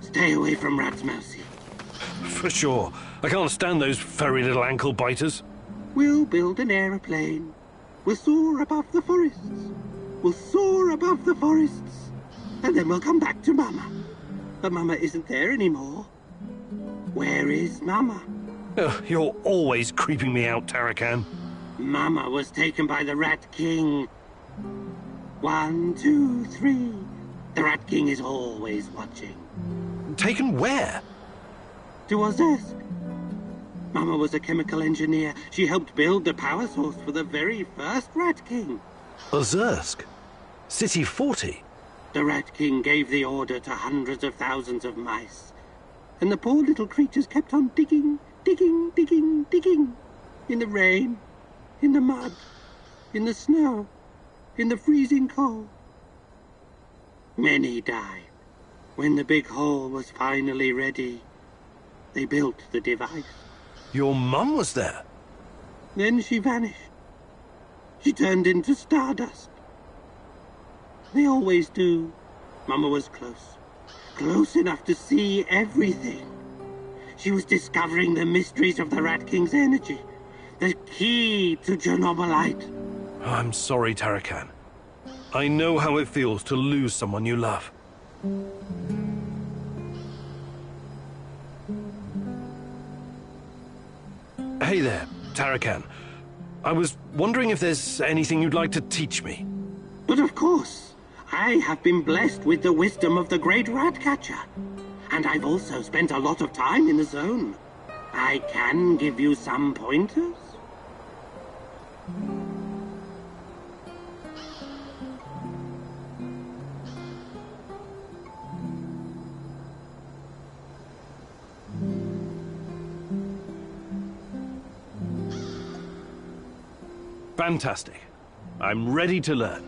Stay away from rats, Mousy. For sure. I can't stand those furry little ankle biters. We'll build an aeroplane. We'll soar above the forests. We'll soar above the forests. And then we'll come back to Mama. But Mama isn't there anymore. Where is Mama? Oh, you're always creeping me out, Tarakan. Mama was taken by the Rat King. 1, 2, 3. The Rat King is always watching. Taken where? To Ozersk. Mama was a chemical engineer. She helped build the power source for the very first Rat King. Ozersk? City 40? The Rat King gave the order to hundreds of thousands of mice. And the poor little creatures kept on digging, digging, digging, digging. In the rain, in the mud, in the snow, in the freezing cold. Many died. When the big hole was finally ready, they built the device. Your mum was there? Then she vanished. She turned into stardust. They always do. Mama was close. Close enough to see everything. She was discovering the mysteries of the Rat King's energy. The key to Chernobylite. I'm sorry, Tarakan. I know how it feels to lose someone you love. Hey there, Tarakan. I was wondering if there's anything you'd like to teach me. But of course, I have been blessed with the wisdom of the great Ratcatcher. And I've also spent a lot of time in the zone. I can give you some pointers. Fantastic. I'm ready to learn.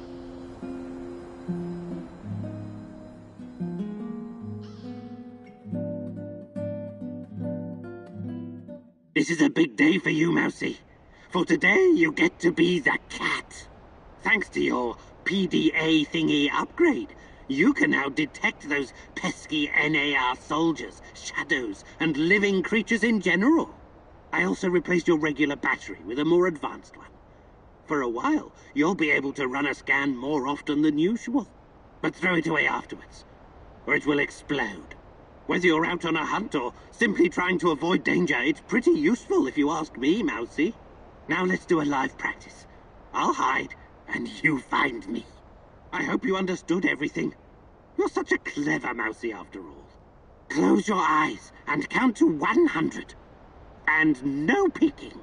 This is a big day for you, Mousy. For today, you get to be the cat. Thanks to your PDA thingy upgrade, you can now detect those pesky NAR soldiers, shadows, and living creatures in general. I also replaced your regular battery with a more advanced one. For a while, you'll be able to run a scan more often than usual. But throw it away afterwards, or it will explode. Whether you're out on a hunt or simply trying to avoid danger, it's pretty useful if you ask me, Mousy. Now let's do a live practice. I'll hide, and you find me. I hope you understood everything. You're such a clever Mousy after all. Close your eyes and count to 100. And no peeking.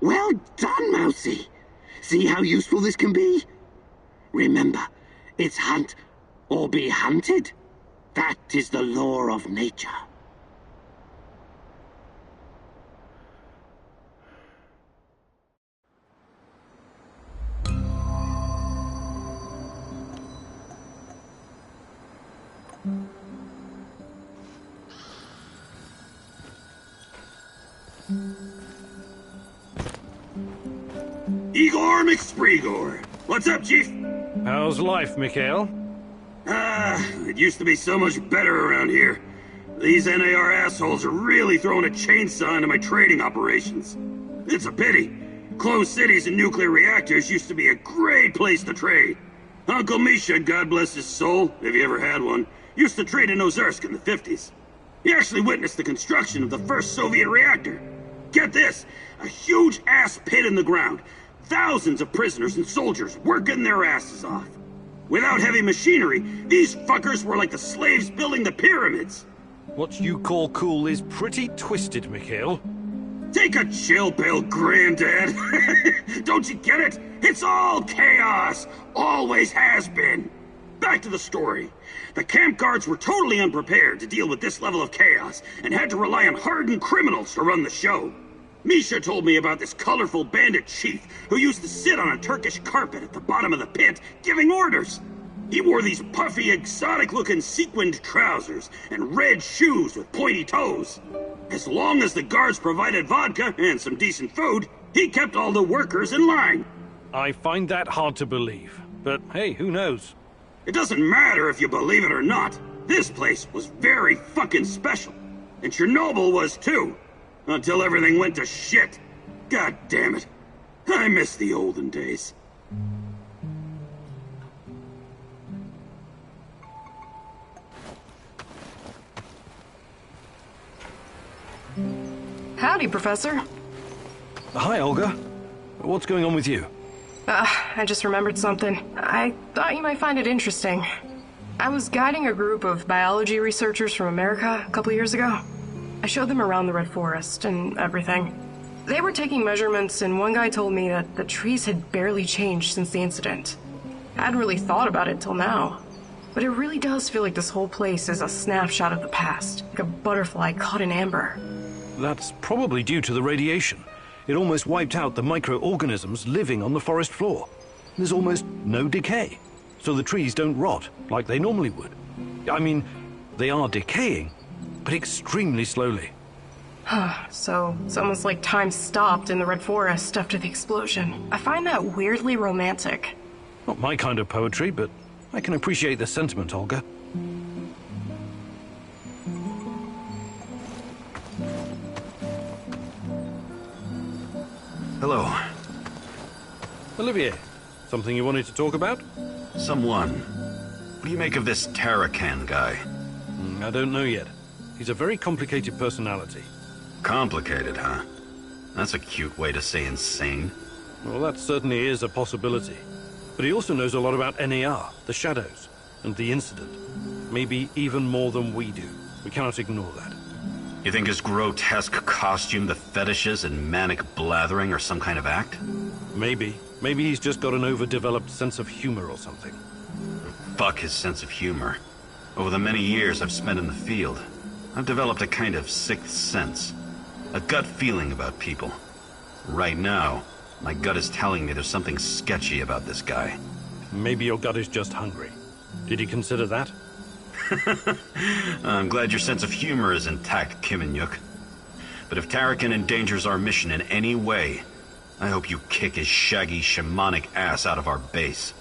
Well done, Mousy. See how useful this can be? Remember, it's hunt or be hunted. That is the law of nature. Igor McSpreegor. What's up, Chief? How's life, Mikhail? It used to be so much better around here. These NAR assholes are really throwing a chainsaw into my trading operations. It's a pity. Closed cities and nuclear reactors used to be a great place to trade. Uncle Misha, God bless his soul, if he ever had one, used to trade in Ozersk in the 50s. He actually witnessed the construction of the first Soviet reactor. Get this, a huge ass pit in the ground. Thousands of prisoners and soldiers working their asses off. Without heavy machinery, these fuckers were like the slaves building the pyramids. What you call cool is pretty twisted, Mikhail. Take a chill pill, Granddad. Don't you get it? It's all chaos. Always has been. Back to the story. The camp guards were totally unprepared to deal with this level of chaos and had to rely on hardened criminals to run the show. Misha told me about this colorful bandit chief who used to sit on a Turkish carpet at the bottom of the pit giving orders. He wore these puffy, exotic-looking sequined trousers and red shoes with pointy toes. As long as the guards provided vodka and some decent food, he kept all the workers in line. I find that hard to believe, but hey, who knows? It doesn't matter if you believe it or not. This place was very fucking special. And Chernobyl was too. Until everything went to shit. God damn it. I miss the olden days. Howdy, Professor. Hi, Olga. What's going on with you? I just remembered something. I thought you might find it interesting. I was guiding a group of biology researchers from America a couple years ago. I showed them around the Red Forest and everything. They were taking measurements, and one guy told me that the trees had barely changed since the incident. I hadn't really thought about it till now. But it really does feel like this whole place is a snapshot of the past, like a butterfly caught in amber. That's probably due to the radiation. It almost wiped out the microorganisms living on the forest floor. There's almost no decay, so the trees don't rot like they normally would. I mean, they are decaying, but extremely slowly. So it's almost like time stopped in the Red Forest after the explosion. I find that weirdly romantic. Not my kind of poetry, but I can appreciate the sentiment, Olga. Hello. Olivier, something you wanted to talk about? Someone. What do you make of this Tarakan guy? I don't know yet. He's a very complicated personality. Complicated, huh? That's a cute way to say insane. Well, that certainly is a possibility. But he also knows a lot about NAR, the Shadows, and the incident. Maybe even more than we do. We cannot ignore that. You think his grotesque costume, the fetishes, and manic blathering are some kind of act? Maybe. Maybe he's just got an overdeveloped sense of humor or something. Fuck his sense of humor. Over the many years I've spent in the field, I've developed a kind of sixth sense. A gut feeling about people. Right now, my gut is telling me there's something sketchy about this guy. Maybe your gut is just hungry. Did you consider that? I'm glad your sense of humor is intact, Kiminyuk. But if Tarakan endangers our mission in any way, I hope you kick his shaggy shamanic ass out of our base.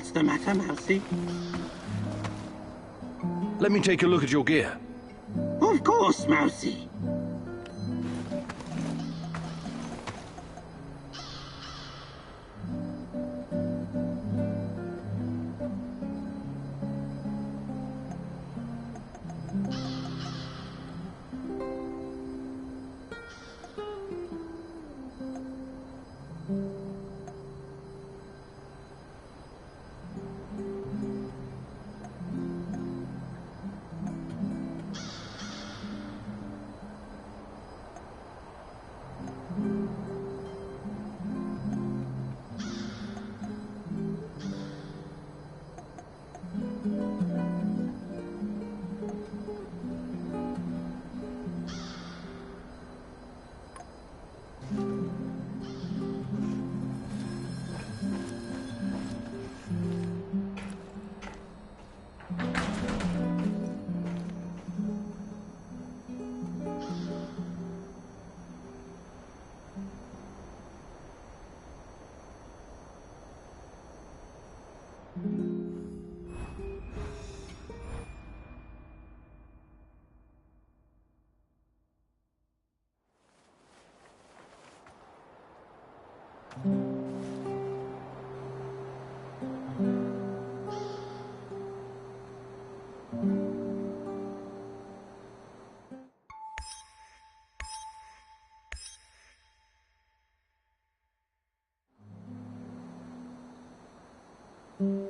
What's the matter, Mousy? Let me take a look at your gear. Of course, Mousy. Mm-hmm.